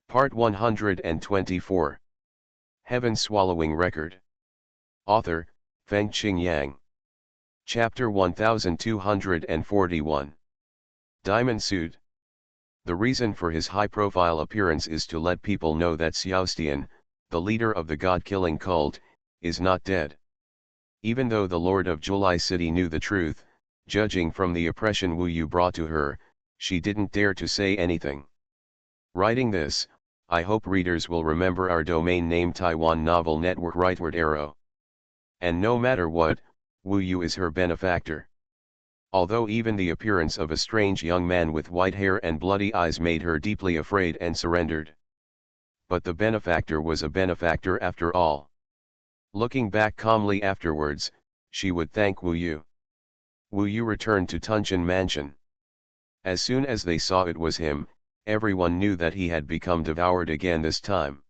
Part 124. Heaven Swallowing Record. Author, Fengqing Yang. Chapter 1241. Diamond Suit. The reason for his high-profile appearance is to let people know that Xiaostian, the leader of the god-killing cult, is not dead. Even though the Lord of Julai City knew the truth, judging from the oppression Wu Yu brought to her, she didn't dare to say anything. Writing this, I hope readers will remember our domain name Taiwan Novel Network Rightward Arrow. And no matter what, Wu Yu is her benefactor. Although even the appearance of a strange young man with white hair and bloody eyes made her deeply afraid and surrendered. But the benefactor was a benefactor after all. Looking back calmly afterwards, she would thank Wu Yu. Wu Yu returned to Tunchen Mansion. As soon as they saw it was him, everyone knew that he had become devoured again this time.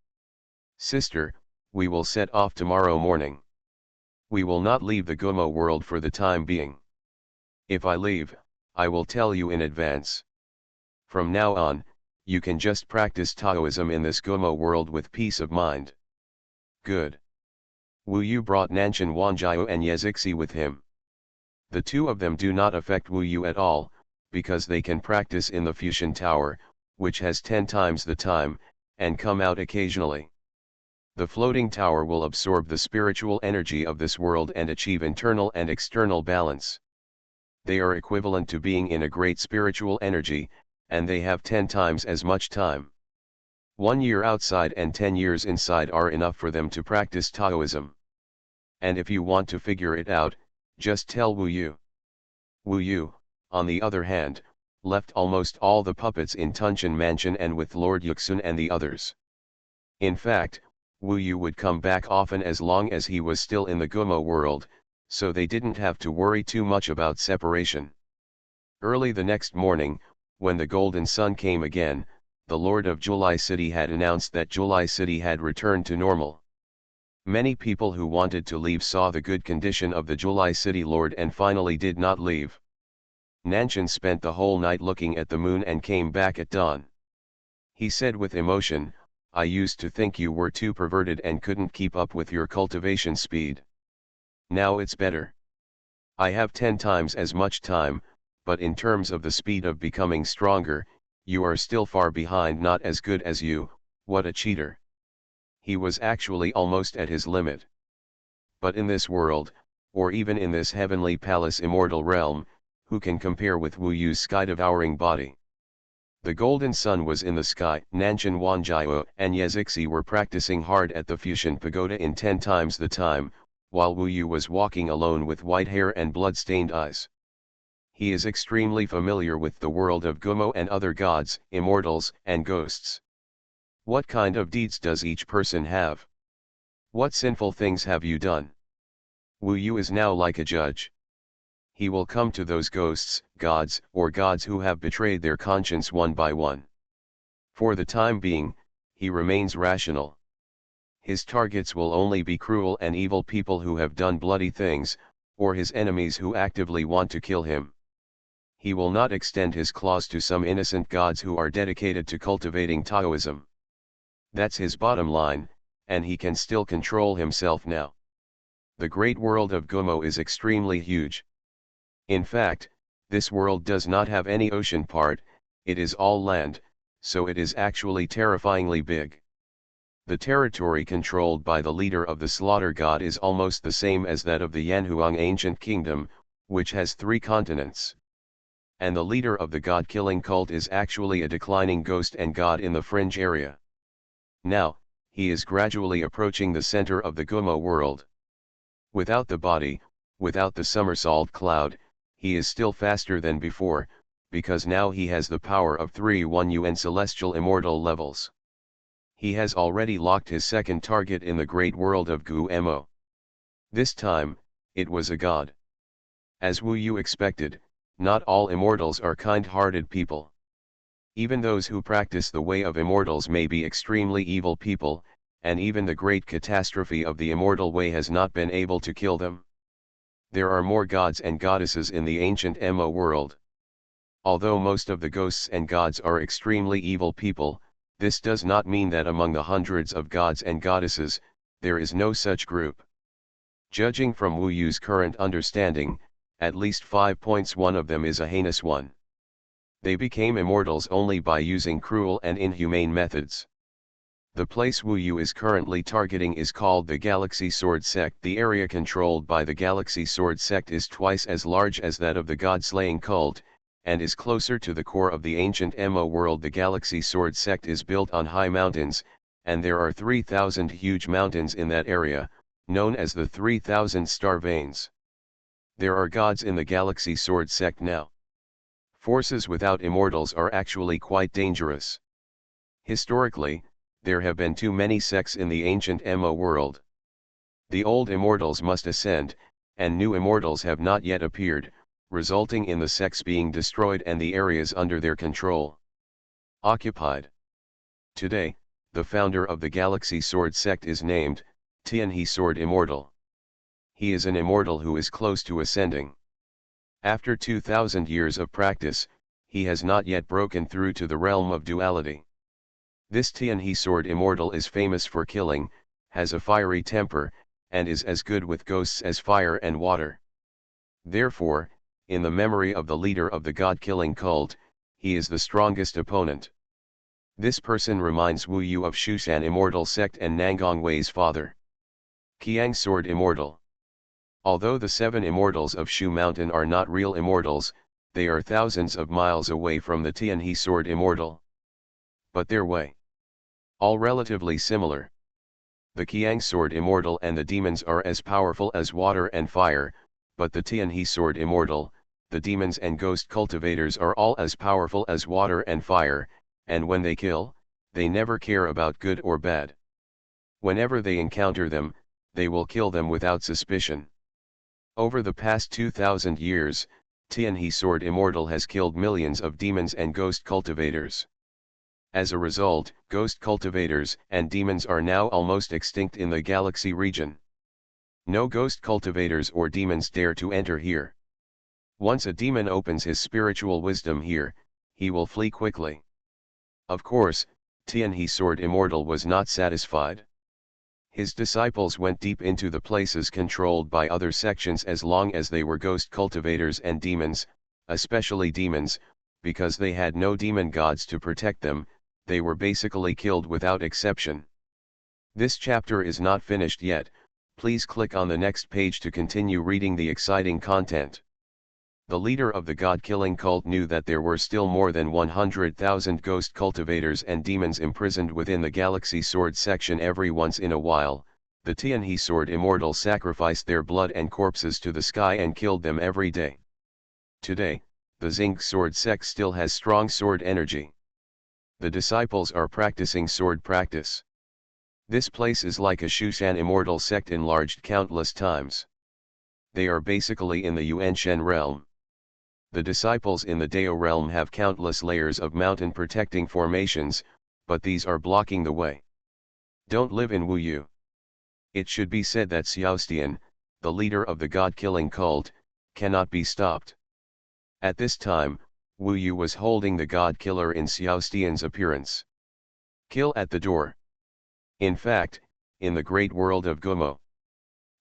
Sister, we will set off tomorrow morning. We will not leave the Gumo world for the time being. If I leave, I will tell you in advance. From now on, you can just practice Taoism in this Gumo world with peace of mind. Good. Wu Yu brought Nanshan Wanjiao and Yezixi with him. The two of them do not affect Wu Yu at all, because they can practice in the Fusion Tower, which has 10 times the time, and come out occasionally. The floating tower will absorb the spiritual energy of this world and achieve internal and external balance. They are equivalent to being in a great spiritual energy, and they have 10 times as much time. 1 year outside and 10 years inside are enough for them to practice Taoism. And if you want to figure it out, just tell Wu Yu. Wu Yu, on the other hand, left almost all the puppets in Tunchen Mansion and with Lord Yuxun and the others. In fact, Wu Yu would come back often as long as he was still in the Gumo world, so they didn't have to worry too much about separation. Early the next morning, when the golden sun came again, the Lord of Julai City had announced that Julai City had returned to normal. Many people who wanted to leave saw the good condition of the Julai City Lord and finally did not leave. Nanshan spent the whole night looking at the moon and came back at dawn. He said with emotion, I used to think you were too perverted and couldn't keep up with your cultivation speed. Now it's better. I have 10 times as much time, but in terms of the speed of becoming stronger, you are still far behind, not as good as you. What a cheater. He was actually almost at his limit. But in this world, or even in this heavenly palace immortal realm, who can compare with Wu Yu's sky-devouring body? The golden sun was in the sky. Nanshan Wanjiao and Yezixi were practicing hard at the Fusion Pagoda in 10 times the time, while Wu Yu was walking alone with white hair and blood-stained eyes. He is extremely familiar with the world of Gumo and other gods, immortals, and ghosts. What kind of deeds does each person have? What sinful things have you done? Wu Yu is now like a judge. He will come to those ghosts, gods, or gods who have betrayed their conscience one by one. For the time being, he remains rational. His targets will only be cruel and evil people who have done bloody things, or his enemies who actively want to kill him. He will not extend his claws to some innocent gods who are dedicated to cultivating Taoism. That's his bottom line, and he can still control himself now. The great world of Gumo is extremely huge. In fact, this world does not have any ocean part, it is all land, so it is actually terrifyingly big. The territory controlled by the leader of the slaughter god is almost the same as that of the Yanhuang ancient kingdom, which has 3 continents. And the leader of the god-killing cult is actually a declining ghost and god in the fringe area. Now, he is gradually approaching the center of the Gumo world. Without the body, without the somersault cloud, he is still faster than before, because now he has the power of 3 Yuan celestial immortal levels. He has already locked his second target in the great world of Gumo. This time, it was a god. As Wu Yu expected, not all immortals are kind-hearted people. Even those who practice the way of immortals may be extremely evil people, and even the great catastrophe of the immortal way has not been able to kill them. There are more gods and goddesses in the ancient Mo world. Although most of the ghosts and gods are extremely evil people, This does not mean that among the hundreds of gods and goddesses, there is no such group. Judging from Wu Yu's current understanding, at least 5 points, one of them is a heinous one. They became immortals only by using cruel and inhumane methods. The place Wu Yu is currently targeting is called the Galaxy Sword Sect. The area controlled by the Galaxy Sword Sect is twice as large as that of the God-slaying cult, and is closer to the core of the ancient Mo world. The Galaxy Sword Sect is built on high mountains, and there are 3,000 huge mountains in that area, known as the 3,000 Star Veins. There are gods in the Galaxy Sword Sect now. Forces without immortals are actually quite dangerous. Historically, there have been too many sects in the ancient Mo world. The old immortals must ascend, and new immortals have not yet appeared, resulting in the sects being destroyed and the areas under their control occupied. Today, the founder of the Galaxy Sword Sect is named Tianhe Sword Immortal. He is an immortal who is close to ascending. After 2,000 years of practice, he has not yet broken through to the realm of duality. This Tianhe Sword Immortal is famous for killing, has a fiery temper, and is as good with ghosts as fire and water. Therefore, in the memory of the leader of the god-killing cult, he is the strongest opponent. This person reminds Wu Yu of Xuanhuan Immortal Sect and Nangong Wei's father, Qiang Sword Immortal. Although the 7 immortals of Shu Mountain are not real immortals, they are thousands of miles away from the Tianhe Sword Immortal. But their way, all relatively similar. The Qiang Sword Immortal and the demons are as powerful as water and fire, but the Tianhe Sword Immortal, the demons and ghost cultivators are all as powerful as water and fire, and when they kill, they never care about good or bad. Whenever they encounter them, they will kill them without suspicion. Over the past 2,000 years, Tianhe Sword Immortal has killed millions of demons and ghost cultivators. As a result, ghost cultivators and demons are now almost extinct in the galaxy region. No ghost cultivators or demons dare to enter here. Once a demon opens his spiritual wisdom here, he will flee quickly. Of course, Tianhe Sword Immortal was not satisfied. His disciples went deep into the places controlled by other sections as long as they were ghost cultivators and demons, especially demons, because they had no demon gods to protect them, they were basically killed without exception. This chapter is not finished yet, please click on the next page to continue reading the exciting content. The leader of the god-killing cult knew that there were still more than 100,000 ghost cultivators and demons imprisoned within the Galaxy Sword section. Every once in a while, the Tianhe Sword Immortal sacrificed their blood and corpses to the sky and killed them every day. Today, the Xing Sword sect still has strong sword energy. The disciples are practicing sword practice. This place is like a Xuanhuan Immortal sect enlarged countless times. They are basically in the Yuanshen realm. The disciples in the Dao realm have countless layers of mountain protecting formations, but these are blocking the way. Don't live in Wu Yu. It should be said that Xiaostian, the leader of the god-killing cult, cannot be stopped. At this time, Wu Yu was holding the god-killer in Xiaostian's appearance. Kill at the door. In fact, in the great world of Gumo,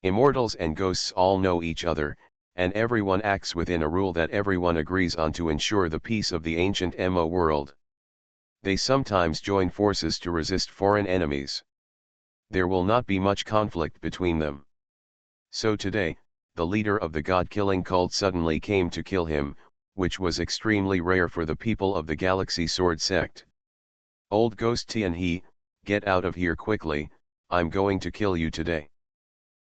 immortals and ghosts all know each other, and everyone acts within a rule that everyone agrees on to ensure the peace of the ancient Mo world. They sometimes join forces to resist foreign enemies. There will not be much conflict between them. So today, the leader of the god-killing cult suddenly came to kill him, which was extremely rare for the people of the Galaxy Sword sect. Old Ghost Tianhe, get out of here quickly, I'm going to kill you today.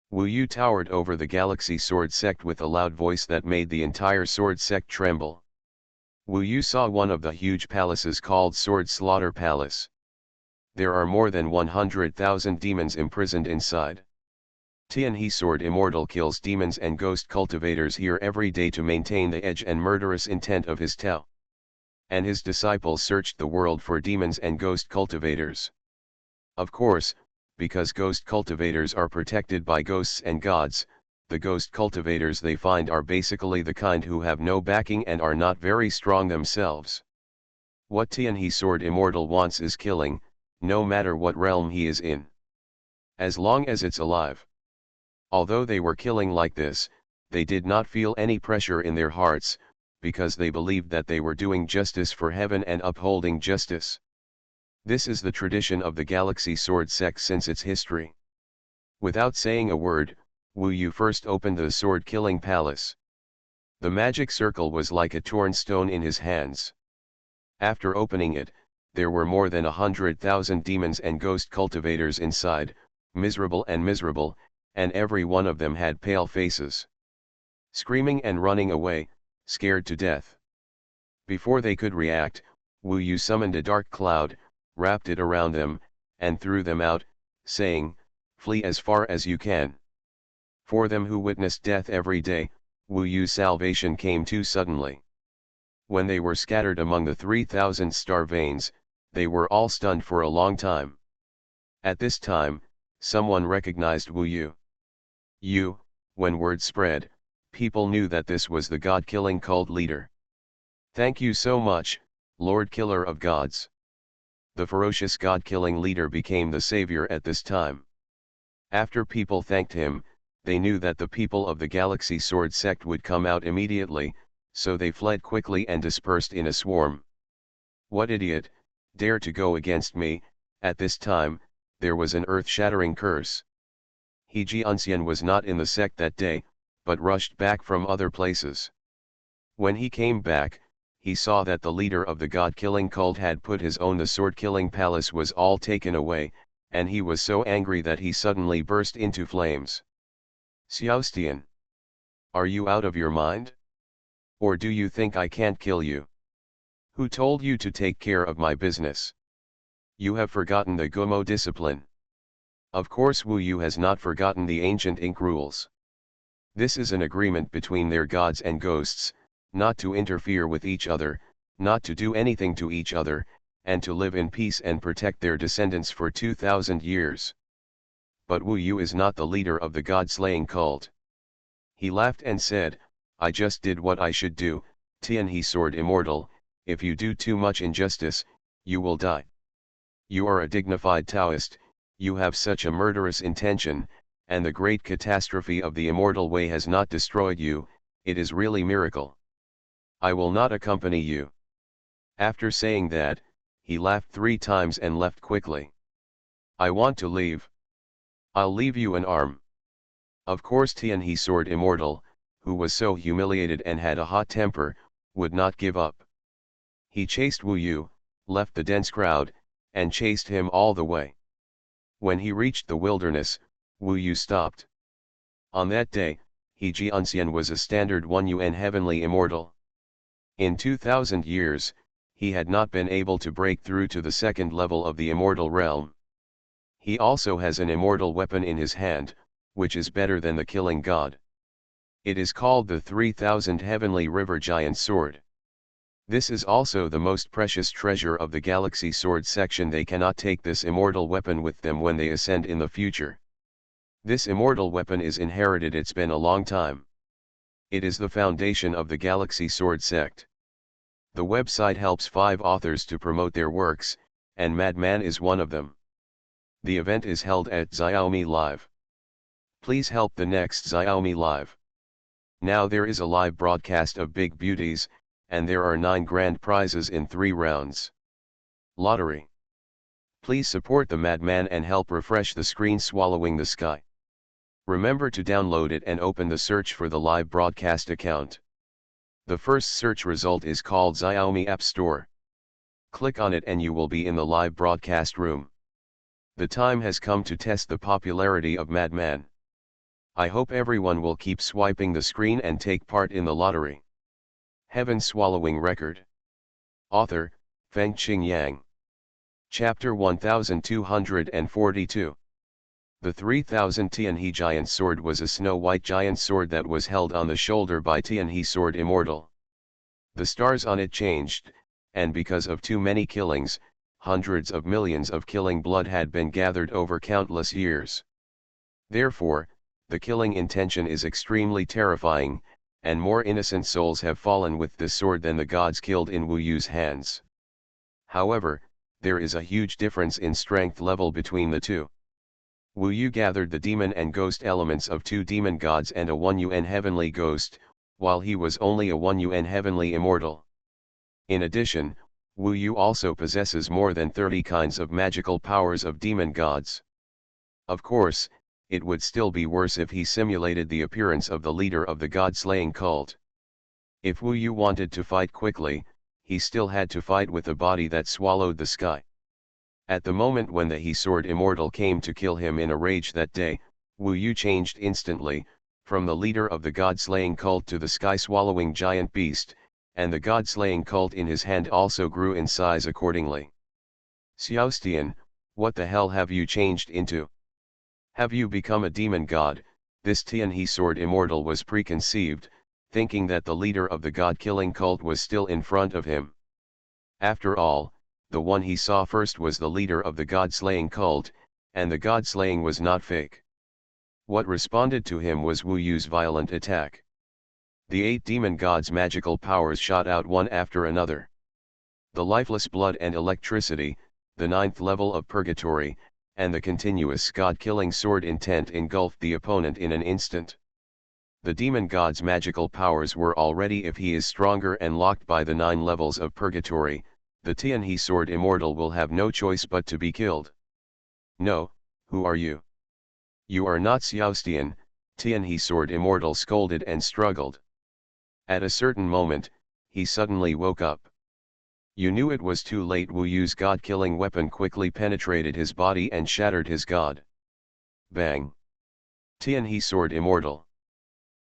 Wu Yu towered over the Galaxy Sword sect with a loud voice that made the entire Sword sect tremble. Wu Yu saw one of the huge palaces called Sword Slaughter Palace. There are more than 100,000 demons imprisoned inside. Tianhe Sword Immortal kills demons and ghost cultivators here every day to maintain the edge and murderous intent of his Tao. And his disciples searched the world for demons and ghost cultivators. Of course, because ghost cultivators are protected by ghosts and gods, the ghost cultivators they find are basically the kind who have no backing and are not very strong themselves. What Tianhe sword immortal wants is killing, no matter what realm he is in. As long as it's alive. Although they were killing like this, they did not feel any pressure in their hearts, because they believed that they were doing justice for heaven and upholding justice. This is the tradition of the Galaxy Sword sect since its history. Without saying a word, Wu Yu first opened the sword-killing palace. The magic circle was like a torn stone in his hands. After opening it, there were more than 100,000 demons and ghost cultivators inside, miserable, and every one of them had pale faces. Screaming and running away, scared to death. Before they could react, Wu Yu summoned a dark cloud, wrapped it around them, and threw them out, saying, "Flee as far as you can." For them who witnessed death every day, Wu Yu's salvation came too suddenly. When they were scattered among the 3,000 star veins, they were all stunned for a long time. At this time, someone recognized Wu Yu. When word spread, people knew that this was the god-killing cult leader. "Thank you so much, Lord Killer of Gods." The ferocious god-killing leader became the savior at this time. After people thanked him, they knew that the people of the Galaxy Sword sect would come out immediately, so they fled quickly and dispersed in a swarm. "What idiot, dare to go against me?" At this time, there was an earth-shattering curse. He Jianxian was not in the sect that day, but rushed back from other places. When he came back, he saw that the leader of the god-killing cult had put his own. The sword-killing palace was all taken away, and he was so angry that he suddenly burst into flames. "Xiaostian, are you out of your mind? Or do you think I can't kill you? Who told you to take care of my business? You have forgotten the Gumo discipline." Of course Wu Yu has not forgotten the ancient ink rules. This is an agreement between their gods and ghosts, not to interfere with each other, not to do anything to each other, and to live in peace and protect their descendants for 2,000 years. But Wu Yu is not the leader of the god-slaying cult. He laughed and said, "I just did what I should do, Tianhe sword immortal. If you do too much injustice, you will die. You are a dignified Taoist, you have such a murderous intention, and the great catastrophe of the immortal way has not destroyed you. It is really miracle. I will not accompany you." After saying that, he laughed 3 times and left quickly. "I want to leave. I'll leave you an arm." Of course Tianhe sword immortal, who was so humiliated and had a hot temper, would not give up. He chased Wu Yu, left the dense crowd, and chased him all the way. When he reached the wilderness, Wu Yu stopped. On that day, He Jianxian was a standard 1UN heavenly immortal. In 2,000 years, he had not been able to break through to the second level of the immortal realm. He also has an immortal weapon in his hand, which is better than the killing god. It is called the 3,000 Heavenly River Giant Sword. This is also the most precious treasure of the Galaxy Sword section. They cannot take this immortal weapon with them when they ascend in the future. This immortal weapon is inherited. It's been a long time. It is the foundation of the Galaxy Sword sect. The website helps 5 authors to promote their works, and Madman is one of them. The event is held at Xiaomi Live. Please help the next Xiaomi Live. Now there is a live broadcast of Big Beauties, and there are 9 grand prizes in 3 rounds. Lottery. Please support the Madman and help refresh the screen Swallowing the Sky. Remember to download it and open the search for the live broadcast account. The first search result is called Xiaomi App Store. Click on it and you will be in the live broadcast room. The time has come to test the popularity of Madman. I hope everyone will keep swiping the screen and take part in the lottery. Heaven Swallowing Record. Author, Fengqing Yang. Chapter 1242. The 3,000 Tianhe Giant Sword was a snow-white giant sword that was held on the shoulder by Tianhe Sword Immortal. The stars on it changed, and because of too many killings, hundreds of millions of killing blood had been gathered over countless years. Therefore, the killing intention is extremely terrifying, and more innocent souls have fallen with this sword than the gods killed in Wu Yu's hands. However, there is a huge difference in strength level between the two. Wu Yu gathered the demon and ghost elements of 2 demon gods and a 1 UN heavenly ghost, while he was only a 1 UN heavenly immortal. In addition, Wu Yu also possesses more than 30 kinds of magical powers of demon gods. Of course, it would still be worse if he simulated the appearance of the leader of the god-slaying cult. If Wu Yu wanted to fight quickly, he still had to fight with a body that swallowed the sky. At the moment when the He-Sword Immortal came to kill him in a rage that day, Wu Yu changed instantly, from the leader of the god-slaying cult to the sky-swallowing giant beast, and the god-slaying cult in his hand also grew in size accordingly. Xiaostian, what the hell have you changed into? Have you become a demon god? This Tian He-Sword Immortal was preconceived, thinking that the leader of the god-killing cult was still in front of him. After all, the one he saw first was the leader of the god-slaying cult, and the god-slaying was not fake. What responded to him was Wu Yu's violent attack. The 8 demon gods' magical powers shot out one after another. The lifeless blood and electricity, the 9th level of purgatory, and the continuous god-killing sword intent engulfed the opponent in an instant. The demon god's magical powers were already if he is stronger and locked by the 9 levels of purgatory, the Tian He-Sword Immortal will have no choice but to be killed. No, who are you? You are not Xiaostian, Tian He-Sword Immortal scolded and struggled. At a certain moment, he suddenly woke up. You knew it was too late. Wu Yu's god-killing weapon quickly penetrated his body and shattered his god. Bang! Tian He-Sword Immortal.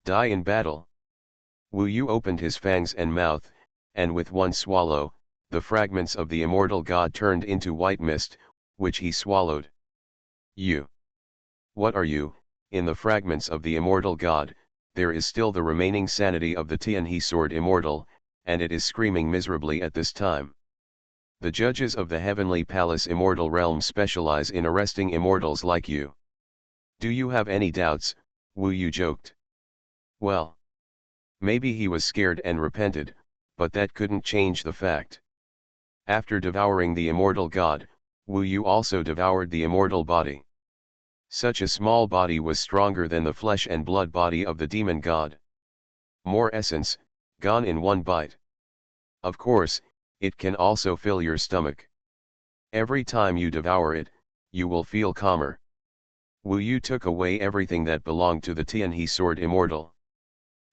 Die in battle. Wu Yu opened his fangs and mouth, and with one swallow, the fragments of the immortal god turned into white mist, which he swallowed. You. What are you? In the fragments of the immortal god, there is still the remaining sanity of the Tian He-Sword Immortal, and it is screaming miserably at this time. The judges of the Heavenly Palace Immortal Realm specialize in arresting immortals like you. Do you have any doubts? Wu Yu joked. Well, maybe he was scared and repented, but that couldn't change the fact. After devouring the immortal god, Wu Yu also devoured the immortal body. Such a small body was stronger than the flesh and blood body of the demon god. More essence, gone in one bite. Of course, it can also fill your stomach. Every time you devour it, you will feel calmer. Wu Yu took away everything that belonged to the Tian He-Sword Immortal.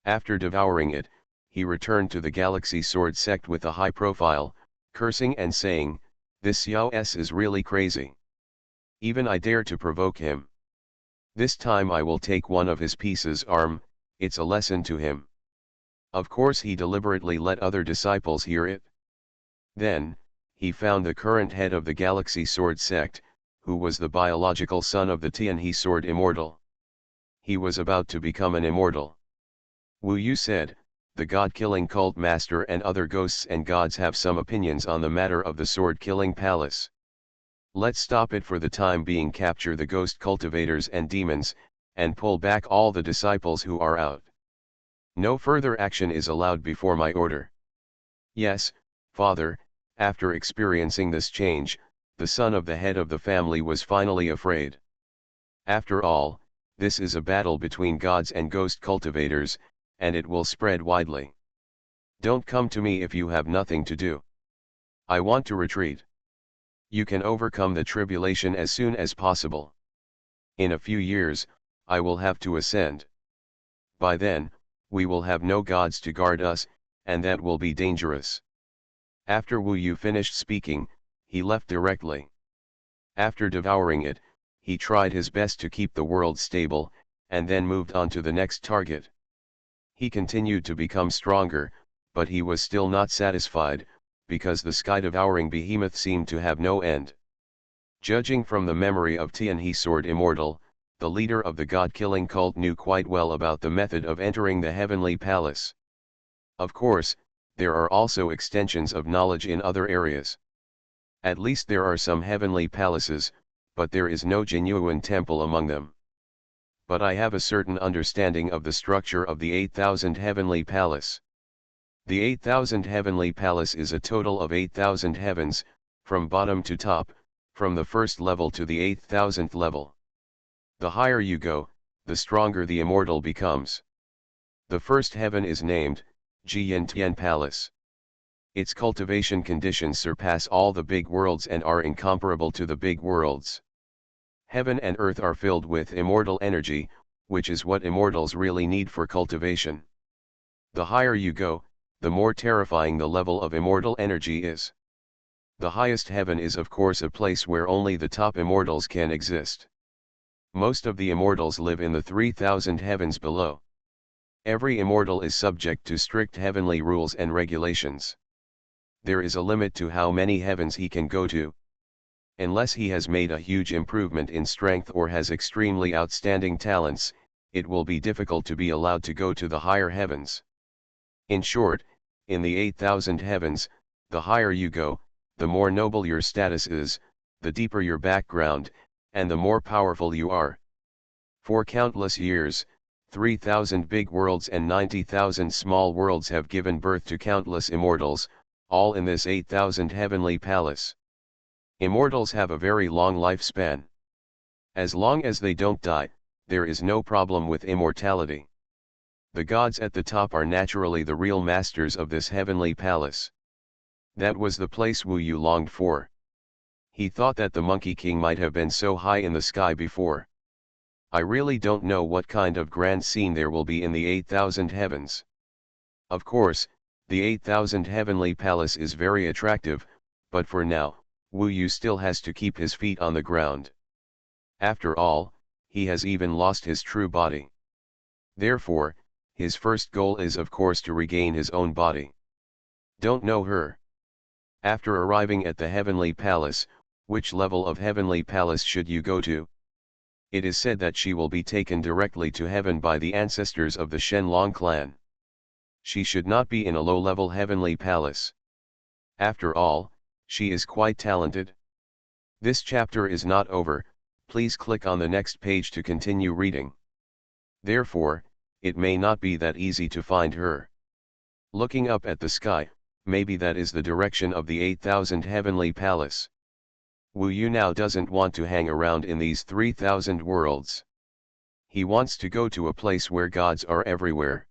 After devouring it, he returned to the Galaxy Sword sect with a high profile, cursing and saying, "This Xiao S is really crazy. Even I dare to provoke him. This time I will take one of his pieces arm, it's a lesson to him." Of course he deliberately let other disciples hear it. Then, he found the current head of the Galaxy Sword sect, who was the biological son of the Tian He-Sword Immortal. He was about to become an immortal. Wu Yu said, "The god-killing cult master and other ghosts and gods have some opinions on the matter of the sword-killing palace. Let's stop it for the time being, capture the ghost cultivators and demons, and pull back all the disciples who are out. No further action is allowed before my order." Yes, Father. After experiencing this change, the son of the head of the family was finally afraid. After all, this is a battle between gods and ghost cultivators, and it will spread widely. Don't come to me if you have nothing to do. I want to retreat. You can overcome the tribulation as soon as possible. In a few years, I will have to ascend. By then, we will have no gods to guard us, and that will be dangerous. After Wu Yu finished speaking, he left directly. After devouring it, he tried his best to keep the world stable, and then moved on to the next target. He continued to become stronger, but he was still not satisfied, because the sky-devouring behemoth seemed to have no end. Judging from the memory of Tian He-Sword Immortal, the leader of the god-killing cult knew quite well about the method of entering the heavenly palace. Of course, there are also extensions of knowledge in other areas. At least there are some heavenly palaces, but there is no genuine temple among them. But I have a certain understanding of the structure of the 8,000 heavenly palace. The 8,000 heavenly palace is a total of 8,000 heavens, from bottom to top, from the first level to the 8,000th level. The higher you go, the stronger the immortal becomes. The first heaven is named Jiyan Palace. Its cultivation conditions surpass all the big worlds and are incomparable to the big worlds. Heaven and earth are filled with immortal energy, which is what immortals really need for cultivation. The higher you go, the more terrifying the level of immortal energy is. The highest heaven is of course a place where only the top immortals can exist. Most of the immortals live in the 3,000 heavens below. Every immortal is subject to strict heavenly rules and regulations. There is a limit to how many heavens he can go to. Unless he has made a huge improvement in strength or has extremely outstanding talents, it will be difficult to be allowed to go to the higher heavens. In short, in the 8,000 heavens, the higher you go, the more noble your status is, the deeper your background, and the more powerful you are. For countless years, 3,000 big worlds and 90,000 small worlds have given birth to countless immortals, all in this 8,000 heavenly palace. Immortals have a very long lifespan. As long as they don't die, there is no problem with immortality. The gods at the top are naturally the real masters of this heavenly palace. That was the place Wu Yu longed for. He thought that the Monkey King might have been so high in the sky before. I really don't know what kind of grand scene there will be in the 8,000 heavens. Of course, the 8,000 heavenly palace is very attractive, but for now, Wu Yu still has to keep his feet on the ground. After all, he has even lost his true body. Therefore, his first goal is of course to regain his own body. Don't know her. After arriving at the heavenly palace, which level of heavenly palace should you go to? It is said that she will be taken directly to heaven by the ancestors of the Shenlong clan. She should not be in a low-level heavenly palace. After all, she is quite talented. This chapter is not over, please click on the next page to continue reading. Therefore, it may not be that easy to find her. Looking up at the sky, maybe that is the direction of the 8,000 heavenly palace. Wu Yu now doesn't want to hang around in these 3,000 worlds. He wants to go to a place where gods are everywhere.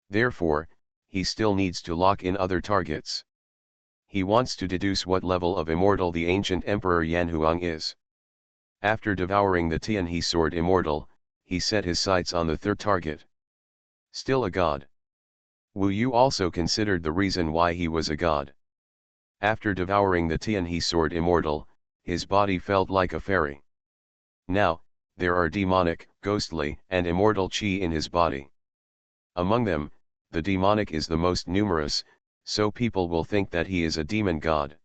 Therefore, he still needs to lock in other targets. He wants to deduce what level of immortal the ancient Emperor Yanhuang is. After devouring the Tianhe sword immortal, he set his sights on the third target. Still a god. Wu Yu also considered the reason why he was a god. After devouring the Tianhe sword immortal, his body felt like a fairy. Now, there are demonic, ghostly, and immortal qi in his body. Among them, the demonic is the most numerous, so people will think that he is a demon god.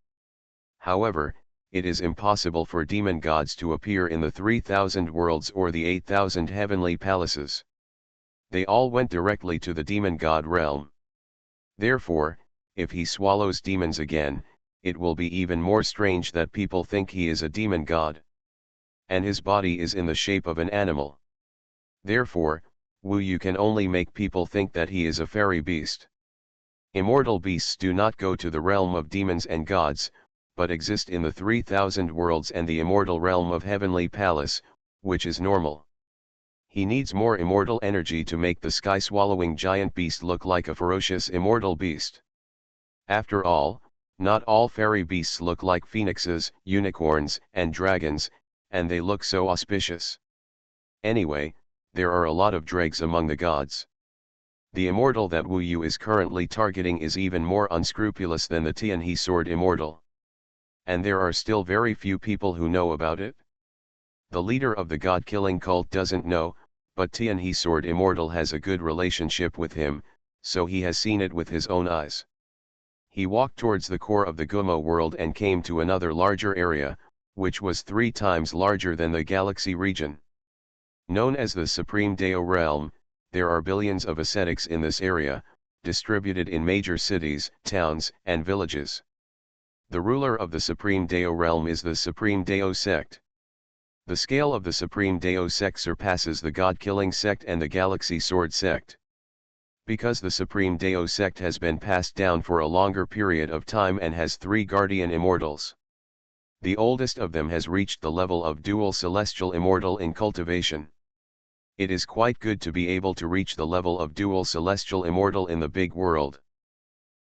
However, it is impossible for demon gods to appear in the 3,000 worlds or the 8,000 heavenly palaces. They all went directly to the demon god realm. Therefore, if he swallows demons again, it will be even more strange that people think he is a demon god. And his body is in the shape of an animal. Therefore, Wu Yu can only make people think that he is a fairy beast. Immortal beasts do not go to the realm of demons and gods, but exist in the 3,000 worlds and the immortal realm of heavenly palace, which is normal. He needs more immortal energy to make the sky-swallowing giant beast look like a ferocious immortal beast. After all, not all fairy beasts look like phoenixes, unicorns, and dragons, and they look so auspicious. Anyway, there are a lot of dregs among the gods. The immortal that Wu Yu is currently targeting is even more unscrupulous than the Tianhe sword immortal. And there are still very few people who know about it. The leader of the god-killing cult doesn't know, but Tianhe sword immortal has a good relationship with him, so he has seen it with his own eyes. He walked towards the core of the Gumo world and came to another larger area, which was 3 times larger than the galaxy region. Known as the Supreme Dao realm, there are billions of ascetics in this area, distributed in major cities, towns, and villages. The ruler of the Supreme Dao realm is the Supreme Dao sect. The scale of the Supreme Dao sect surpasses the God-killing sect and the Galaxy Sword sect. Because the Supreme Dao sect has been passed down for a longer period of time and has 3 guardian immortals, The oldest of them has reached the level of dual celestial immortal in cultivation. It is quite good to be able to reach the level of dual celestial immortal in the big world.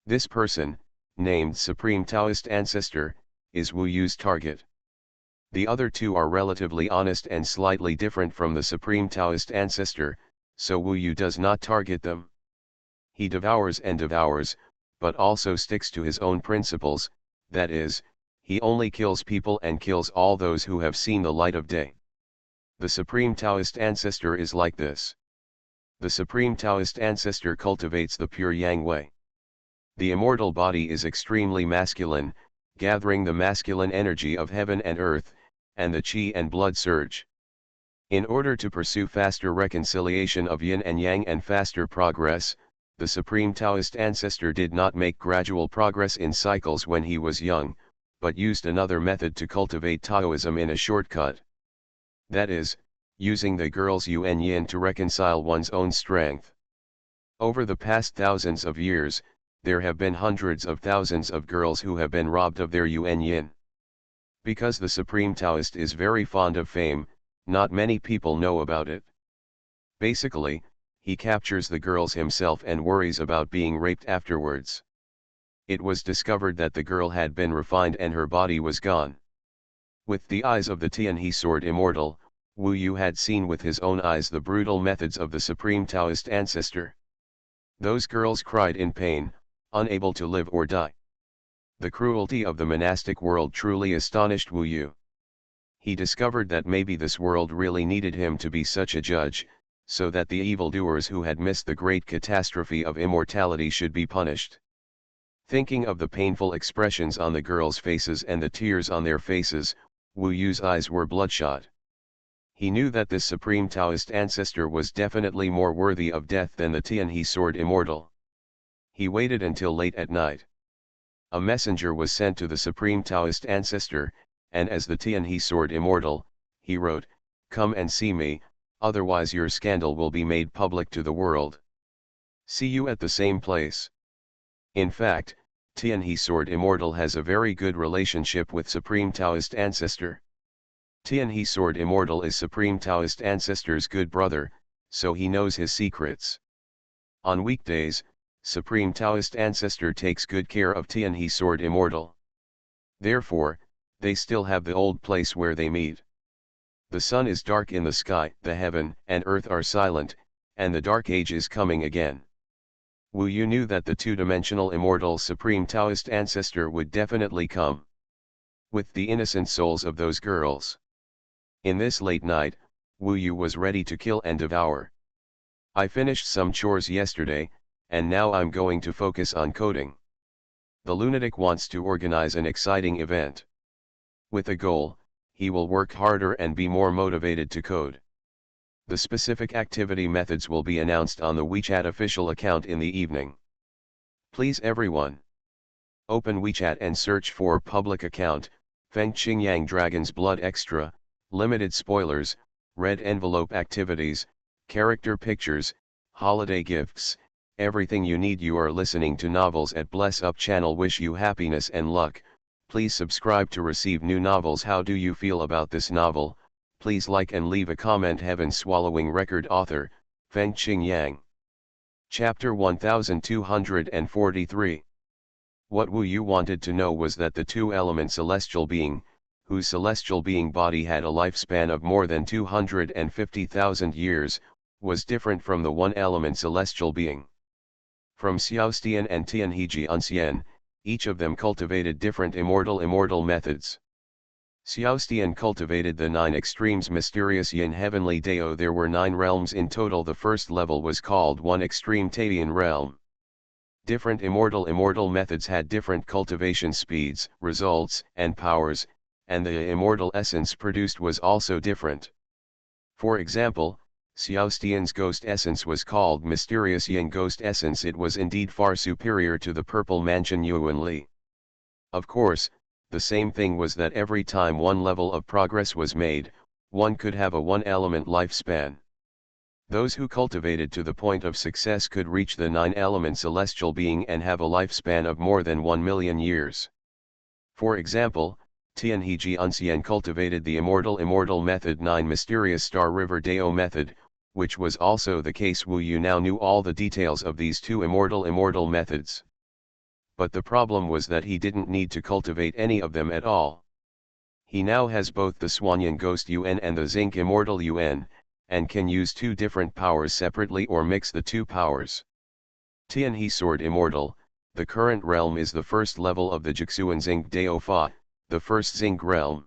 This person, named Supreme Taoist Ancestor, is Wu Yu's target. The other two are relatively honest and slightly different from the Supreme Taoist Ancestor, so Wu Yu does not target them. He devours and devours, but also sticks to his own principles, that is, he only kills people and kills all those who have seen the light of day. The Supreme Taoist Ancestor is like this. The Supreme Taoist Ancestor cultivates the pure Yang way. The immortal body is extremely masculine, gathering the masculine energy of heaven and earth, and the qi and blood surge. In order to pursue faster reconciliation of yin and yang and faster progress, the Supreme Taoist Ancestor did not make gradual progress in cycles when he was young, but used another method to cultivate Taoism in a shortcut. That is, using the girl's yu and yin to reconcile one's own strength. Over the past thousands of years, there have been hundreds of thousands of girls who have been robbed of their yu and yin. Because the Supreme Taoist is very fond of fame, not many people know about it. Basically, he captures the girls himself and worries about being raped afterwards. It was discovered that the girl had been refined and her body was gone. With the eyes of the Tianhe Sword Immortal, Wu Yu had seen with his own eyes the brutal methods of the Supreme Taoist Ancestor. Those girls cried in pain, unable to live or die. The cruelty of the monastic world truly astonished Wu Yu. He discovered that maybe this world really needed him to be such a judge, so that the evildoers who had missed the great catastrophe of immortality should be punished. Thinking of the painful expressions on the girls' faces and the tears on their faces, Wu Yu's eyes were bloodshot. He knew that this Supreme Taoist Ancestor was definitely more worthy of death than the Tianhe Sword Immortal. He waited until late at night. A messenger was sent to the Supreme Taoist Ancestor, and as the Tianhe Sword Immortal, he wrote, "Come and see me, otherwise your scandal will be made public to the world. See you at the same place." In fact, Tianhe Sword Immortal has a very good relationship with Supreme Taoist Ancestor. Tianhe Sword Immortal is Supreme Taoist Ancestor's good brother, so he knows his secrets. On weekdays, Supreme Taoist Ancestor takes good care of Tianhe Sword Immortal. Therefore, they still have the old place where they meet. The sun is dark in the sky, the heaven and earth are silent, and the dark age is coming again. Wu Yu knew that the two-dimensional immortal Supreme Taoist Ancestor would definitely come. With the innocent souls of those girls. In this late night, Wu Yu was ready to kill and devour. I finished some chores yesterday, and now I'm going to focus on coding. The lunatic wants to organize an exciting event. With a goal, he will work harder and be more motivated to code. The specific activity methods will be announced on the WeChat official account in the evening. Please everyone, open WeChat and search for public account, Feng Qingyang Dragon's Blood Extra, limited spoilers, red envelope activities, character pictures, holiday gifts, everything you need. You are listening to Novels at Bless Up channel. Wish you happiness and luck. Please subscribe to receive new novels. How do you feel about this novel? Please like and leave a comment. Heaven Swallowing Record author, Feng Qingyang. Chapter 1243. What Wu Yu wanted to know was that the two-element celestial being, whose celestial being body had a lifespan of more than 250,000 years, was different from the one-element celestial being. From Xiaostian and Tianhe Uncian, each of them cultivated different immortal methods. Xiaostian cultivated the 9 extremes mysterious yin heavenly Dao. There were 9 realms in total. The first level was called 1 extreme Taiyan realm. Different immortal methods had different cultivation speeds, results, and powers, and the immortal essence produced was also different. For example, Xiaostian's ghost essence was called Mysterious Yin Ghost Essence. It was indeed far superior to the Purple Mansion Yuan Li. Of course, the same thing was that every time one level of progress was made, one could have a one-element lifespan. Those who cultivated to the point of success could reach the 9-element celestial being and have a lifespan of more than 1 million years. For example, Tianhe Ji Unsien cultivated the immortal method 9 mysterious Star River Dao method, which was also the case. Wu Yu now knew all the details of these two immortal methods. But the problem was that he didn't need to cultivate any of them at all. He now has both the Xuanhuan Ghost Yuan and the Zinc Immortal Yuan, and can use two different powers separately or mix the two powers. Tianhe Sword Immortal, the current realm is the first level of the Jixuan Zinc Dao Fa, the first Zinc realm.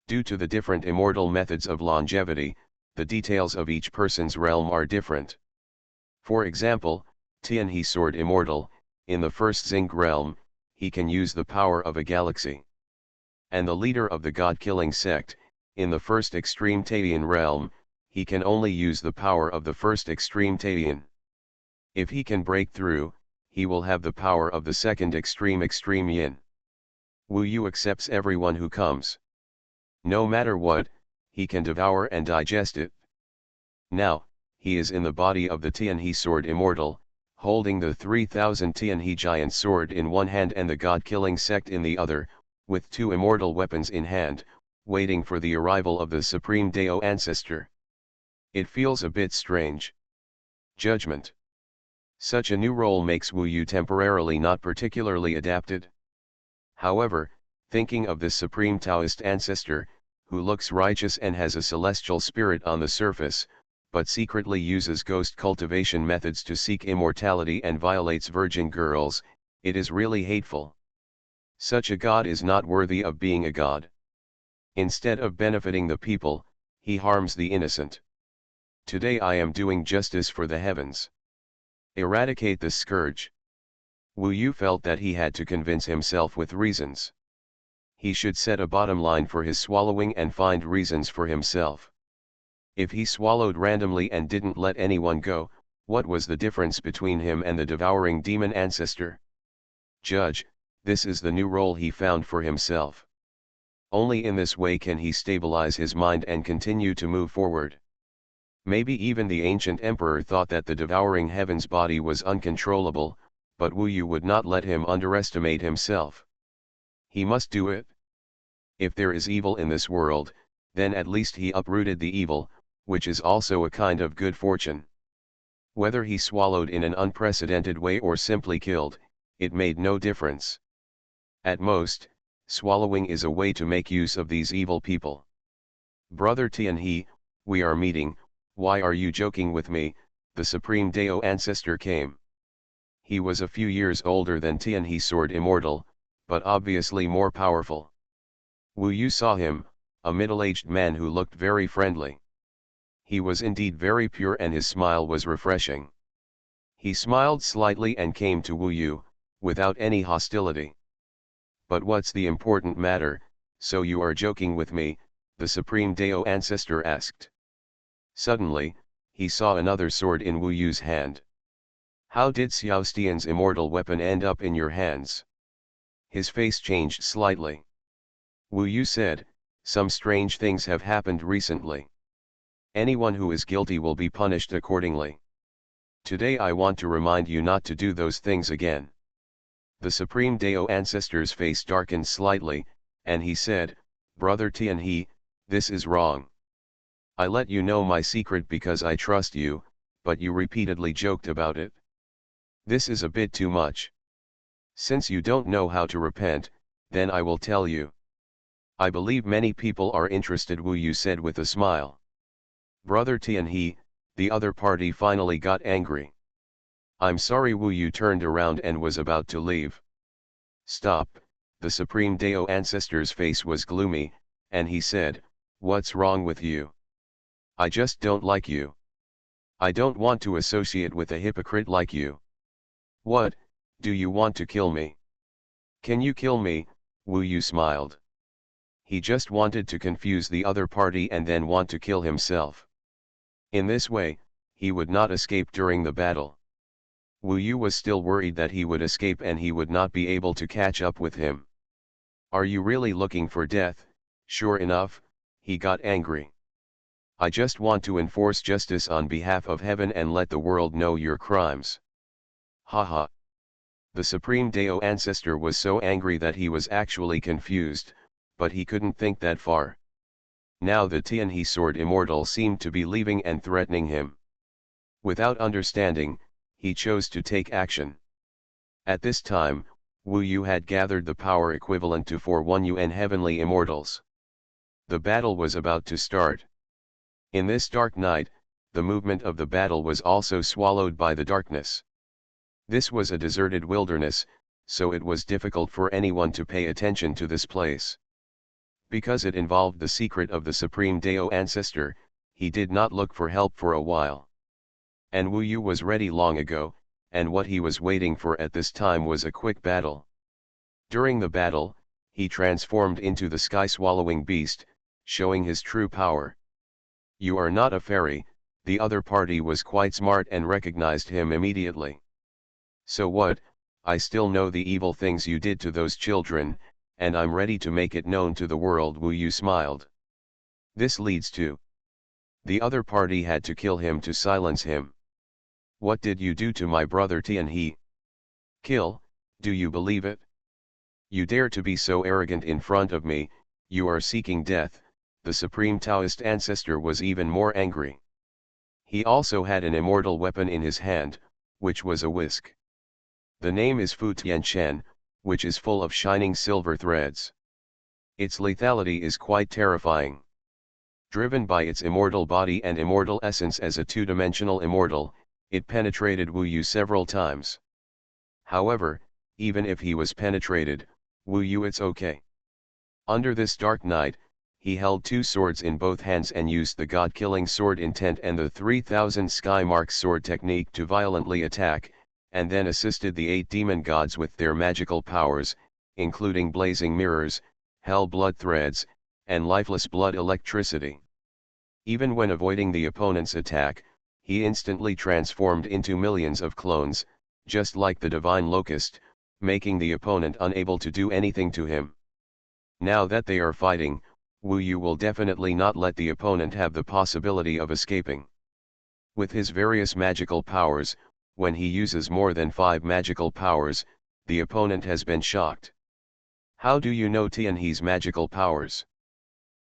Due to the different immortal methods of longevity, the details of each person's realm are different. For example, Tianhe Sword Immortal, in the first Zinc realm, he can use the power of a galaxy. And the leader of the god-killing sect, in the first extreme Taiyan realm, he can only use the power of the first extreme Taiyan. If he can break through, he will have the power of the second extreme Yin. Wu Yu accepts everyone who comes. No matter what, he can devour and digest it. Now, he is in the body of the Tianhe Sword Immortal, holding the 3000 Tianhe Giant Sword in one hand and the god-killing sect in the other, with two immortal weapons in hand, waiting for the arrival of the Supreme Dao Ancestor. It feels a bit strange. Judgment. Such a new role makes Wu Yu temporarily not particularly adapted. However, thinking of this Supreme Taoist Ancestor, who looks righteous and has a celestial spirit on the surface, but secretly uses ghost cultivation methods to seek immortality and violates virgin girls, it is really hateful. Such a god is not worthy of being a god. Instead of benefiting the people, he harms the innocent. Today I am doing justice for the heavens. Eradicate this scourge. Wu Yu felt that he had to convince himself with reasons. He should set a bottom line for his swallowing and find reasons for himself. If he swallowed randomly and didn't let anyone go, what was the difference between him and the devouring demon ancestor? Judge, this is the new role he found for himself. Only in this way can he stabilize his mind and continue to move forward. Maybe even the ancient emperor thought that the devouring heaven's body was uncontrollable, but Wu Yu would not let him underestimate himself. He must do it. If there is evil in this world, then at least he uprooted the evil, which is also a kind of good fortune. Whether he swallowed in an unprecedented way or simply killed, it made no difference. At most, swallowing is a way to make use of these evil people. Brother Tianhe, we are meeting, why are you joking with me? The Supreme Dao Ancestor came. He was a few years older than Tianhe Sword Immortal, but obviously more powerful. Wu Yu saw him, a middle-aged man who looked very friendly. He was indeed very pure and his smile was refreshing. He smiled slightly and came to Wu Yu, without any hostility. But what's the important matter, so you are joking with me? The Supreme Dao Ancestor asked. Suddenly, he saw another sword in Wu Yu's hand. How did Xiaostian's immortal weapon end up in your hands? His face changed slightly. Wu Yu said, some strange things have happened recently. Anyone who is guilty will be punished accordingly. Today I want to remind you not to do those things again. The Supreme Dao Ancestor's face darkened slightly, and he said, Brother Tianhe, this is wrong. I let you know my secret because I trust you, but you repeatedly joked about it. This is a bit too much. Since you don't know how to repent, then I will tell you. I believe many people are interested, Wu Yu said with a smile. Brother Tianhe, the other party finally got angry. I'm sorry. Wu Yu turned around and was about to leave. Stop, the Supreme Dao Ancestor's face was gloomy, and he said, what's wrong with you? I just don't like you. I don't want to associate with a hypocrite like you. What, do you want to kill me? Can you kill me? Wu Yu smiled. He just wanted to confuse the other party and then want to kill himself. In this way, he would not escape during the battle. Wu Yu was still worried that he would escape and he would not be able to catch up with him. Are you really looking for death? Sure enough, he got angry. I just want to enforce justice on behalf of heaven and let the world know your crimes. Haha. The Supreme Dao Ancestor was so angry that he was actually confused, but he couldn't think that far. Now the Tianhe sword immortal seemed to be leaving and threatening him. Without understanding, he chose to take action. At this time, Wu Yu had gathered the power equivalent to 4 UN heavenly immortals. The battle was about to start. In this dark night, the movement of the battle was also swallowed by the darkness. This was a deserted wilderness, so it was difficult for anyone to pay attention to this place. Because it involved the secret of the Supreme Dao ancestor, he did not look for help for a while. And Wu Yu was ready long ago, and what he was waiting for at this time was a quick battle. During the battle, he transformed into the sky-swallowing beast, showing his true power. "You are not a fairy," the other party was quite smart and recognized him immediately. "So what? I still know the evil things you did to those children, and I'm ready to make it known to the world." Wu Yu smiled. "This leads to..." The other party had to kill him to silence him. "What did you do to my brother Tianhe?" "Kill? Do you believe it? You dare to be so arrogant in front of me, you are seeking death." The Supreme Taoist ancestor was even more angry. He also had an immortal weapon in his hand, which was a whisk. The name is Fu Tianchen, which is full of shining silver threads. Its lethality is quite terrifying. Driven by its immortal body and immortal essence as a two-dimensional immortal, it penetrated Wu Yu several times. However, even if he was penetrated, Wu Yu it's okay. Under this dark night, he held 2 swords in both hands and used the god-killing sword intent and the 3000 sky mark sword technique to violently attack, and then assisted the 8 demon gods with their magical powers, including blazing mirrors, hell blood threads, and lifeless blood electricity. Even when avoiding the opponent's attack, he instantly transformed into millions of clones, just like the divine locust, making the opponent unable to do anything to him. Now that they are fighting, Wu Yu will definitely not let the opponent have the possibility of escaping. With his various magical powers, when he uses more than 5 magical powers, the opponent has been shocked. "How do you know Tianhe's magical powers?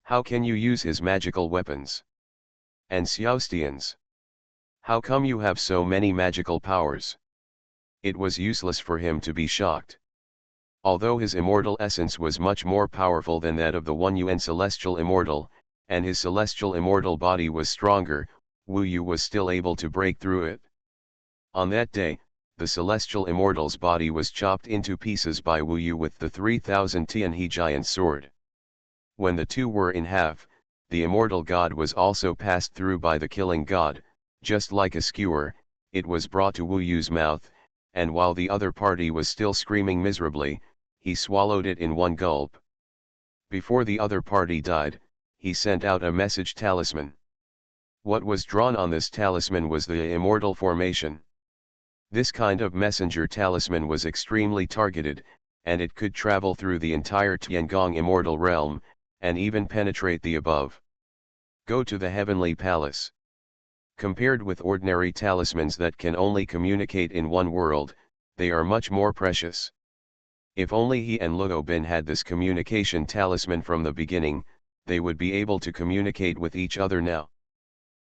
How can you use his magical weapons? And Xiaostian's? How come you have so many magical powers?" It was useless for him to be shocked. Although his immortal essence was much more powerful than that of the 1 UN celestial immortal, and his celestial immortal body was stronger, Wu Yu was still able to break through it. On that day, the celestial immortal's body was chopped into pieces by Wu Yu with the 3000 Tianhe giant sword. When the two were in half, the immortal god was also passed through by the killing god. Just like a skewer, it was brought to Wu Yu's mouth, and while the other party was still screaming miserably, he swallowed it in one gulp. Before the other party died, he sent out a message talisman. What was drawn on this talisman was the immortal formation. This kind of messenger talisman was extremely targeted, and it could travel through the entire Tiangong immortal realm, and even penetrate the above. Go to the heavenly palace. Compared with ordinary talismans that can only communicate in one world, they are much more precious. If only he and Luo Bin had this communication talisman from the beginning, they would be able to communicate with each other now.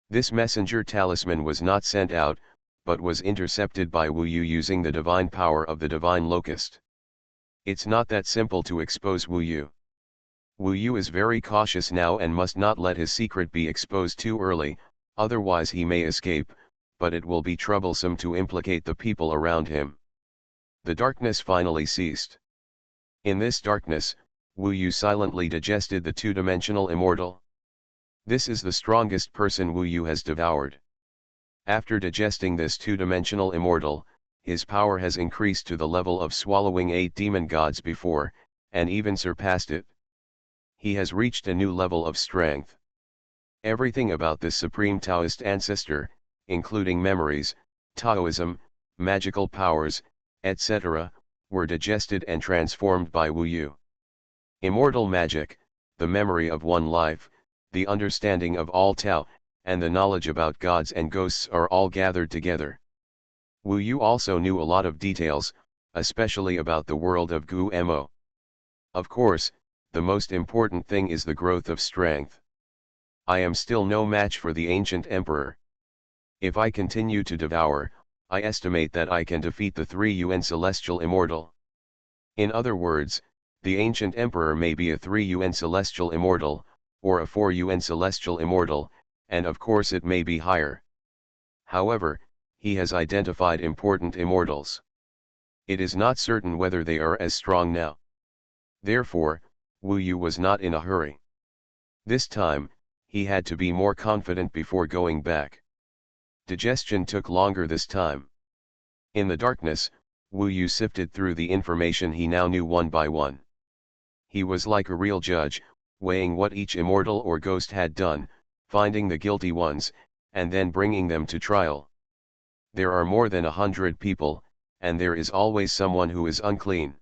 This messenger talisman was not sent out, but was intercepted by Wu Yu using the divine power of the divine locust. It's not that simple to expose Wu Yu. Wu Yu is very cautious now and must not let his secret be exposed too early, otherwise he may escape, but it will be troublesome to implicate the people around him. The darkness finally ceased. In this darkness, Wu Yu silently digested the two-dimensional immortal. This is the strongest person Wu Yu has devoured. After digesting this two-dimensional immortal, his power has increased to the level of swallowing 8 demon gods before, and even surpassed it. He has reached a new level of strength. Everything about this supreme Taoist ancestor, including memories, Taoism, magical powers, etc., were digested and transformed by Wu Yu. Immortal magic, the memory of one life, the understanding of all Tao, and the knowledge about gods and ghosts are all gathered together. Wu Yu also knew a lot of details, especially about the world of Gu Mo. Of course, the most important thing is the growth of strength. I am still no match for the ancient emperor. If I continue to devour, I estimate that I can defeat the 3UN celestial immortal. In other words, the ancient emperor may be a 3UN celestial immortal, or a 4UN celestial immortal, and of course it may be higher. However, he has identified important immortals. It is not certain whether they are as strong now. Therefore, Wu Yu was not in a hurry. This time, he had to be more confident before going back. Digestion took longer this time. In the darkness, Wu Yu sifted through the information he now knew one by one. He was like a real judge, weighing what each immortal or ghost had done, finding the guilty ones, and then bringing them to trial. There are more than 100 people, and there is always someone who is unclean.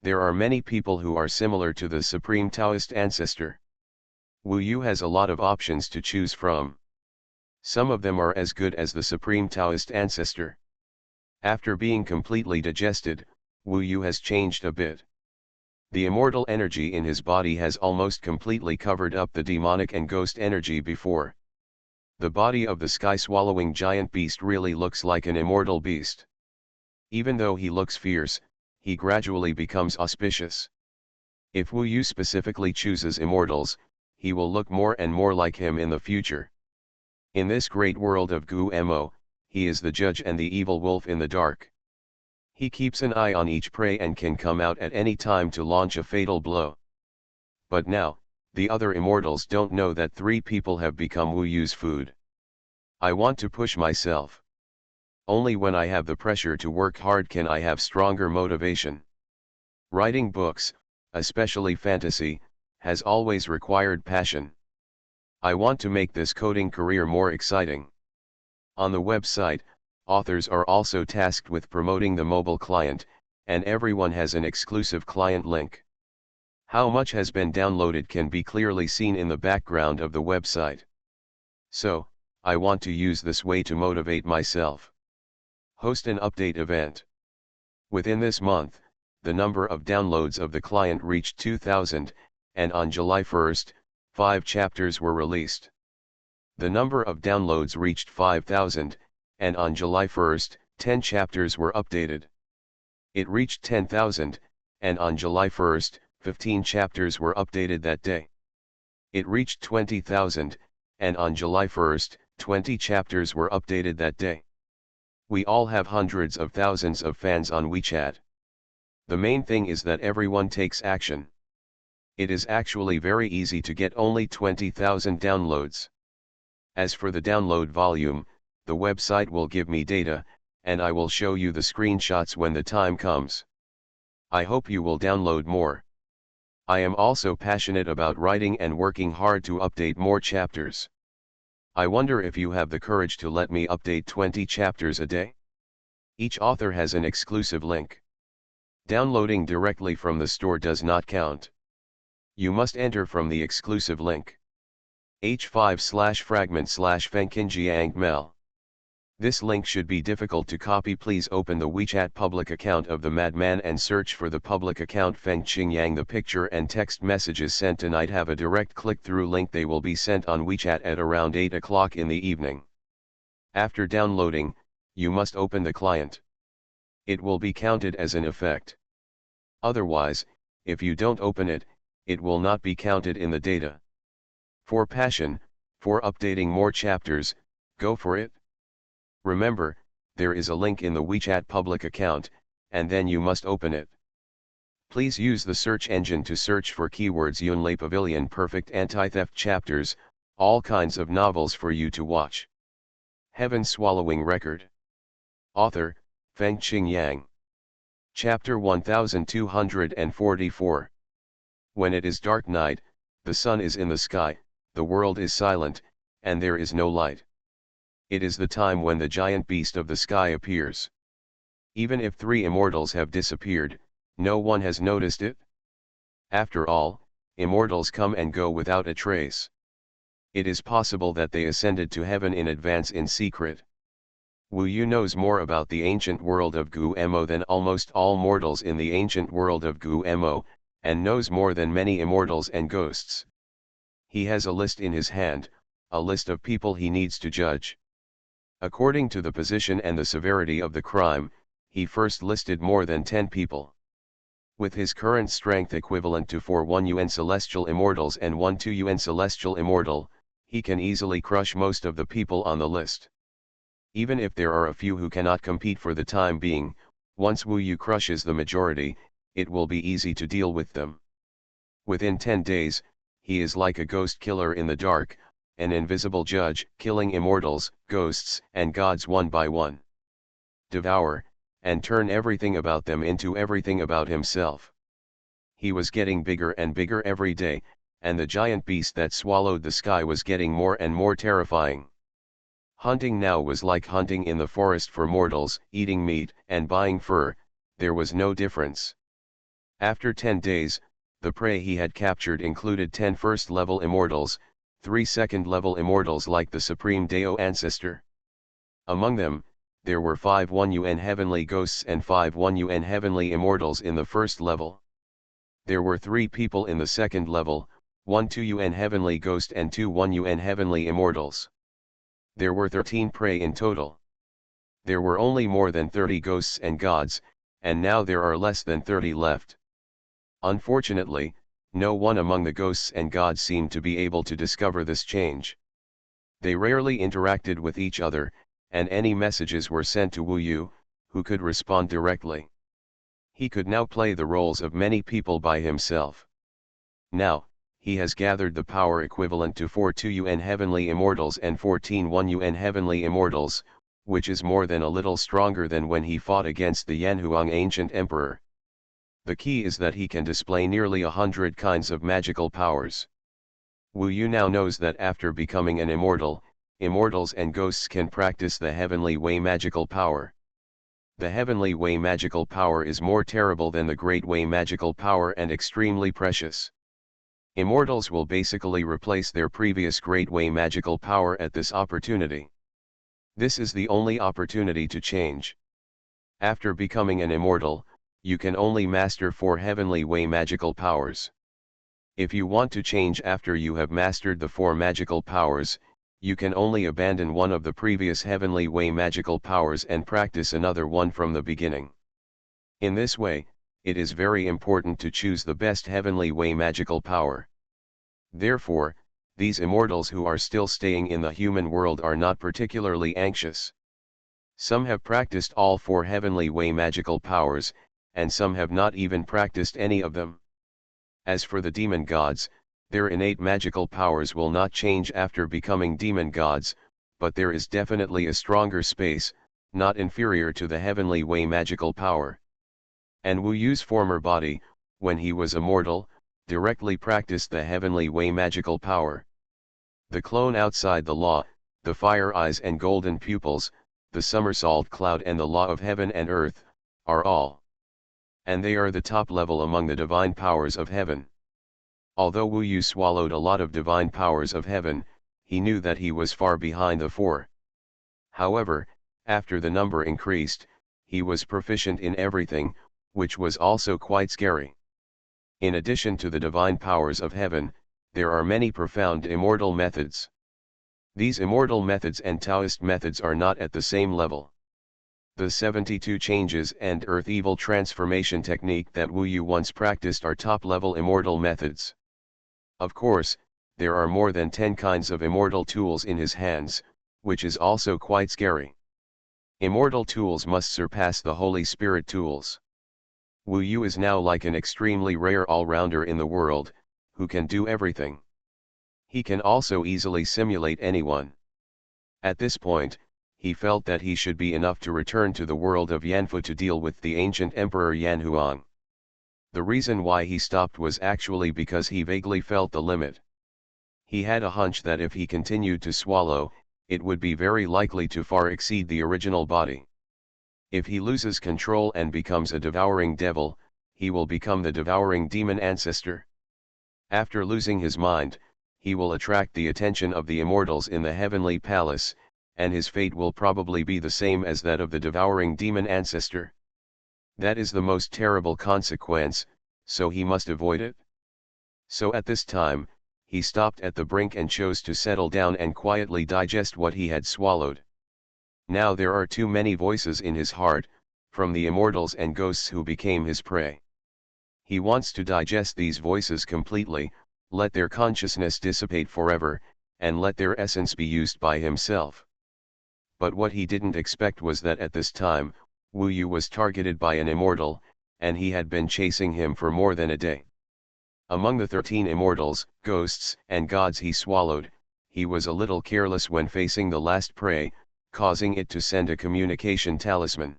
There are many people who are similar to the Supreme Taoist ancestor. Wu Yu has a lot of options to choose from. Some of them are as good as the Supreme Taoist ancestor. After being completely digested, Wu Yu has changed a bit. The immortal energy in his body has almost completely covered up the demonic and ghost energy before. The body of the sky-swallowing giant beast really looks like an immortal beast. Even though he looks fierce, he gradually becomes auspicious. If Wu Yu specifically chooses immortals, he will look more and more like him in the future. In this great world of Gumo, he is the judge and the evil wolf in the dark. He keeps an eye on each prey and can come out at any time to launch a fatal blow. But now, the other immortals don't know that 3 people have become Wu Yu's food. I want to push myself. Only when I have the pressure to work hard can I have stronger motivation. Writing books, especially fantasy, has always required passion. I want to make this coding career more exciting. On the website, authors are also tasked with promoting the mobile client, and everyone has an exclusive client link. How much has been downloaded can be clearly seen in the background of the website. So, I want to use this way to motivate myself. Host an update event. Within this month, the number of downloads of the client reached 2,000, and on July 1st, 5 chapters were released. The number of downloads reached 5,000, and on July 1st, 10 chapters were updated. It reached 10,000, and on July 1st, 15 chapters were updated that day. It reached 20,000, and on July 1st, 20 chapters were updated that day. We all have hundreds of thousands of fans on WeChat. The main thing is that everyone takes action. It is actually very easy to get only 20,000 downloads. As for the download volume, the website will give me data, and I will show you the screenshots when the time comes. I hope you will download more. I am also passionate about writing and working hard to update more chapters. I wonder if you have the courage to let me update 20 chapters a day? Each author has an exclusive link. Downloading directly from the store does not count. You must enter from the exclusive link. h5/fragment/fengkinjiangmel. This link should be difficult to copy. Please open the WeChat public account of the madman and search for the public account Feng Qingyang. The picture and text messages sent tonight have a direct click-through link. They will be sent on WeChat at around 8 o'clock in the evening. After downloading, you must open the client. It will be counted as an effect. Otherwise, if you don't open it, it will not be counted in the data. For passion, for updating more chapters, go for it. Remember, there is a link in the WeChat public account, and then you must open it. Please use the search engine to search for keywords Yunlei Pavilion Perfect Anti-Theft Chapters, all kinds of novels for you to watch. Heaven Swallowing Record. Author, Feng Qingyang. Chapter 1244. When it is dark night, the sun is in the sky, the world is silent, and there is no light. It is the time when the giant beast of the sky appears. Even if 3 immortals have disappeared, no one has noticed it. After all, immortals come and go without a trace. It is possible that they ascended to heaven in advance in secret. Wu Yu knows more about the ancient world of Gumo than almost all mortals in the ancient world of Gumo, and knows more than many immortals and ghosts. He has a list in his hand, a list of people he needs to judge. According to the position and the severity of the crime, he first listed more than 10 people. With his current strength equivalent to 4 UN celestial immortals and 1 2 UN celestial immortal, he can easily crush most of the people on the list. Even if there are a few who cannot compete for the time being, once Wu Yu crushes the majority, it will be easy to deal with them. Within 10 days, he is like a ghost killer in the dark, an invisible judge, killing immortals, ghosts, and gods one by one. Devour, and turn everything about them into everything about himself. He was getting bigger and bigger every day, and the giant beast that swallowed the sky was getting more and more terrifying. Hunting now was like hunting in the forest for mortals, eating meat and buying fur, there was no difference. After 10 days, the prey he had captured included 10 first-level immortals, 3 second-level immortals like the Supreme Deo Ancestor. Among them, there were 5 1 UN heavenly ghosts and 5 1 UN heavenly immortals in the first level. There were 3 people in the second level, 1 2 UN heavenly ghost and 2 1 UN heavenly immortals. There were 13 prey in total. There were only more than 30 ghosts and gods, and now there are less than 30 left. Unfortunately, no one among the ghosts and gods seemed to be able to discover this change. They rarely interacted with each other, and any messages were sent to Wu Yu, who could respond directly. He could now play the roles of many people by himself. Now, he has gathered the power equivalent to 4 2 UN heavenly immortals and 14 1 UN heavenly immortals, which is more than a little stronger than when he fought against the Yanhuang ancient emperor. The key is that he can display nearly 100 kinds of magical powers. Wu Yu now knows that after becoming an immortal, immortals and ghosts can practice the heavenly way magical power. The heavenly way magical power is more terrible than the great way magical power and extremely precious. Immortals will basically replace their previous great way magical power at this opportunity. This is the only opportunity to change. After becoming an immortal, you can only master 4 heavenly way magical powers. If you want to change after you have mastered the 4 magical powers, you can only abandon one of the previous heavenly way magical powers and practice another one from the beginning. In this way, it is very important to choose the best heavenly way magical power. Therefore, these immortals who are still staying in the human world are not particularly anxious. Some have practiced all 4 heavenly way magical powers, and some have not even practiced any of them. As for the demon gods, their innate magical powers will not change after becoming demon gods, but there is definitely a stronger space, not inferior to the heavenly way magical power. And Wu Yu's former body, when he was immortal, directly practiced the heavenly way magical power. The clone outside the law, the fire eyes and golden pupils, the somersault cloud and the law of heaven and earth, are all. And they are the top level among the divine powers of heaven. Although Wu Yu swallowed a lot of divine powers of heaven, he knew that he was far behind the 4. However, after the number increased, he was proficient in everything, which was also quite scary. In addition to the divine powers of heaven, there are many profound immortal methods. These immortal methods and Taoist methods are not at the same level. The 72 changes and earth evil transformation technique that Wu Yu once practiced are top-level immortal methods. Of course, there are more than 10 kinds of immortal tools in his hands, which is also quite scary. Immortal tools must surpass the Holy Spirit tools. Wu Yu is now like an extremely rare all-rounder in the world, who can do everything. He can also easily simulate anyone. At this point, he felt that he should be enough to return to the world of Yanfu to deal with the ancient Emperor Yanhuang. The reason why he stopped was actually because he vaguely felt the limit. He had a hunch that if he continued to swallow, it would be very likely to far exceed the original body. If he loses control and becomes a devouring devil, he will become the devouring demon ancestor. After losing his mind, he will attract the attention of the immortals in the heavenly palace, and his fate will probably be the same as that of the devouring demon ancestor. That is the most terrible consequence, so he must avoid it. So at this time, he stopped at the brink and chose to settle down and quietly digest what he had swallowed. Now there are too many voices in his heart, from the immortals and ghosts who became his prey. He wants to digest these voices completely, let their consciousness dissipate forever, and let their essence be used by himself. But what he didn't expect was that at this time, Wu Yu was targeted by an immortal, and he had been chasing him for more than a day. Among the 13 immortals, ghosts, and gods he swallowed, he was a little careless when facing the last prey, causing it to send a communication talisman.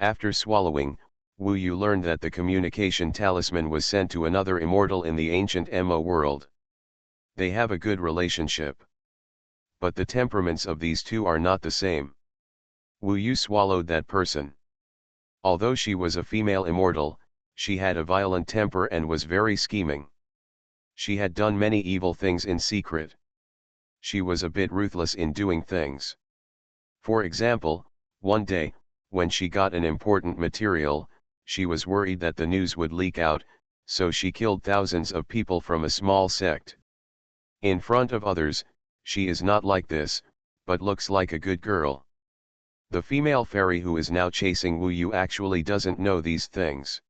After swallowing, Wu Yu learned that the communication talisman was sent to another immortal in the ancient Mo world. They have a good relationship. But the temperaments of these two are not the same. Wu Yu swallowed that person. Although she was a female immortal, she had a violent temper and was very scheming. She had done many evil things in secret. She was a bit ruthless in doing things. For example, one day, when she got an important material, she was worried that the news would leak out, so she killed thousands of people from a small sect. In front of others, she is not like this, but looks like a good girl. The female fairy who is now chasing Wu Yu actually doesn't know these things.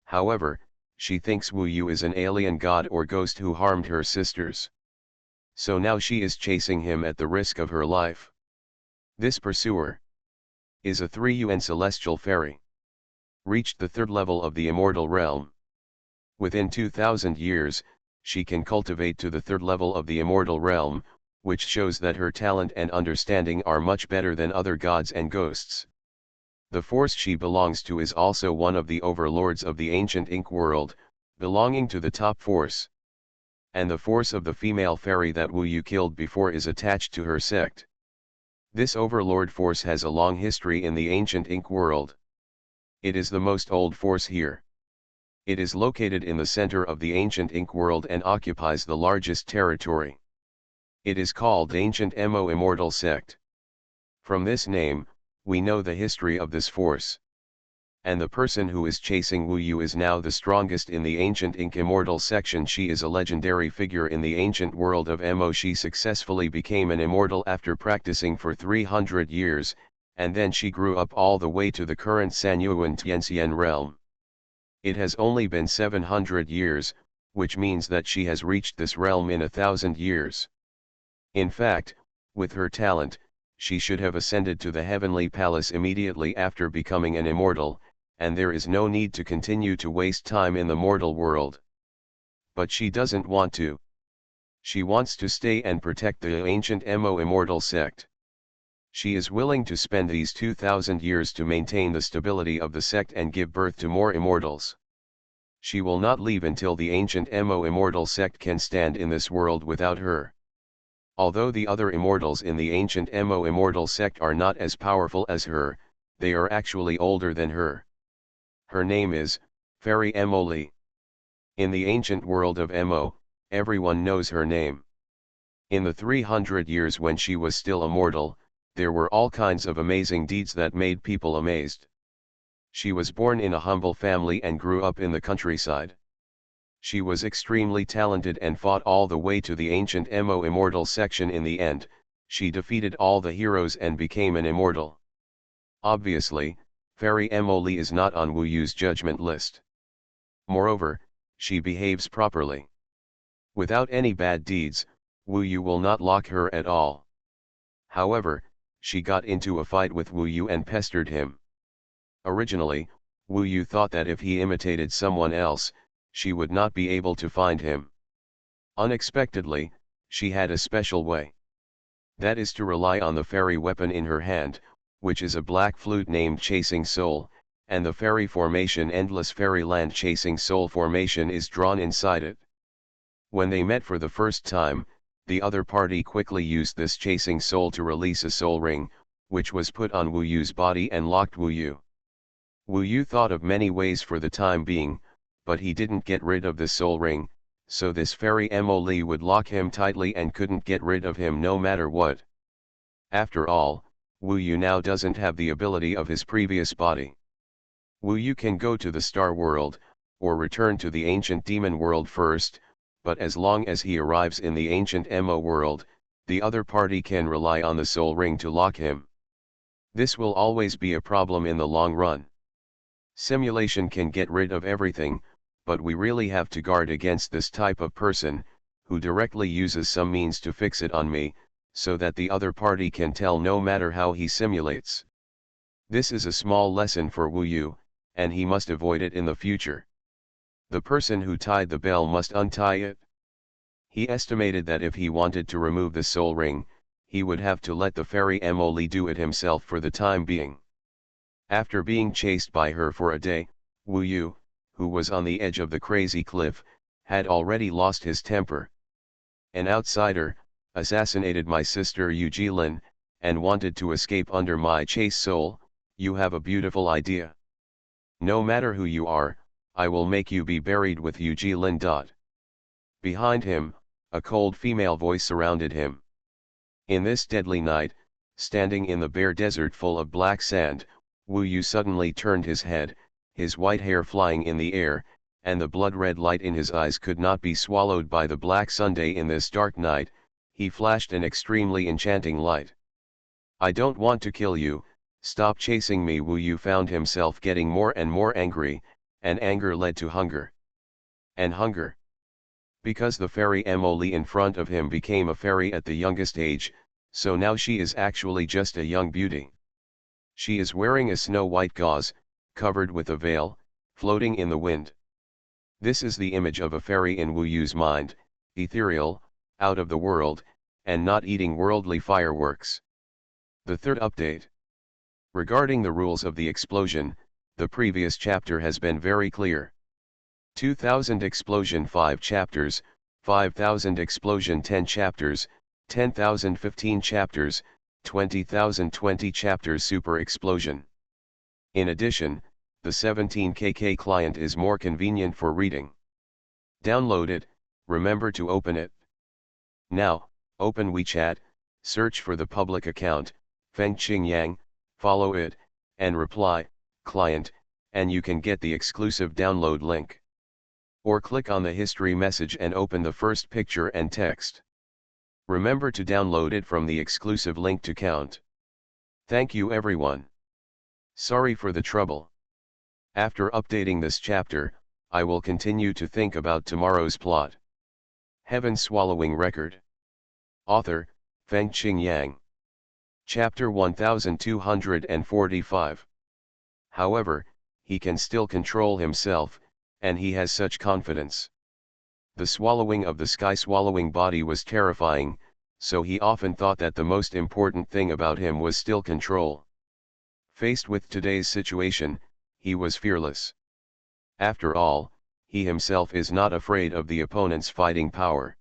However, she thinks Wu Yu is an alien god or ghost who harmed her sisters. So now she is chasing him at the risk of her life. This pursuer is a 3UN celestial fairy. Reached the 3rd level of the immortal realm. Within 2000 years, she can cultivate to the 3rd level of the immortal realm, which shows that her talent and understanding are much better than other gods and ghosts. The force she belongs to is also one of the overlords of the ancient Ink world, belonging to the top force. And the force of the female fairy that Wu Yu killed before is attached to her sect. This overlord force has a long history in the ancient Ink world. It is the most old force here. It is located in the center of the ancient Ink world and occupies the largest territory. It is called Ancient Mo Immortal Sect. From this name, we know the history of this force. And the person who is chasing Wu Yu is now the strongest in the ancient Ink Immortal section. She is a legendary figure in the ancient world of Mo. She successfully became an immortal after practicing for 300 years, and then she grew up all the way to the current Xuanhuan Tianxian realm. It has only been 700 years, which means that she has reached this realm in 1,000 years. In fact, with her talent, she should have ascended to the heavenly palace immediately after becoming an immortal, and there is no need to continue to waste time in the mortal world. But she doesn't want to. She wants to stay and protect the ancient Mo immortal sect. She is willing to spend these 2,000 years to maintain the stability of the sect and give birth to more immortals. She will not leave until the ancient Mo immortal sect can stand in this world without her. Although the other immortals in the ancient Mo immortal sect are not as powerful as her, they are actually older than her. Her name is Fairy Mo Li. In the ancient world of Mo, everyone knows her name. In the 300 years when she was still a mortal, there were all kinds of amazing deeds that made people amazed. She was born in a humble family and grew up in the countryside. She was extremely talented and fought all the way to the ancient Mo immortal section. In the end, she defeated all the heroes and became an immortal. Obviously, Fairy Mo Li is not on Wu Yu's judgment list. Moreover, she behaves properly. Without any bad deeds, Wu Yu will not lock her at all. However, she got into a fight with Wu Yu and pestered him. Originally, Wu Yu thought that if he imitated someone else, she would not be able to find him. Unexpectedly, she had a special way. That is to rely on the fairy weapon in her hand, which is a black flute named Chasing Soul, and the fairy formation Endless Fairyland Chasing Soul formation is drawn inside it. When they met for the first time, the other party quickly used this Chasing Soul to release a soul ring, which was put on Wu Yu's body and locked Wu Yu. Wu Yu thought of many ways for the time being, but he didn't get rid of the soul ring, so this Fairy Mo Li would lock him tightly and couldn't get rid of him no matter what. After all, Wu Yu now doesn't have the ability of his previous body. Wu Yu can go to the star world, or return to the ancient demon world first, but as long as he arrives in the ancient Mo world, the other party can rely on the soul ring to lock him. This will always be a problem in the long run. Simulation can get rid of everything, but we really have to guard against this type of person, who directly uses some means to fix it on me, so that the other party can tell no matter how he simulates. This is a small lesson for Wu Yu, and he must avoid it in the future. The person who tied the bell must untie it. He estimated that if he wanted to remove the soul ring, he would have to let the fairy Emily do it himself for the time being. After being chased by her for a day, Wu Yu, who was on the edge of the crazy cliff, had already lost his temper. An outsider assassinated my sister Yu Jilin, and wanted to escape under my chase soul. You have a beautiful idea. No matter who you are, I will make you be buried with Yu Jilin. Behind him, a cold female voice surrounded him. In this deadly night, standing in the bare desert full of black sand, Wu Yu suddenly turned his head, his white hair flying in the air, and the blood-red light in his eyes could not be swallowed by the black Sunday in this dark night. He flashed an extremely enchanting light. I don't want to kill you, stop chasing me. Wu Yu found himself getting more and more angry, and anger led to hunger. And hunger. Because the fairy Emily in front of him became a fairy at the youngest age, so now she is actually just a young beauty. She is wearing a snow-white gauze, covered with a veil, floating in the wind. This is the image of a fairy in Wu Yu's mind, ethereal, out of the world, and not eating worldly fireworks. The third update. Regarding the rules of the explosion, the previous chapter has been very clear. 2000 explosion 5 chapters, 5000 explosion 10 chapters, 10,000 15 chapters, 20,000 20 chapters super explosion. In addition, the 17kk client is more convenient for reading. Download it, remember to open it. Now, open WeChat, search for the public account, Fengqing Yang, follow it, and reply, client, and you can get the exclusive download link. Or click on the history message and open the first picture and text. Remember to download it from the exclusive link to count. Thank you everyone. Sorry for the trouble. After updating this chapter, I will continue to think about tomorrow's plot. Heaven Swallowing Record. Author, Fengqing Yang. Chapter 1245. However, he can still control himself, and he has such confidence. The swallowing of the sky-swallowing body was terrifying, so he often thought that the most important thing about him was still control. Faced with today's situation, he was fearless. After all, he himself is not afraid of the opponent's fighting power.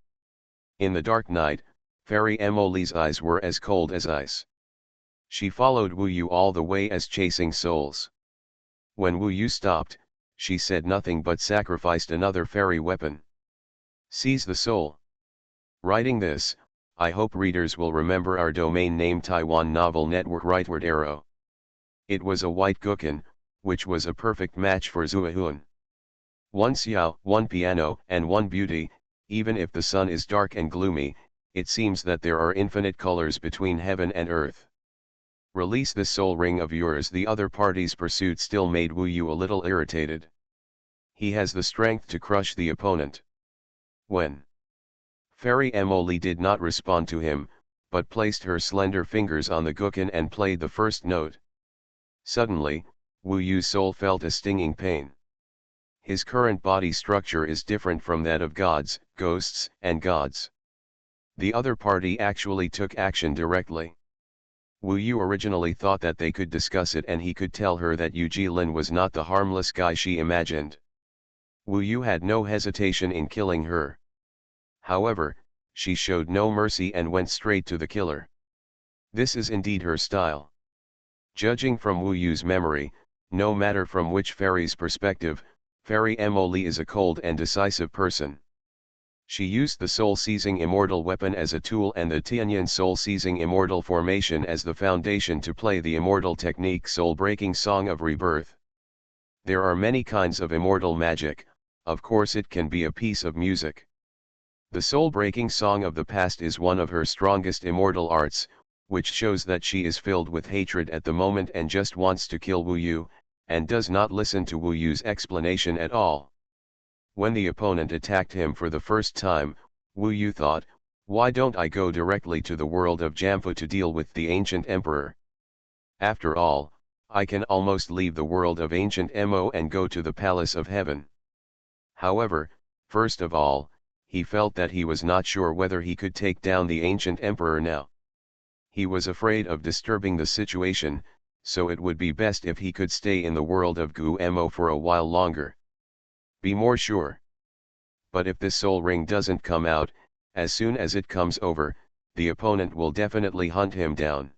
In the dark night, Fairy Emily's eyes were as cold as ice. She followed Wu Yu all the way as chasing souls. When Wu Yu stopped, she said nothing but sacrificed another fairy weapon. Seize the soul. Writing this, I hope readers will remember our domain name Taiwan Novel Network Rightward Arrow. It was a white guqin, which was a perfect match for Xuanhuan. One xiao, one piano, and one beauty. Even if the sun is dark and gloomy, it seems that there are infinite colors between heaven and earth. Release this soul ring of yours. The other party's pursuit still made Wu Yu a little irritated. He has the strength to crush the opponent. When Fairy Emily did not respond to him, but placed her slender fingers on the guqin and played the first note. Suddenly, Wu Yu's soul felt a stinging pain. His current body structure is different from that of gods, ghosts, and gods. The other party actually took action directly. Wu Yu originally thought that they could discuss it and he could tell her that Yu Jilin was not the harmless guy she imagined. Wu Yu had no hesitation in killing her. However, she showed no mercy and went straight to the killer. This is indeed her style. Judging from Wu Yu's memory, no matter from which fairy's perspective, Fairy Emily is a cold and decisive person. She used the soul-seizing immortal weapon as a tool and the Tianyan soul-seizing immortal formation as the foundation to play the immortal technique soul-breaking song of rebirth. There are many kinds of immortal magic, of course it can be a piece of music. The soul-breaking song of the past is one of her strongest immortal arts, which shows that she is filled with hatred at the moment and just wants to kill Wu Yu, and does not listen to Wu Yu's explanation at all. When the opponent attacked him for the first time, Wu Yu thought, why don't I go directly to the world of Jamfu to deal with the ancient emperor? After all, I can almost leave the world of ancient Mo and go to the palace of heaven. However, first of all, he felt that he was not sure whether he could take down the ancient emperor now. He was afraid of disturbing the situation, so it would be best if he could stay in the world of Gu Mo for a while longer. Be more sure. But if this soul ring doesn't come out, as soon as it comes over, the opponent will definitely hunt him down.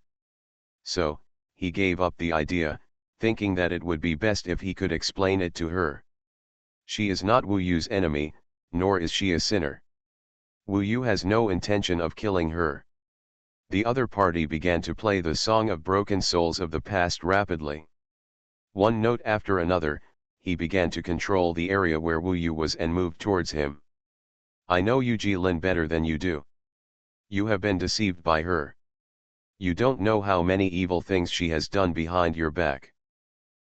So, he gave up the idea, thinking that it would be best if he could explain it to her. She is not Wu Yu's enemy, nor is she a sinner. Wu Yu has no intention of killing her. The other party began to play the Song of Broken Souls of the Past rapidly. One note after another, he began to control the area where Wu Yu was and moved towards him. I know Yu Jilin better than you do. You have been deceived by her. You don't know how many evil things she has done behind your back.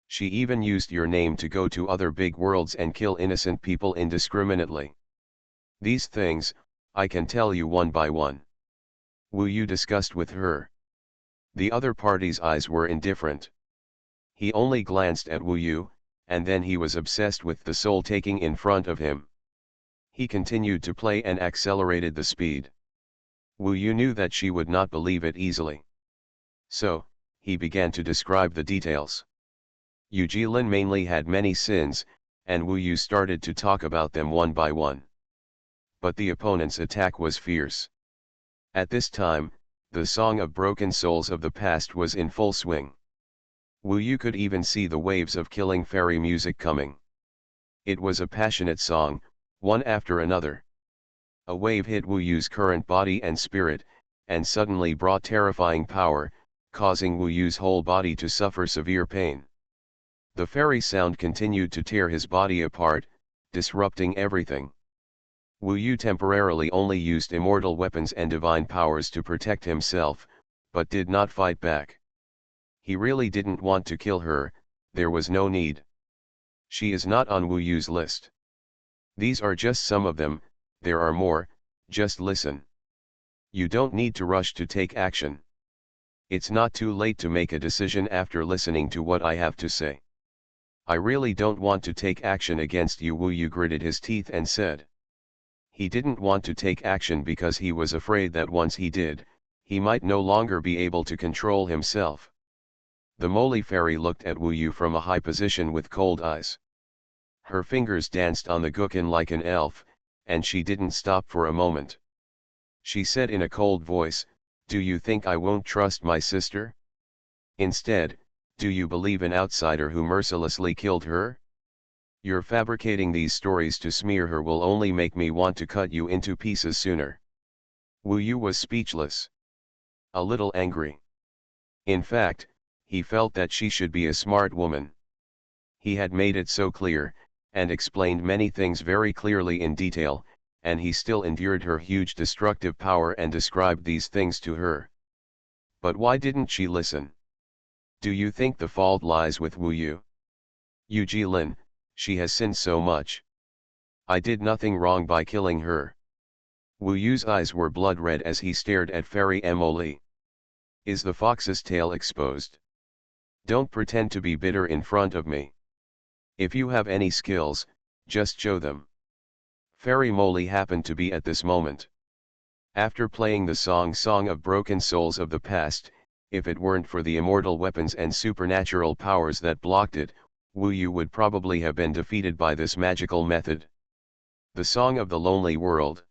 She even used your name to go to other big worlds and kill innocent people indiscriminately. These things, I can tell you one by one. Wu Yu discussed with her. The other party's eyes were indifferent. He only glanced at Wu Yu, and then he was obsessed with the soul taking in front of him. He continued to play and accelerated the speed. Wu Yu knew that she would not believe it easily. So, he began to describe the details. Yu Jilin mainly had many sins, and Wu Yu started to talk about them one by one. But the opponent's attack was fierce. At this time, the Song of Broken Souls of the Past was in full swing. Wu Yu could even see the waves of killing fairy music coming. It was a passionate song, one after another. A wave hit Wu Yu's current body and spirit, and suddenly brought terrifying power, causing Wu Yu's whole body to suffer severe pain. The fairy sound continued to tear his body apart, disrupting everything. Wu Yu temporarily only used immortal weapons and divine powers to protect himself, but did not fight back. He really didn't want to kill her, there was no need. She is not on Wu Yu's list. These are just some of them, there are more, just listen. You don't need to rush to take action. It's not too late to make a decision after listening to what I have to say. I really don't want to take action against you. Wu Yu gritted his teeth and said. He didn't want to take action because he was afraid that once he did, he might no longer be able to control himself. The Mole Fairy looked at Wu Yu from a high position with cold eyes. Her fingers danced on the guqin like an elf, and she didn't stop for a moment. She said in a cold voice, "Do you think I won't trust my sister? Instead, do you believe an outsider who mercilessly killed her? You're fabricating these stories to smear her will only make me want to cut you into pieces sooner." Wu Yu was speechless. A little angry. In fact, he felt that she should be a smart woman. He had made it so clear, and explained many things very clearly in detail, and he still endured her huge destructive power and described these things to her. But why didn't she listen? Do you think the fault lies with Wu Yu? Yu Jilin, she has sinned so much. I did nothing wrong by killing her. Wu Yu's eyes were blood red as he stared at Fairy Emily. Is the fox's tail exposed? Don't pretend to be bitter in front of me. If you have any skills, just show them. Fairy Molly happened to be at this moment. After playing the Song of Broken Souls of the Past, if it weren't for the immortal weapons and supernatural powers that blocked it, Wu Yu would probably have been defeated by this magical method. The Song of the Lonely World.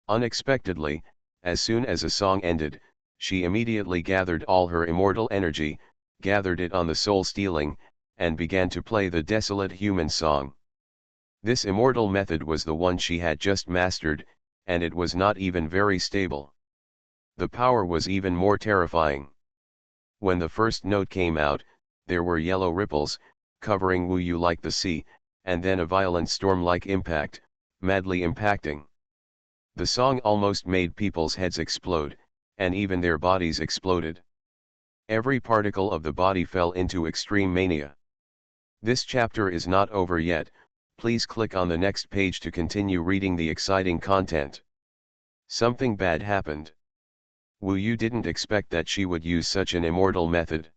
Unexpectedly, as soon as a song ended, she immediately gathered all her immortal energy, gathered it on the soul stealing, and began to play the desolate human song. This immortal method was the one she had just mastered, and it was not even very stable. The power was even more terrifying. When the first note came out, there were yellow ripples, covering Wu Yu like the sea, and then a violent storm-like impact, madly impacting. The song almost made people's heads explode, and even their bodies exploded. Every particle of the body fell into extreme mania. This chapter is not over yet, please click on the next page to continue reading the exciting content. Something bad happened. Wu Yu didn't expect that she would use such an immortal method.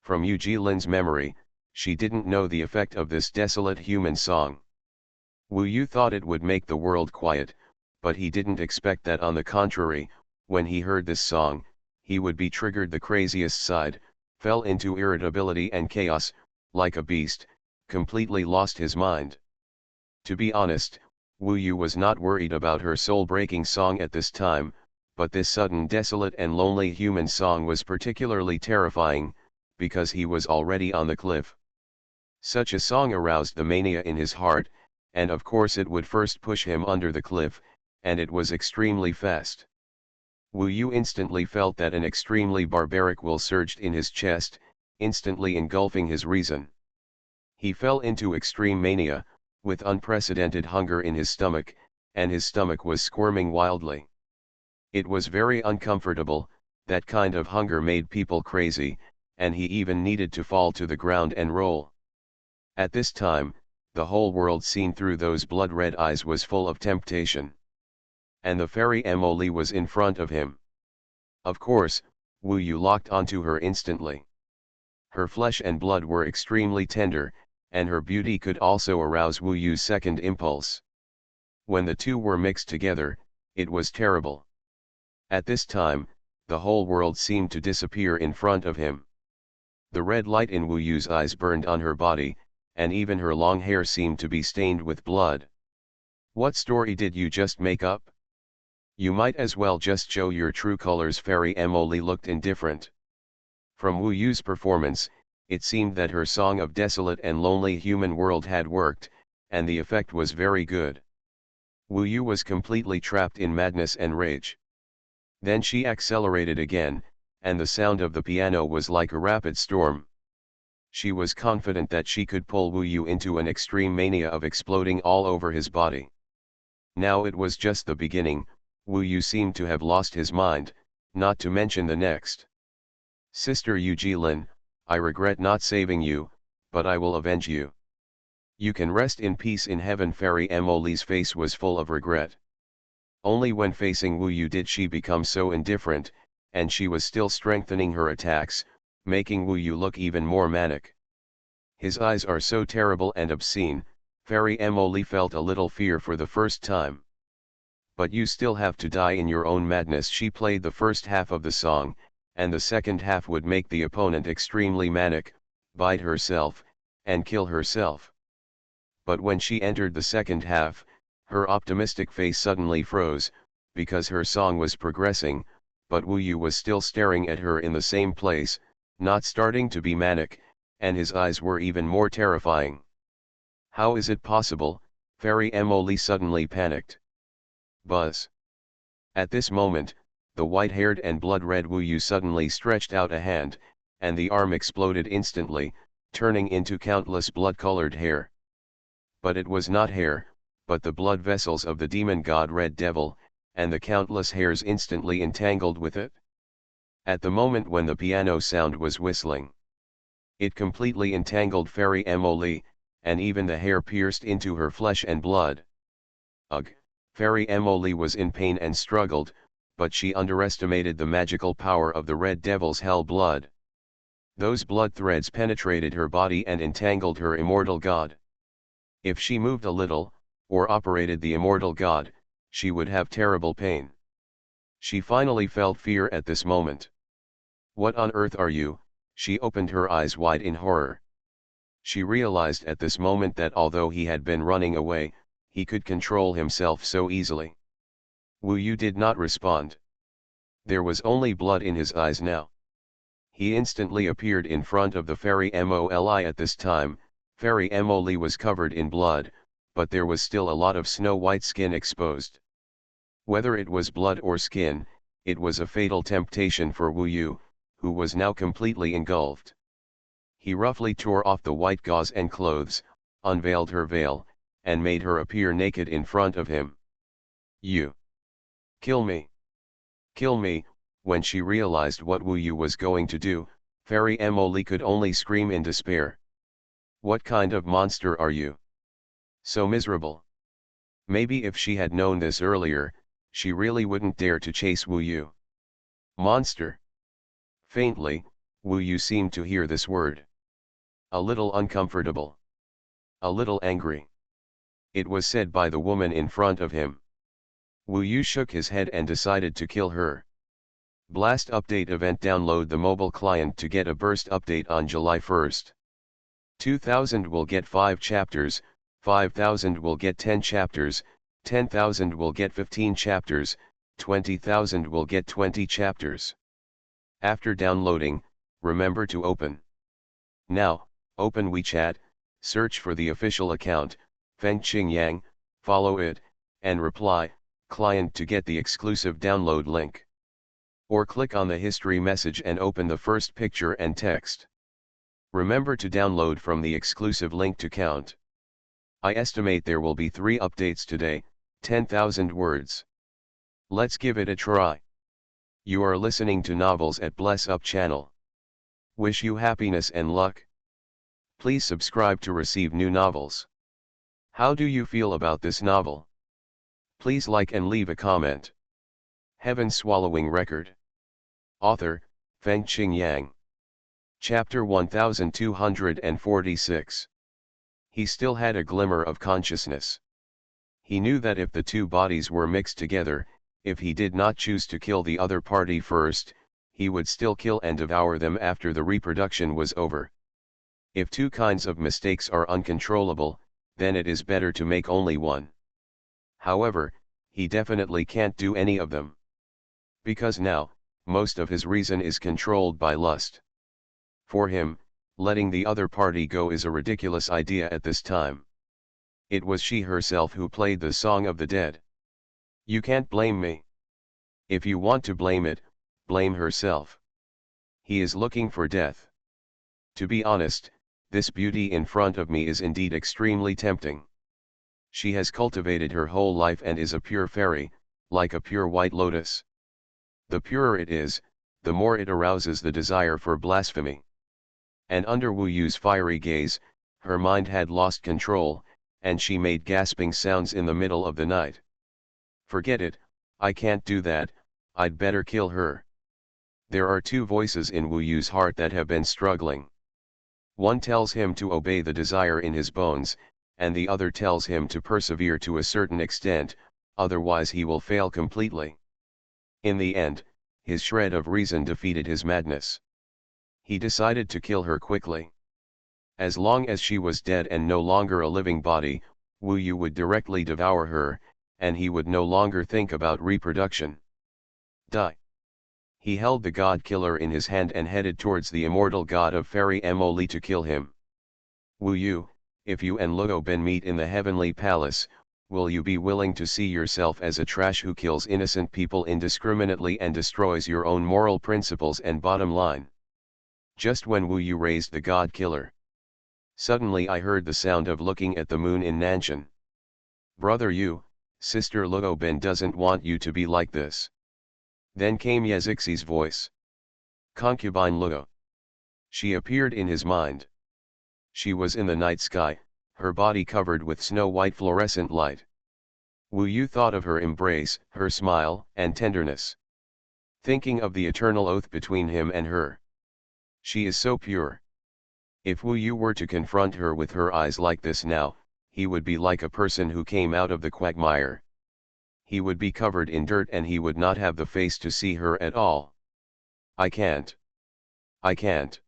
From Yu Jilin's memory, she didn't know the effect of this desolate human song. Wu Yu thought it would make the world quiet, but he didn't expect that. On the contrary, when he heard this song, he would be triggered the craziest side, fell into irritability and chaos, like a beast, completely lost his mind. To be honest, Wu Yu was not worried about her soul-breaking song at this time, but this sudden desolate and lonely human song was particularly terrifying, because he was already on the cliff. Such a song aroused the mania in his heart, and of course it would first push him under the cliff, and it was extremely fast. Wu Yu instantly felt that an extremely barbaric will surged in his chest, instantly engulfing his reason. He fell into extreme mania, with unprecedented hunger in his stomach, and his stomach was squirming wildly. It was very uncomfortable, that kind of hunger made people crazy, and he even needed to fall to the ground and roll. At this time, the whole world seen through those blood-red eyes was full of temptation. And the fairy Emily was in front of him. Of course, Wu Yu locked onto her instantly. Her flesh and blood were extremely tender, and her beauty could also arouse Wu Yu's second impulse. When the two were mixed together, it was terrible. At this time, the whole world seemed to disappear in front of him. The red light in Wu Yu's eyes burned on her body, and even her long hair seemed to be stained with blood. What story did you just make up? You might as well just show your true colors. Fairy Emily looked indifferent. From Wu Yu's performance, it seemed that her song of desolate and lonely human world had worked, and the effect was very good. Wu Yu was completely trapped in madness and rage. Then she accelerated again, and the sound of the piano was like a rapid storm. She was confident that she could pull Wu Yu into an extreme mania of exploding all over his body. Now it was just the beginning. Wu Yu seemed to have lost his mind, not to mention the next. Sister Yu Jilin, I regret not saving you, but I will avenge you. You can rest in peace in heaven. Fairy Emily's face was full of regret. Only when facing Wu Yu did she become so indifferent, and she was still strengthening her attacks, making Wu Yu look even more manic. His eyes are so terrible and obscene. Fairy Emily felt a little fear for the first time. But you still have to die in your own madness. She played the first half of the song, and the second half would make the opponent extremely manic, bite herself, and kill herself. But when she entered the second half, her optimistic face suddenly froze, because her song was progressing, but Wu Yu was still staring at her in the same place, not starting to be manic, and his eyes were even more terrifying. How is it possible? Fairy Emily suddenly panicked. Buzz. At this moment, the white-haired and blood-red Wu Yu suddenly stretched out a hand, and the arm exploded instantly, turning into countless blood-colored hair. But it was not hair, but the blood vessels of the demon god Red Devil, and the countless hairs instantly entangled with it. At the moment when the piano sound was whistling, it completely entangled Fairy Emily, and even the hair pierced into her flesh and blood. Ugh! Fairy Emily was in pain and struggled, but she underestimated the magical power of the Red Devil's hell blood. Those blood threads penetrated her body and entangled her immortal god. If she moved a little, or operated the immortal god, she would have terrible pain. She finally felt fear at this moment. What on earth are you? She opened her eyes wide in horror. She realized at this moment that although he had been running away, he could control himself so easily. Wu Yu did not respond. There was only blood in his eyes now. He instantly appeared in front of the Fairy Moli. At this time, Fairy Emily was covered in blood, but there was still a lot of snow-white skin exposed. Whether it was blood or skin, it was a fatal temptation for Wu Yu, who was now completely engulfed. He roughly tore off the white gauze and clothes, unveiled her veil, and made her appear naked in front of him. You! Kill me! Kill me! When she realized what Wu Yu was going to do, Fairy Emily could only scream in despair. What kind of monster are you? So miserable. Maybe if she had known this earlier, she really wouldn't dare to chase Wu Yu. Monster. Faintly, Wu Yu seemed to hear this word. A little uncomfortable. A little angry. It was said by the woman in front of him. Wu Yu shook his head and decided to kill her. Blast Update Event. Download the mobile client to get a burst update on July 1st. 2000 will get 5 chapters, 5000 will get 10 chapters, 10,000 will get 15 chapters, 20,000 will get 20 chapters. After downloading, remember to open. Now, open WeChat, search for the official account, Fengqing Yang, follow it, and reply, client to get the exclusive download link. Or click on the history message and open the first picture and text. Remember to download from the exclusive link to count. I estimate there will be 3 updates today, 10,000 words. Let's give it a try. You are listening to Novels at Bless Up channel. Wish you happiness and luck. Please subscribe to receive new novels. How do you feel about this novel? Please like and leave a comment. Heaven Swallowing Record. Author, Fengqing Yang. Chapter 1246. He still had a glimmer of consciousness. He knew that if the two bodies were mixed together, if he did not choose to kill the other party first, he would still kill and devour them after the reproduction was over. If 2 kinds of mistakes are uncontrollable, then it is better to make only one. However, he definitely can't do any of them. Because now, most of his reason is controlled by lust. For him, letting the other party go is a ridiculous idea at this time. It was she herself who played the Song of the Dead. You can't blame me. If you want to blame it, blame herself. He is looking for death. To be honest, this beauty in front of me is indeed extremely tempting. She has cultivated her whole life and is a pure fairy, like a pure white lotus. The purer it is, the more it arouses the desire for blasphemy. And under Wu Yu's fiery gaze, her mind had lost control, and she made gasping sounds in the middle of the night. Forget it, I can't do that, I'd better kill her. There are 2 voices in Wu Yu's heart that have been struggling. One tells him to obey the desire in his bones, and the other tells him to persevere to a certain extent, otherwise he will fail completely. In the end, his shred of reason defeated his madness. He decided to kill her quickly. As long as she was dead and no longer a living body, Wu Yu would directly devour her, and he would no longer think about reproduction. Die. He held the god killer in his hand and headed towards the immortal god of Fairy Emily to kill him. Wu Yu, if you and Luo Ben meet in the heavenly palace, will you be willing to see yourself as a trash who kills innocent people indiscriminately and destroys your own moral principles and bottom line? Just when Wu Yu raised the god killer, suddenly I heard the sound of looking at the moon in Nanshan. Brother Yu, sister Luo Ben doesn't want you to be like this. Then came Yezixi's voice. Concubine Luo. She appeared in his mind. She was in the night sky, her body covered with snow-white fluorescent light. Wu Yu thought of her embrace, her smile, and tenderness. Thinking of the eternal oath between him and her. She is so pure. If Wu Yu were to confront her with her eyes like this now, he would be like a person who came out of the quagmire. He would be covered in dirt and he would not have the face to see her at all. I can't. I can't.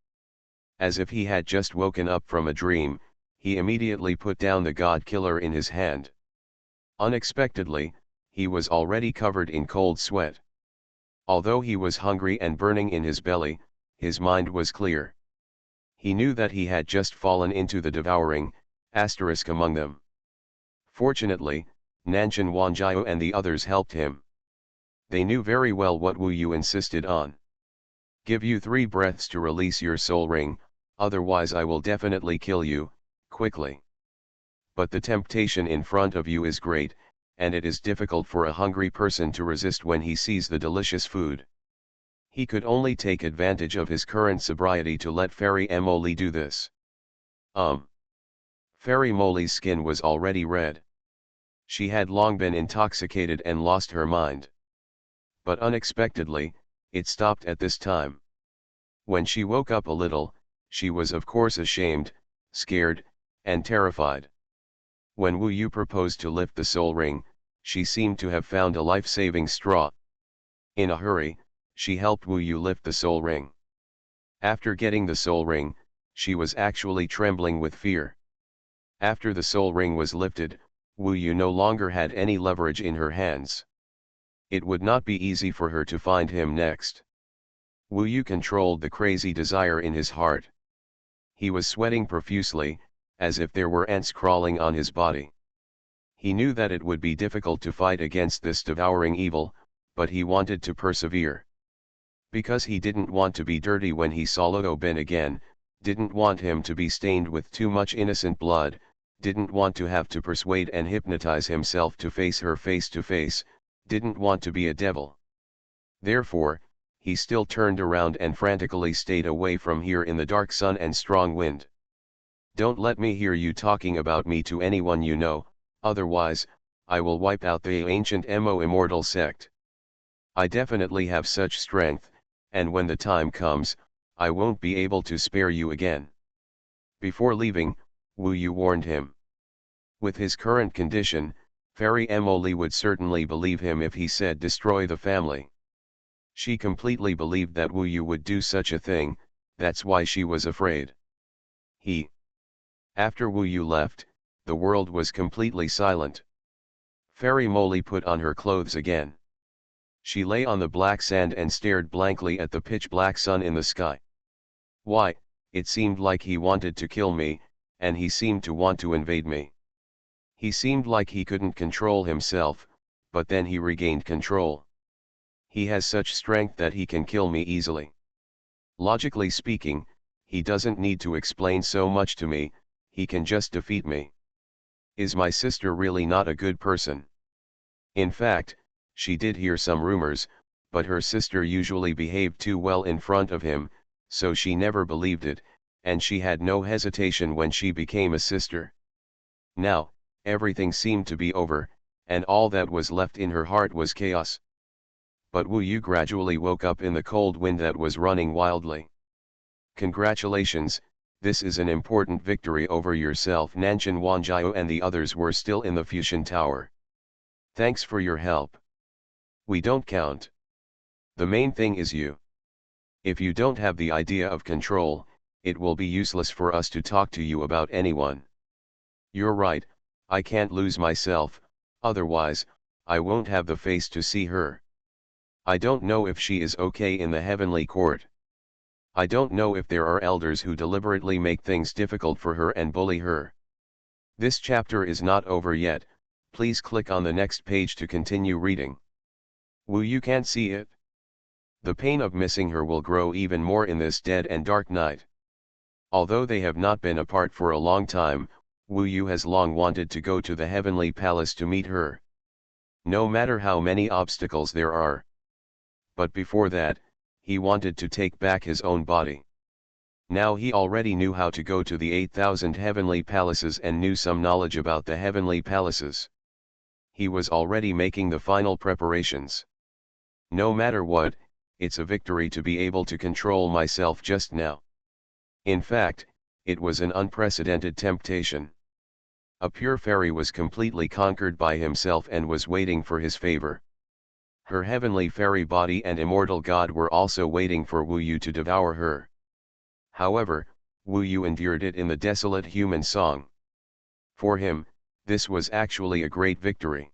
As if he had just woken up from a dream, he immediately put down the god killer in his hand. Unexpectedly, he was already covered in cold sweat. Although he was hungry and burning in his belly, his mind was clear. He knew that he had just fallen into the devouring, asterisk among them. Fortunately, Nanshan Wanjiao and the others helped him. They knew very well what Wu Yu insisted on. Give you 3 breaths to release your soul ring, otherwise I will definitely kill you, quickly. But the temptation in front of you is great, and it is difficult for a hungry person to resist when he sees the delicious food. He could only take advantage of his current sobriety to let Fairy Emily do this. Fairy Molly's skin was already red. She had long been intoxicated and lost her mind. But unexpectedly, it stopped at this time. When she woke up a little, she was of course ashamed, scared, and terrified. When Wu Yu proposed to lift the soul ring, she seemed to have found a life-saving straw. In a hurry, she helped Wu Yu lift the soul ring. After getting the soul ring, she was actually trembling with fear. After the soul ring was lifted, Wu Yu no longer had any leverage in her hands. It would not be easy for her to find him next. Wu Yu controlled the crazy desire in his heart. He was sweating profusely, as if there were ants crawling on his body. He knew that it would be difficult to fight against this devouring evil, but he wanted to persevere. Because he didn't want to be dirty when he saw Luo Bin again, didn't want him to be stained with too much innocent blood, didn't want to have to persuade and hypnotize himself to face her face to face, didn't want to be a devil. Therefore, he still turned around and frantically stayed away from here in the dark sun and strong wind. Don't let me hear you talking about me to anyone you know, otherwise, I will wipe out the ancient Immortal sect. I definitely have such strength, and when the time comes, I won't be able to spare you again. Before leaving, Wu Yu warned him. With his current condition, Fairy Emily would certainly believe him if he said destroy the family. She completely believed that Wu Yu would do such a thing, that's why she was afraid. After Wu Yu left, the world was completely silent. Fairy Molly put on her clothes again. She lay on the black sand and stared blankly at the pitch-black sun in the sky. Why, it seemed like he wanted to kill me, and he seemed to want to invade me. He seemed like he couldn't control himself, but then he regained control. He has such strength that he can kill me easily. Logically speaking, he doesn't need to explain so much to me, he can just defeat me. Is my sister really not a good person? In fact, she did hear some rumors, but her sister usually behaved too well in front of him, so she never believed it, and she had no hesitation when she became a sister. Now, everything seemed to be over, and all that was left in her heart was chaos. But Wu Yu gradually woke up in the cold wind that was running wildly. Congratulations, this is an important victory over yourself. Nanshan Wanjiao and the others were still in the Fusion Tower. Thanks for your help. We don't count. The main thing is you. If you don't have the idea of control, it will be useless for us to talk to you about anyone. You're right, I can't lose myself, otherwise, I won't have the face to see her. I don't know if she is okay in the heavenly court. I don't know if there are elders who deliberately make things difficult for her and bully her. This chapter is not over yet, please click on the next page to continue reading. Wu Yu can't see it. The pain of missing her will grow even more in this dead and dark night. Although they have not been apart for a long time, Wu Yu has long wanted to go to the heavenly palace to meet her. No matter how many obstacles there are. But before that, he wanted to take back his own body. Now he already knew how to go to the 8,000 heavenly palaces and knew some knowledge about the heavenly palaces. He was already making the final preparations. No matter what, it's a victory to be able to control myself just now. In fact, it was an unprecedented temptation. A pure fairy was completely conquered by himself and was waiting for his favor. Her heavenly fairy body and immortal god were also waiting for Wu Yu to devour her. However, Wu Yu endured it in the desolate human song. For him, this was actually a great victory.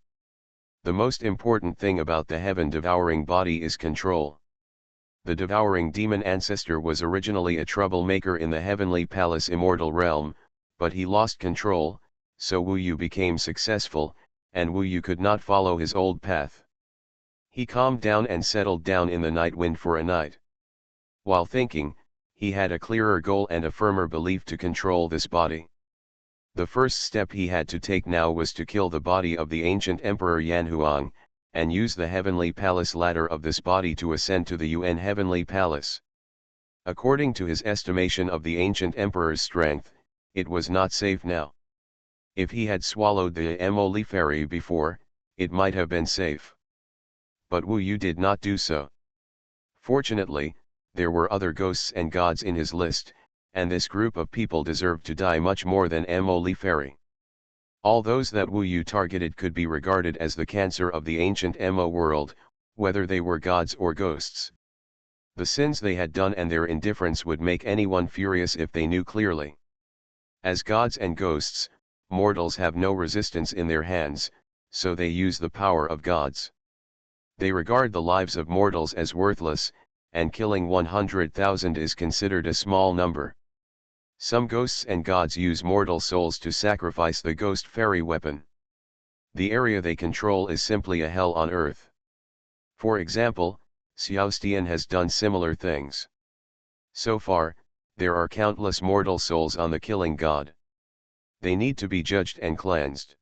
The most important thing about the heaven-devouring body is control. The devouring demon ancestor was originally a troublemaker in the heavenly palace immortal realm, but he lost control, so Wu Yu became successful, and Wu Yu could not follow his old path. He calmed down and settled down in the night wind for a night. While thinking, he had a clearer goal and a firmer belief to control this body. The first step he had to take now was to kill the body of the ancient Emperor Yanhuang, and use the heavenly palace ladder of this body to ascend to the UN heavenly palace. According to his estimation of the ancient emperor's strength, it was not safe now. If he had swallowed the MaleProtagonist before, it might have been safe. But Wu Yu did not do so. Fortunately, there were other ghosts and gods in his list, and this group of people deserved to die much more than MaleProtagonist. All those that Wu Yu targeted could be regarded as the cancer of the ancient Mo world, whether they were gods or ghosts. The sins they had done and their indifference would make anyone furious if they knew clearly. As gods and ghosts, mortals have no resistance in their hands, so they use the power of gods. They regard the lives of mortals as worthless, and killing 100,000 is considered a small number. Some ghosts and gods use mortal souls to sacrifice the ghost fairy weapon. The area they control is simply a hell on earth. For example, Xuanhuan has done similar things. So far, there are countless mortal souls on the killing god. They need to be judged and cleansed.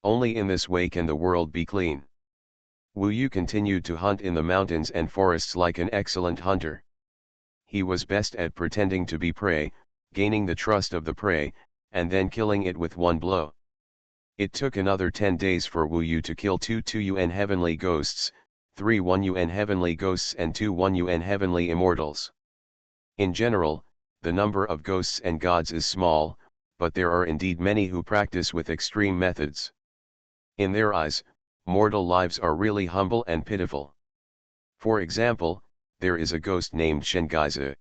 Only in this way can the world be clean. Wu Yu continued to hunt in the mountains and forests like an excellent hunter. He was best at pretending to be prey, gaining the trust of the prey, and then killing it with one blow. It took another 10 days for Wu Yu to kill 2 UN heavenly ghosts, 3 1 UN heavenly ghosts and 2 1 UN heavenly immortals. In general, the number of ghosts and gods is small, but there are indeed many who practice with extreme methods. In their eyes, mortal lives are really humble and pitiful. For example, there is a ghost named Shengaizi.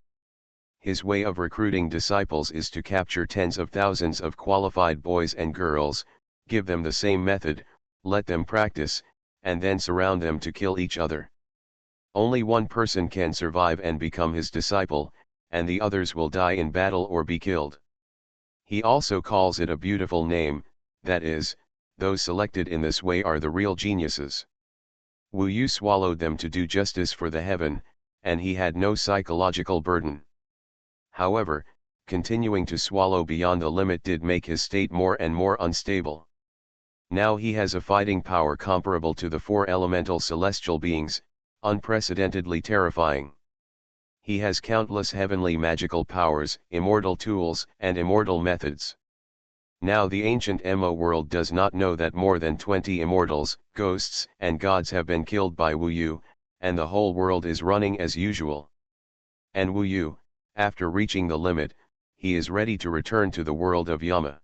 His way of recruiting disciples is to capture tens of thousands of qualified boys and girls, give them the same method, let them practice, and then surround them to kill each other. Only one person can survive and become his disciple, and the others will die in battle or be killed. He also calls it a beautiful name, that is, those selected in this way are the real geniuses. Wu Yu swallowed them to do justice for the heaven, and he had no psychological burden. However, continuing to swallow beyond the limit did make his state more and more unstable. Now he has a fighting power comparable to the 4 elemental celestial beings, unprecedentedly terrifying. He has countless heavenly magical powers, immortal tools, and immortal methods. Now the ancient Mo world does not know that more than 20 immortals, ghosts, and gods have been killed by Wu Yu, and the whole world is running as usual. And Wu Yu, after reaching the limit, he is ready to return to the world of Yama.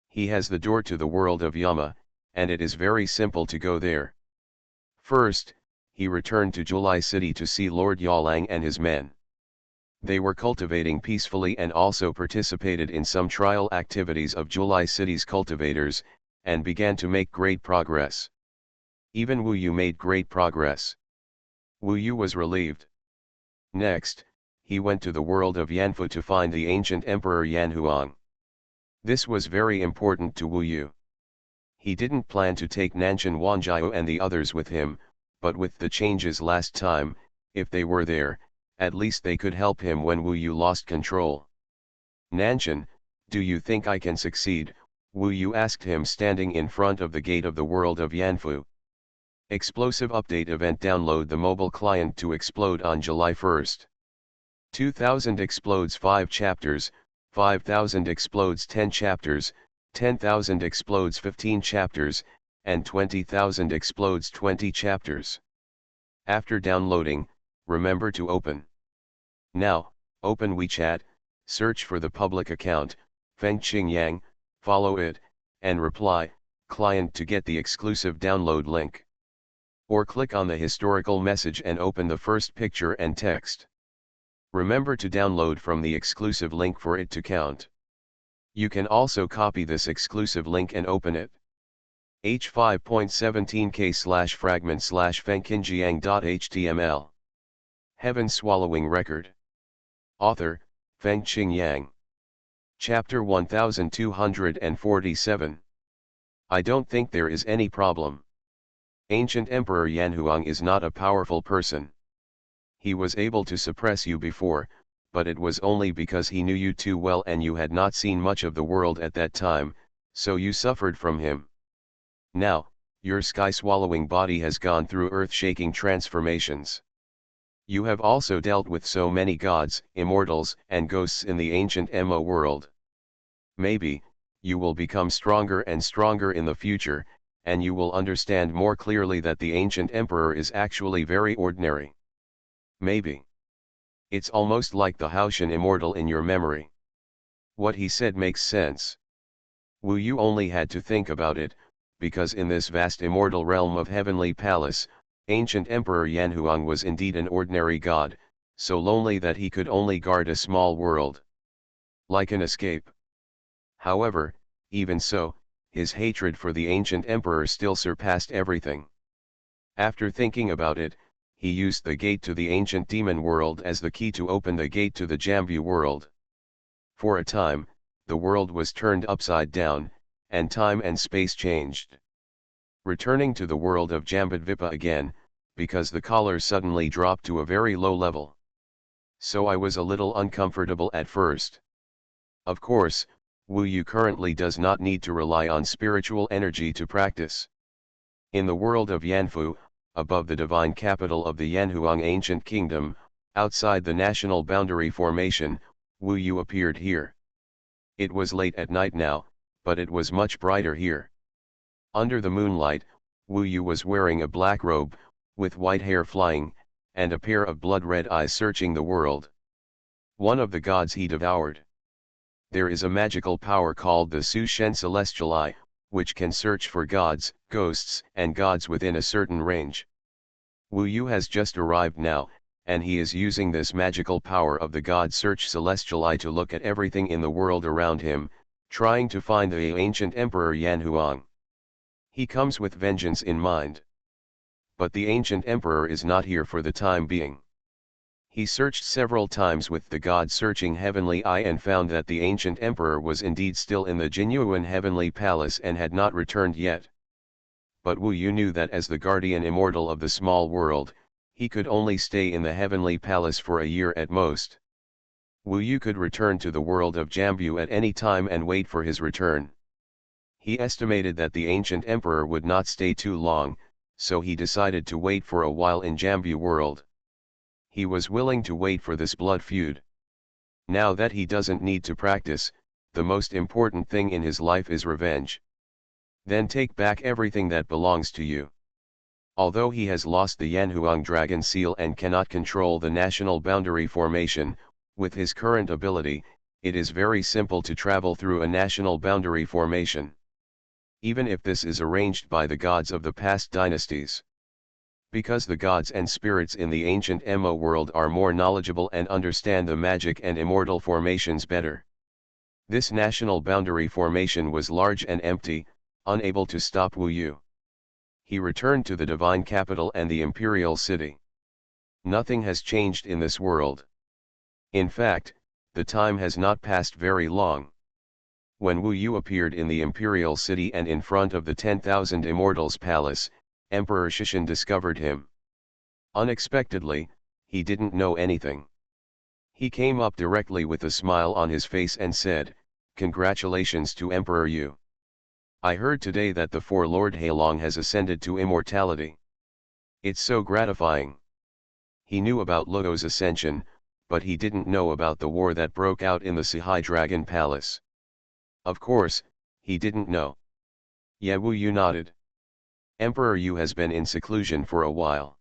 He has the door to the world of Yama, and it is very simple to go there. First, he returned to Julai City to see Lord Yalang and his men. They were cultivating peacefully and also participated in some trial activities of Julai City's cultivators, and began to make great progress. Even Wu Yu made great progress. Wu Yu was relieved. Next, he went to the world of Yanfu to find the ancient Emperor Yanhuang. This was very important to Wu Yu. He didn't plan to take Nanshan Wanjiao and the others with him, but with the changes last time, if they were there, at least they could help him when Wu Yu lost control. Nanshan, do you think I can succeed? Wu Yu asked him standing in front of the gate of the world of Yanfu. Explosive update event. Download the mobile client to explode on July 1st. 2000 explodes 5 chapters, 5000 explodes 10 chapters, 10,000 explodes 15 chapters, and 20,000 explodes 20 chapters. After downloading, remember to open. Now, open WeChat, search for the public account, Feng Qingyang, follow it, and reply, client to get the exclusive download link. Or click on the historical message and open the first picture and text. Remember to download from the exclusive link for it to count. You can also copy this exclusive link and open it. h5.17k/fragment/fengqingyang.html. Heaven Swallowing Record. Author, Feng Qingyang. Chapter 1247. I don't think there is any problem. Ancient Emperor Yanhuang is not a powerful person. He was able to suppress you before, but it was only because he knew you too well and you had not seen much of the world at that time, so you suffered from him. Now, your sky-swallowing body has gone through earth-shaking transformations. You have also dealt with so many gods, immortals, and ghosts in the ancient Mo world. Maybe, you will become stronger and stronger in the future, and you will understand more clearly that the ancient emperor is actually very ordinary. Maybe. It's almost like the Haoshan immortal in your memory. What he said makes sense. Wu Yu only had to think about it, because in this vast immortal realm of heavenly palace, ancient Emperor Yanhuang was indeed an ordinary god, so lonely that he could only guard a small world. Like an escape. However, even so, his hatred for the ancient emperor still surpassed everything. After thinking about it, he used the gate to the ancient demon world as the key to open the gate to the Jambu world. For a time, the world was turned upside down, and time and space changed. Returning to the world of Jambudvipa again, because the collar suddenly dropped to a very low level. So I was a little uncomfortable at first. Of course, Wu Yu currently does not need to rely on spiritual energy to practice. In the world of Yanfu, above the divine capital of the Yanhuang ancient kingdom, outside the national boundary formation, Wu Yu appeared here. It was late at night now, but it was much brighter here. Under the moonlight, Wu Yu was wearing a black robe, with white hair flying, and a pair of blood-red eyes searching the world. One of the gods he devoured. There is a magical power called the Su Shen Celestial Eye, which can search for gods, ghosts, and gods within a certain range. Wu Yu has just arrived now, and he is using this magical power of the God Search Celestial Eye to look at everything in the world around him, trying to find the ancient Emperor Yanhuang. He comes with vengeance in mind. But the ancient emperor is not here for the time being. He searched several times with the God-searching heavenly eye and found that the ancient emperor was indeed still in the Jinyuan heavenly palace and had not returned yet. But Wu Yu knew that as the guardian immortal of the small world, he could only stay in the heavenly palace for a year at most. Wu Yu could return to the world of Jambu at any time and wait for his return. He estimated that the ancient emperor would not stay too long, so he decided to wait for a while in Jambu world. He was willing to wait for this blood feud. Now that he doesn't need to practice, the most important thing in his life is revenge. Then take back everything that belongs to you. Although he has lost the Yanhuang Dragon Seal and cannot control the national boundary formation, with his current ability, it is very simple to travel through a national boundary formation. Even if this is arranged by the gods of the past dynasties. Because the gods and spirits in the ancient Mo world are more knowledgeable and understand the magic and immortal formations better. This national boundary formation was large and empty, unable to stop Wu Yu. He returned to the divine capital and the imperial city. Nothing has changed in this world. In fact, the time has not passed very long. When Wu Yu appeared in the imperial city and in front of the 10,000 Immortals palace, Emperor Shishan discovered him. Unexpectedly, he didn't know anything. He came up directly with a smile on his face and said, "Congratulations to Emperor Yu. I heard today that the Lord Hailong has ascended to immortality. It's so gratifying." He knew about Luo's ascension, but he didn't know about the war that broke out in the Sihai Dragon Palace. Of course, he didn't know. Yeah, Wu Yu nodded. Emperor Yu has been in seclusion for a while.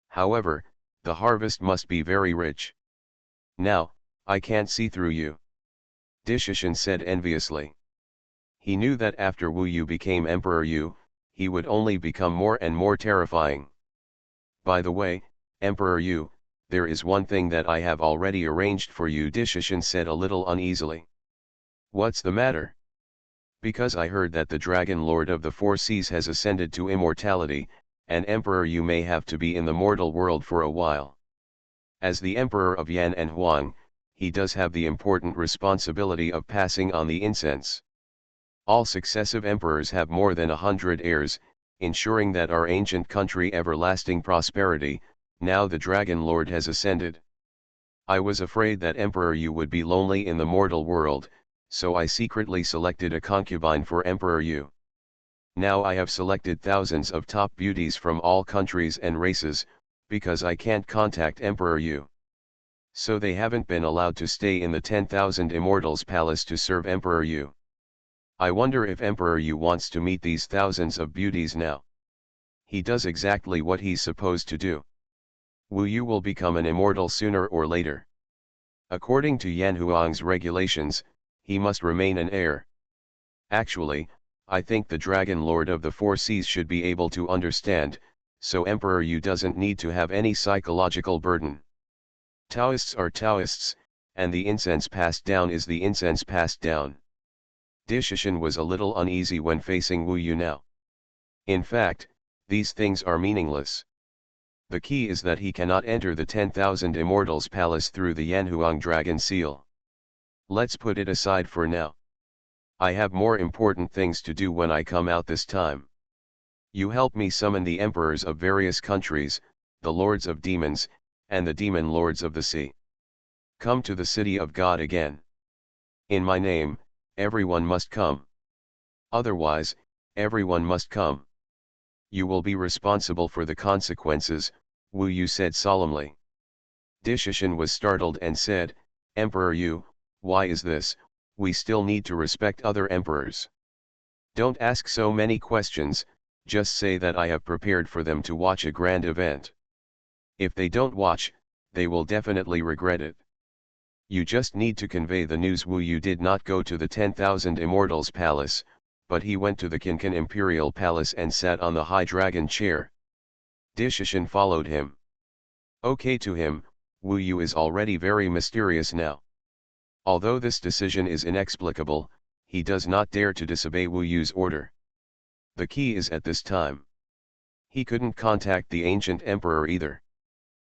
However, the harvest must be very rich. Now, I can't see through you. Dishishan said enviously. He knew that after Wu Yu became Emperor Yu, he would only become more and more terrifying. By the way, Emperor Yu, there is one thing that I have already arranged for you, Dishishan said a little uneasily. What's the matter? Because I heard that the Dragon Lord of the Four Seas has ascended to immortality, and Emperor Yu may have to be in the mortal world for a while. As the Emperor of Yan and Huang, he does have the important responsibility of passing on the incense. All successive emperors have more than 100 heirs, ensuring that our ancient country everlasting prosperity. Now the Dragon Lord has ascended. I was afraid that Emperor Yu would be lonely in the mortal world, so I secretly selected a concubine for Emperor Yu. Now I have selected thousands of top beauties from all countries and races, because I can't contact Emperor Yu. So they haven't been allowed to stay in the 10,000 Immortals palace to serve Emperor Yu. I wonder if Emperor Yu wants to meet these thousands of beauties now. He does exactly what he's supposed to do. Wu Yu will become an immortal sooner or later. According to Yan Huang's regulations, he must remain an heir. Actually, I think the Dragon Lord of the Four Seas should be able to understand, so Emperor Yu doesn't need to have any psychological burden. Taoists are Taoists, and the incense passed down is the incense passed down. Dishishin was a little uneasy when facing Wu Yu now. In fact, these things are meaningless. The key is that he cannot enter the 10,000 Immortals palace through the Yanhuang dragon seal. Let's put it aside for now. I have more important things to do when I come out this time. You help me summon the emperors of various countries, the lords of demons, and the demon lords of the sea. Come to the city of God again. In my name, everyone must come. Otherwise, everyone must come. You will be responsible for the consequences, Wu Yu said solemnly. Dishishin was startled and said, Emperor Yu, why is this? We still need to respect other emperors. Don't ask so many questions, just say that I have prepared for them to watch a grand event. If they don't watch, they will definitely regret it. You just need to convey the news. Wu Yu did not go to the 10,000 Immortals palace, but he went to the Qinqin Imperial Palace and sat on the high dragon chair. Dishishin followed him. Okay, to him, Wu Yu is already very mysterious now. Although this decision is inexplicable, he does not dare to disobey Wu Yu's order. The key is at this time. He couldn't contact the ancient emperor either.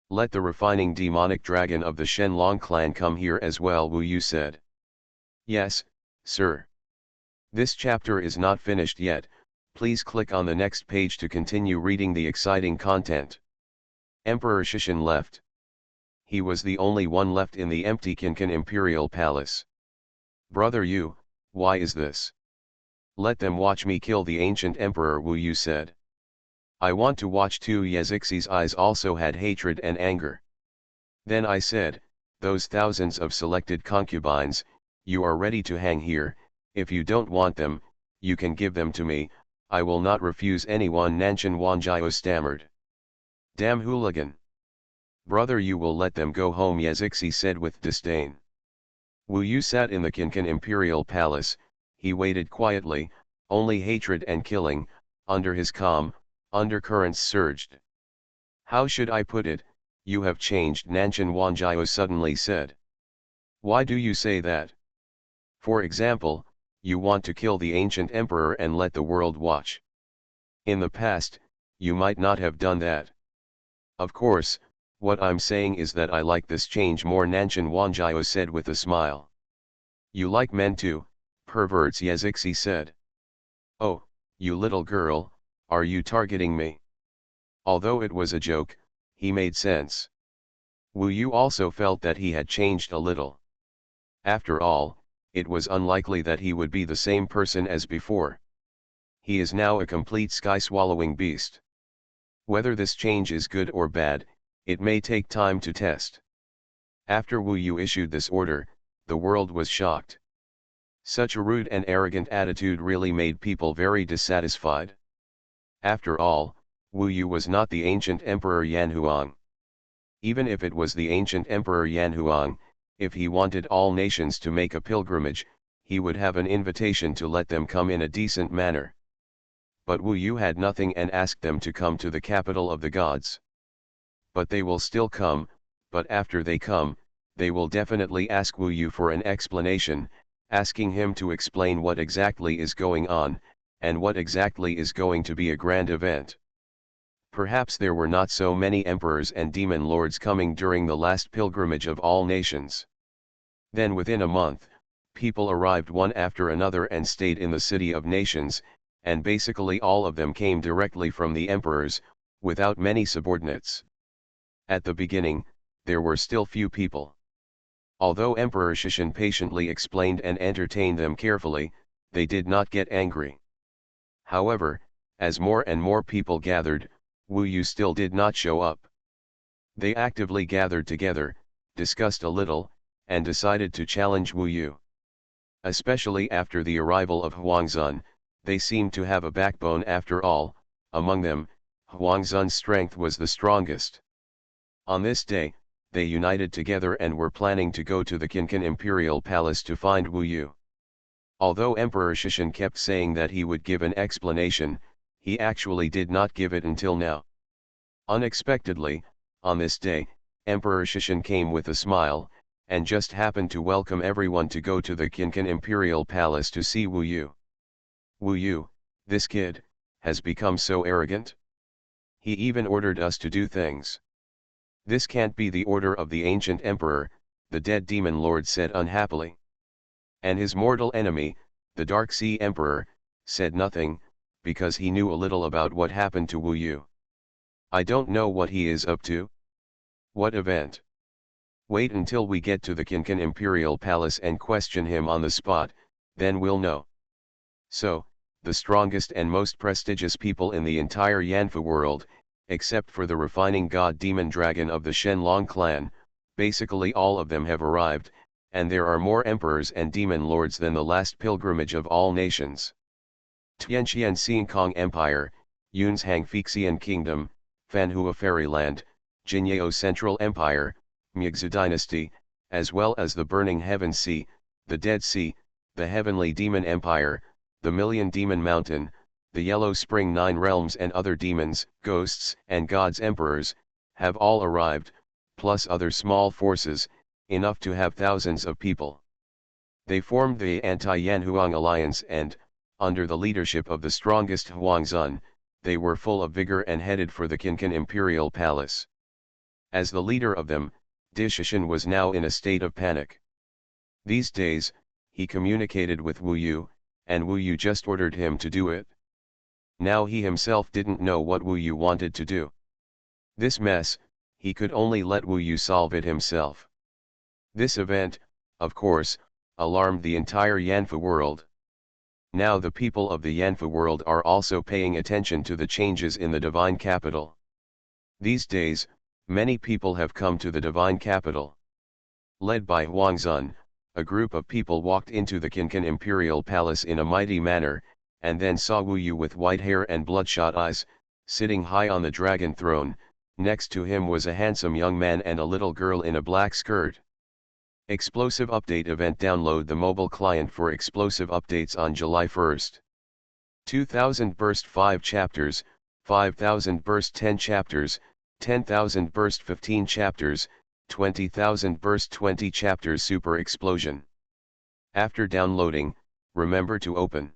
Let the refining demonic dragon of the Shenlong clan come here as well, Wu Yu said. Yes, sir. This chapter is not finished yet, please click on the next page to continue reading the exciting content. Emperor Shishin left. He was the only one left in the empty Qinqin Imperial Palace. Brother Yu, why is this? Let them watch me kill the ancient emperor, Wu Yu said. I want to watch too. Yazixi's eyes also had hatred and anger. Then I said, those thousands of selected concubines, you are ready to hang here. If you don't want them, you can give them to me, I will not refuse anyone. Nanshan Wanjiao stammered. Damn hooligan. Brother, you will let them go home, Yazixi said with disdain. Wu Yu sat in the Qinqin Imperial Palace, he waited quietly, only hatred and killing, under his calm, undercurrents surged. How should I put it, you have changed, Nanshan Wanjiao suddenly said. Why do you say that? For example, you want to kill the ancient emperor and let the world watch. In the past, you might not have done that. Of course, what I'm saying is that I like this change more, Nanshan Wanjiao said with a smile. You like men too, perverts, Yazixi said. Oh, you little girl, are you targeting me? Although it was a joke, he made sense. Wu Yu also felt that he had changed a little. After all, it was unlikely that he would be the same person as before. He is now a complete sky-swallowing beast. Whether this change is good or bad, it may take time to test. After Wu Yu issued this order, the world was shocked. Such a rude and arrogant attitude really made people very dissatisfied. After all, Wu Yu was not the ancient Emperor Yanhuang. Even if it was the ancient Emperor Yanhuang, if he wanted all nations to make a pilgrimage, he would have an invitation to let them come in a decent manner. But Wu Yu had nothing and asked them to come to the capital of the gods. But they will still come, but after they come, they will definitely ask Wu Yu for an explanation, asking him to explain what exactly is going on, and what exactly is going to be a grand event. Perhaps there were not so many emperors and demon lords coming during the last pilgrimage of all nations. Then within a month, people arrived one after another and stayed in the city of nations, and basically all of them came directly from the emperors, without many subordinates. At the beginning, there were still few people. Although Emperor Shishan patiently explained and entertained them carefully, they did not get angry. However, as more and more people gathered, Wu Yu still did not show up. They actively gathered together, discussed a little, and decided to challenge Wu Yu. Especially after the arrival of Huangzun, they seemed to have a backbone after all. Among them, Huangzun's strength was the strongest. On this day, they united together and were planning to go to the Qincan Imperial Palace to find Wu Yu. Although Emperor Shishan kept saying that he would give an explanation, he actually did not give it until now. Unexpectedly, on this day, Emperor Shishan came with a smile, and just happened to welcome everyone to go to the Qincan Imperial Palace to see Wu Yu. Wu Yu, this kid, has become so arrogant. He even ordered us to do things. This can't be the order of the ancient emperor, the dead demon lord said unhappily. And his mortal enemy, the Dark Sea Emperor, said nothing, because he knew a little about what happened to Wu Yu. I don't know what he is up to. What event? Wait until we get to the Qincan Imperial Palace and question him on the spot, then we'll know. So, the strongest and most prestigious people in the entire Yanfu world, except for the refining god demon dragon of the Shenlong clan, basically all of them have arrived, and there are more emperors and demon lords than the last pilgrimage of all nations. Tianqian Xingkong Empire, Yun's Hangfixian Kingdom, Fanhua Fairyland, Jinyao Central Empire, Mugzi Dynasty, as well as the Burning Heaven Sea, the Dead Sea, the Heavenly Demon Empire, the Million Demon Mountain, the Yellow Spring Nine Realms and other demons, ghosts, and gods emperors, have all arrived, plus other small forces, enough to have thousands of people. They formed the Anti-Yanhuang Alliance and, under the leadership of the strongest Huangzun, they were full of vigor and headed for the Qincan Imperial Palace. As the leader of them, Di Shishan was now in a state of panic. These days, he communicated with Wu Yu, and Wu Yu just ordered him to do it. Now he himself didn't know what Wu Yu wanted to do. This mess, he could only let Wu Yu solve it himself. This event, of course, alarmed the entire Yanfu world. Now the people of the Yanfu world are also paying attention to the changes in the divine capital. These days, many people have come to the divine capital. Led by Huangzun, a group of people walked into the Qincan Imperial Palace in a mighty manner, and then saw Wu Yu with white hair and bloodshot eyes, sitting high on the dragon throne. Next to him was a handsome young man and a little girl in a black skirt. Explosive Update Event. Download the mobile client for explosive updates on July 1st. 2000 burst 5 chapters, 5000 burst 10 chapters, 10,000 burst 15 chapters, 20,000 burst 20 chapters. Super Explosion. After downloading, remember to open.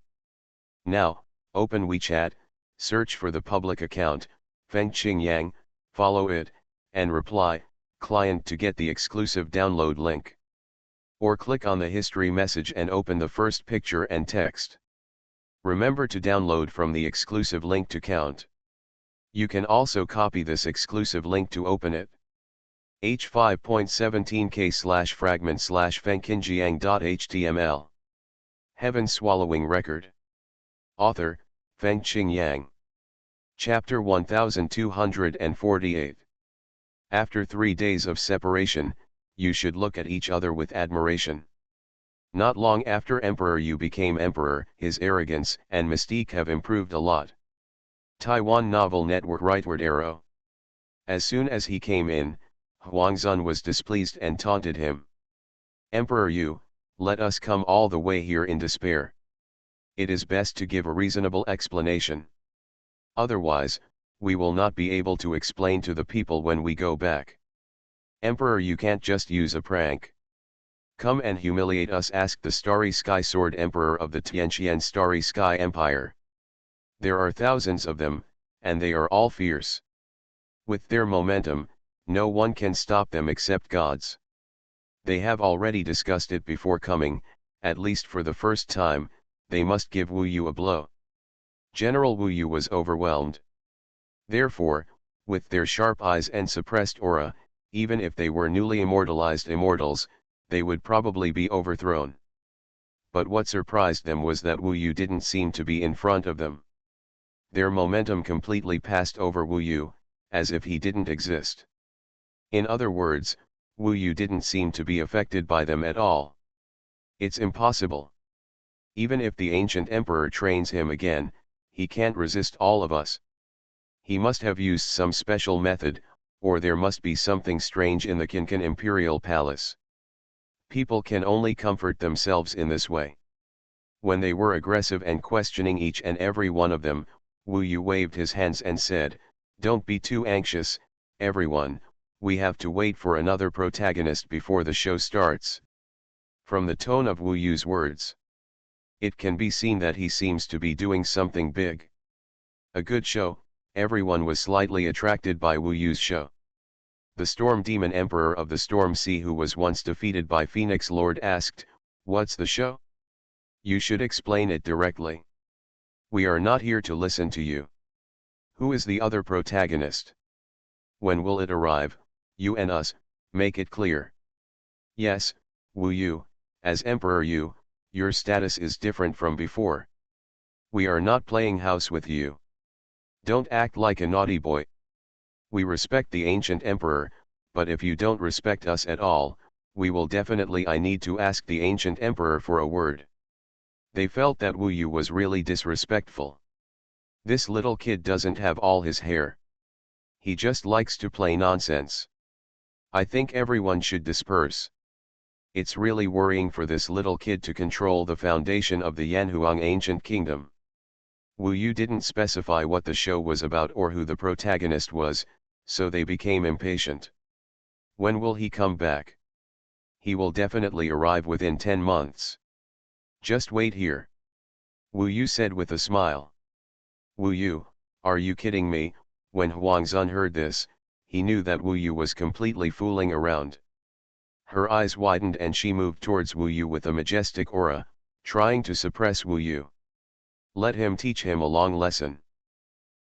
Now, open WeChat, search for the public account, Fengqing Yang, follow it, and reply, client to get the exclusive download link. Or click on the history message and open the first picture and text. Remember to download from the exclusive link to count. You can also copy this exclusive link to open it. h5.17k/fragment/fengqingyang.html. Heaven Swallowing Record. Author, Fengqing Yang. Chapter 1248. After 3 days of separation, you should look at each other with admiration. Not long after Emperor Yu became emperor, his arrogance and mystique have improved a lot. Taiwan Novel Network. Rightward arrow. As soon as he came in, Huangzun was displeased and taunted him. Emperor Yu, let us come all the way here in despair. It is best to give a reasonable explanation. Otherwise, we will not be able to explain to the people when we go back. Emperor, you can't just use a prank. Come and humiliate us, asked the Starry Sky Sword Emperor of the Tianqian Starry Sky Empire. There are thousands of them, and they are all fierce. With their momentum, no one can stop them except gods. They have already discussed it before coming, at least for the first time, they must give Wu Yu a blow. General Wu Yu was overwhelmed. Therefore, with their sharp eyes and suppressed aura, even if they were newly immortalized immortals, they would probably be overthrown. But what surprised them was that Wu Yu didn't seem to be in front of them. Their momentum completely passed over Wu Yu, as if he didn't exist. In other words, Wu Yu didn't seem to be affected by them at all. It's impossible. Even if the ancient emperor trains him again, he can't resist all of us. He must have used some special method, or there must be something strange in the Qincan imperial palace. People can only comfort themselves in this way. When they were aggressive and questioning each and every one of them, Wu Yu waved his hands and said, "Don't be too anxious, everyone, we have to wait for another protagonist before the show starts." From the tone of Wu Yu's words, it can be seen that he seems to be doing something big. A good show. Everyone was slightly attracted by Wu Yu's show. The Storm Demon Emperor of the Storm Sea, who was once defeated by Phoenix Lord, asked, "What's the show? You should explain it directly. We are not here to listen to you. Who is the other protagonist? When will it arrive? You and us, make it clear." "Yes, Wu Yu, as Emperor Yu, your status is different from before. We are not playing house with you. Don't act like a naughty boy. We respect the ancient emperor, but if you don't respect us at all, we will definitely need to ask the ancient emperor for a word." They felt that Wu Yu was really disrespectful. This little kid doesn't have all his hair. He just likes to play nonsense. I think everyone should disperse. It's really worrying for this little kid to control the foundation of the Yanhuang ancient kingdom. Wu Yu didn't specify what the show was about or who the protagonist was, so they became impatient. When will he come back? He will definitely arrive within 10 months. Just wait here, Wu Yu said with a smile. "Wu Yu, are you kidding me?" When Huangzun heard this, he knew that Wu Yu was completely fooling around. Her eyes widened and she moved towards Wu Yu with a majestic aura, trying to suppress Wu Yu. Let him teach him a long lesson.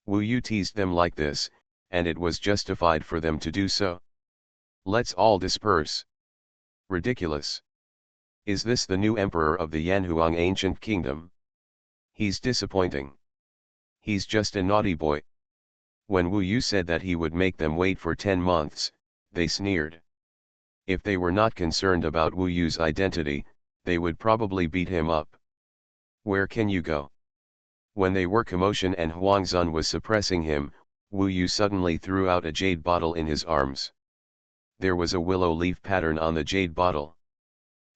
Wu Yu teased them like this, and it was justified for them to do so. Let's all disperse. Ridiculous. Is this the new emperor of the Yanhuang ancient kingdom? He's disappointing. He's just a naughty boy. When Wu Yu said that he would make them wait for 10 months, they sneered. If they were not concerned about Wu Yu's identity, they would probably beat him up. Where can you go? When they were commotion and Huangzun was suppressing him, Wu Yu suddenly threw out a jade bottle in his arms. There was a willow leaf pattern on the jade bottle.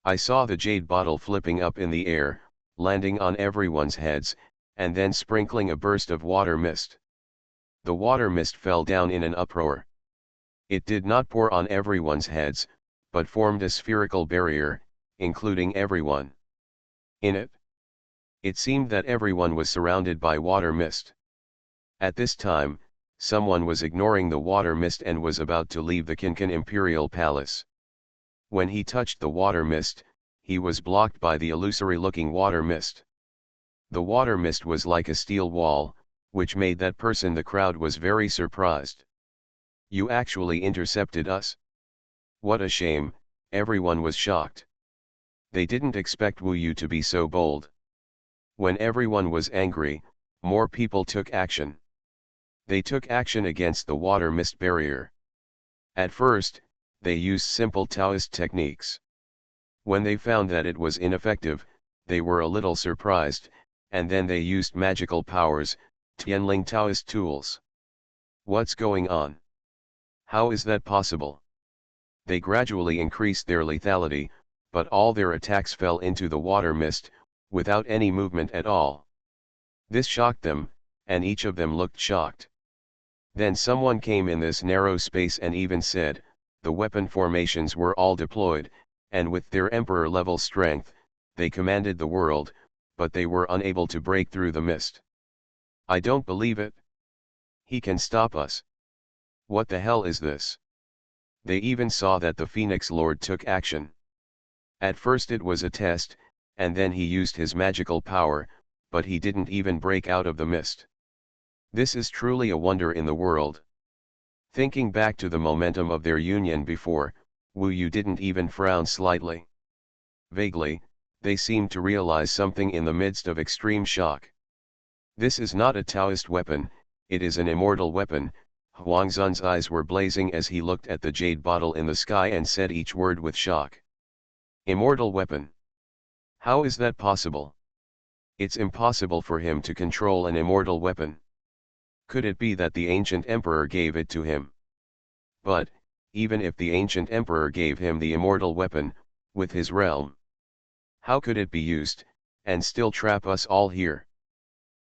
I saw the jade bottle flipping up in the air, landing on everyone's heads, and then sprinkling a burst of water mist. The water mist fell down in an uproar. It did not pour on everyone's heads, but formed a spherical barrier, including everyone. In it, it seemed that everyone was surrounded by water mist. At this time, someone was ignoring the water mist and was about to leave the Qincan imperial palace. When he touched the water mist, he was blocked by the illusory-looking water mist. The water mist was like a steel wall, which made that person. The crowd was very surprised. "You actually intercepted us? What a shame," everyone was shocked. They didn't expect Wu Yu to be so bold. When everyone was angry, more people took action. They took action against the water mist barrier. At first, they used simple Taoist techniques. When they found that it was ineffective, they were a little surprised, and then they used magical powers, Tianling Taoist tools. What's going on? How is that possible? They gradually increased their lethality, but all their attacks fell into the water mist, without any movement at all. This shocked them, and each of them looked shocked. Then someone came in this narrow space and even said, the weapon formations were all deployed, and with their emperor-level strength, they commanded the world, but they were unable to break through the mist. I don't believe it. He can stop us. What the hell is this? They even saw that the Phoenix Lord took action. At first it was a test, and then he used his magical power, but he didn't even break out of the mist. This is truly a wonder in the world. Thinking back to the momentum of their union before, Wu Yu didn't even frown slightly. Vaguely, they seemed to realize something in the midst of extreme shock. This is not a Taoist weapon, it is an immortal weapon. Huangzun's eyes were blazing as he looked at the jade bottle in the sky and said each word with shock. Immortal weapon. How is that possible? It's impossible for him to control an immortal weapon. Could it be that the ancient emperor gave it to him? But, even if the ancient emperor gave him the immortal weapon, with his realm, how could it be used, and still trap us all here?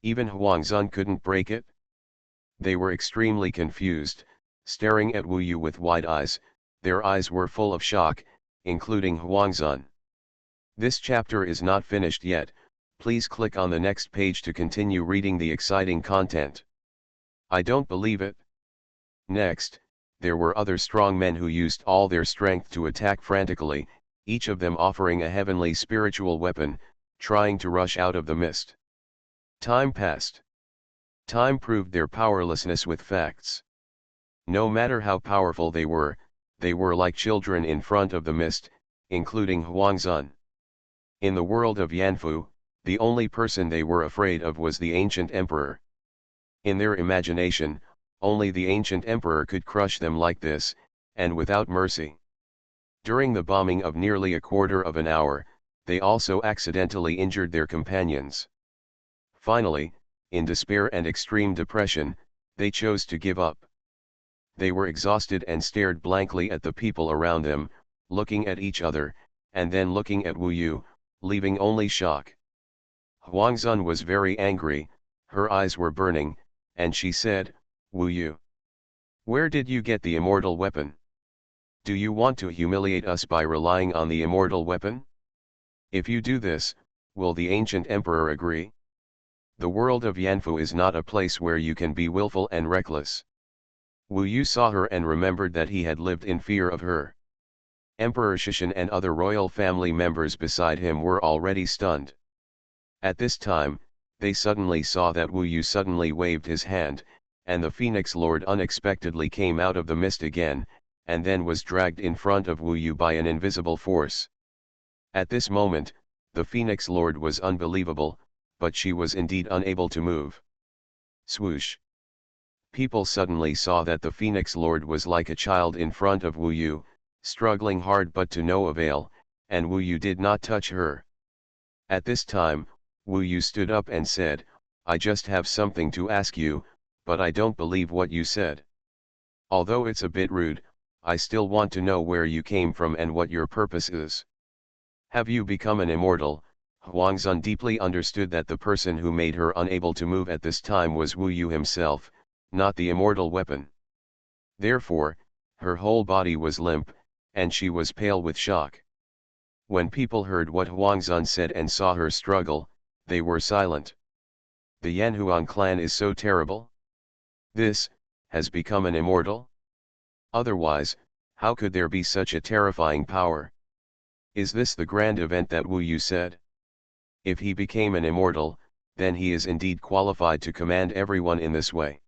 Even Huangzun couldn't break it? They were extremely confused, staring at Wu Yu with wide eyes. Their eyes were full of shock, including Huangzun. This chapter is not finished yet, please click on the next page to continue reading the exciting content. I don't believe it. Next, there were other strong men who used all their strength to attack frantically, each of them offering a heavenly spiritual weapon, trying to rush out of the mist. Time passed. Time proved their powerlessness with facts. No matter how powerful they were like children in front of the mist, including Huangzun. In the world of Yanfu, the only person they were afraid of was the ancient emperor. In their imagination, only the ancient emperor could crush them like this, and without mercy. During the bombing of nearly a quarter of an hour, they also accidentally injured their companions. Finally, in despair and extreme depression, they chose to give up. They were exhausted and stared blankly at the people around them, looking at each other, and then looking at Wu Yu, leaving only shock. Huangzun was very angry, her eyes were burning, and she said, "Wu Yu, where did you get the immortal weapon? Do you want to humiliate us by relying on the immortal weapon? If you do this, will the ancient emperor agree? The world of Yanfu is not a place where you can be willful and reckless." Wu Yu saw her and remembered that he had lived in fear of her. Emperor Shishan and other royal family members beside him were already stunned. At this time, they suddenly saw that Wu Yu suddenly waved his hand, and the Phoenix Lord unexpectedly came out of the mist again, and then was dragged in front of Wu Yu by an invisible force. At this moment, the Phoenix Lord was unbelievable, but she was indeed unable to move. Swoosh! People suddenly saw that the Phoenix Lord was like a child in front of Wu Yu, struggling hard but to no avail, and Wu Yu did not touch her. At this time, Wu Yu stood up and said, "I just have something to ask you, but I don't believe what you said. Although it's a bit rude, I still want to know where you came from and what your purpose is. Have you become an immortal?" Huangzun deeply understood that the person who made her unable to move at this time was Wu Yu himself, not the immortal weapon. Therefore, her whole body was limp, and she was pale with shock. When people heard what Huangzun said and saw her struggle, they were silent. The Yanhuang clan is so terrible? This, has become an immortal? Otherwise, how could there be such a terrifying power? Is this the grand event that Wu Yu said? If he became an immortal, then he is indeed qualified to command everyone in this way.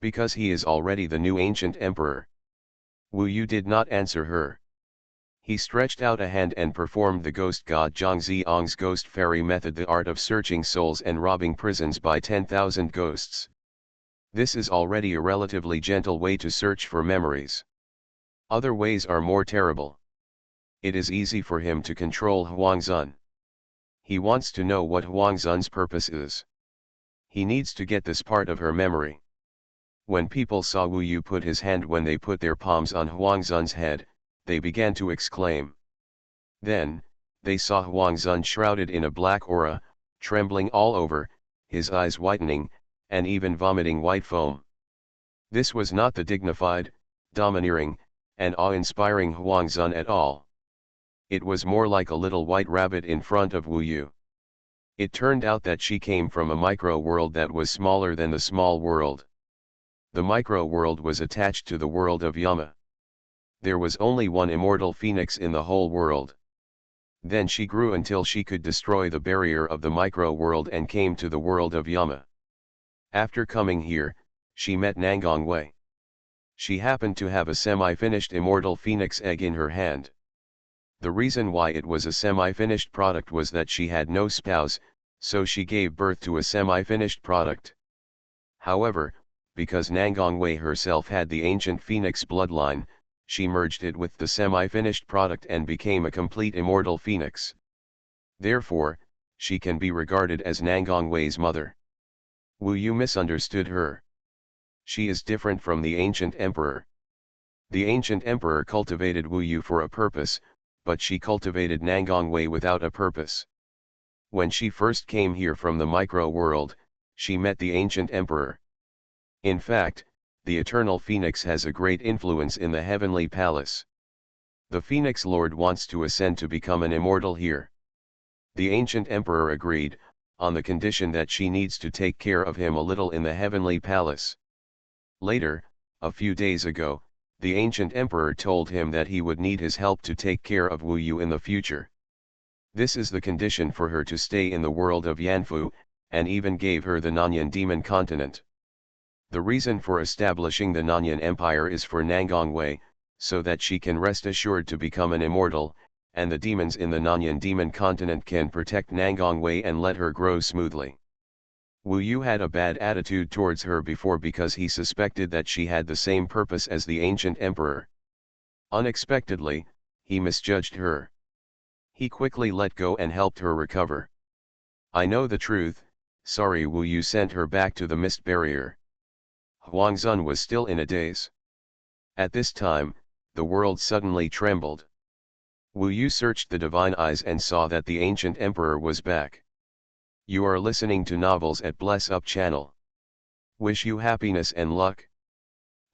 Because he is already the new ancient emperor. Wu Yu did not answer her. He stretched out a hand and performed the ghost god Zhangziong's ghost fairy method, the art of searching souls and robbing prisons by 10,000 ghosts. This is already a relatively gentle way to search for memories. Other ways are more terrible. It is easy for him to control Huangzun. He wants to know what Huangzun's purpose is. He needs to get this part of her memory. When people saw Wu Yu put his hand when they put their palms on Huangzun's head, they began to exclaim. Then, they saw Huangzun shrouded in a black aura, trembling all over, his eyes whitening, and even vomiting white foam. This was not the dignified, domineering, and awe-inspiring Huangzun at all. It was more like a little white rabbit in front of Wu Yu. It turned out that she came from a micro-world that was smaller than the small world. The micro-world was attached to the world of Yama. There was only one immortal phoenix in the whole world. Then she grew until she could destroy the barrier of the micro-world and came to the world of Yama. After coming here, she met Nangong Wei. She happened to have a semi-finished immortal phoenix egg in her hand. The reason why it was a semi-finished product was that she had no spouse, so she gave birth to a semi-finished product. However, because Nangongwei herself had the ancient phoenix bloodline, she merged it with the semi-finished product and became a complete immortal phoenix. Therefore, she can be regarded as Nangongwei's mother. Wu Yu misunderstood her. She is different from the ancient emperor. The ancient emperor cultivated Wu Yu for a purpose, but she cultivated Nangongwei without a purpose. When she first came here from the micro-world, she met the ancient emperor. In fact, the eternal phoenix has a great influence in the heavenly palace. The phoenix lord wants to ascend to become an immortal here. The ancient emperor agreed, on the condition that she needs to take care of him a little in the heavenly palace. Later, a few days ago, the ancient emperor told him that he would need his help to take care of Wu Yu in the future. This is the condition for her to stay in the world of Yanfu, and even gave her the Nanyan demon continent. The reason for establishing the Nanyan Empire is for Nangongwei, so that she can rest assured to become an immortal, and the demons in the Nanyan demon continent can protect Nangongwei and let her grow smoothly. Wu Yu had a bad attitude towards her before because he suspected that she had the same purpose as the ancient emperor. Unexpectedly, he misjudged her. He quickly let go and helped her recover. I know the truth, sorry. Wu Yu sent her back to the mist barrier. Huangzhun was still in a daze. At this time, the world suddenly trembled. Wu Yu searched the divine eyes and saw that the ancient emperor was back. You are listening to Novels at Bless Up channel. Wish you happiness and luck.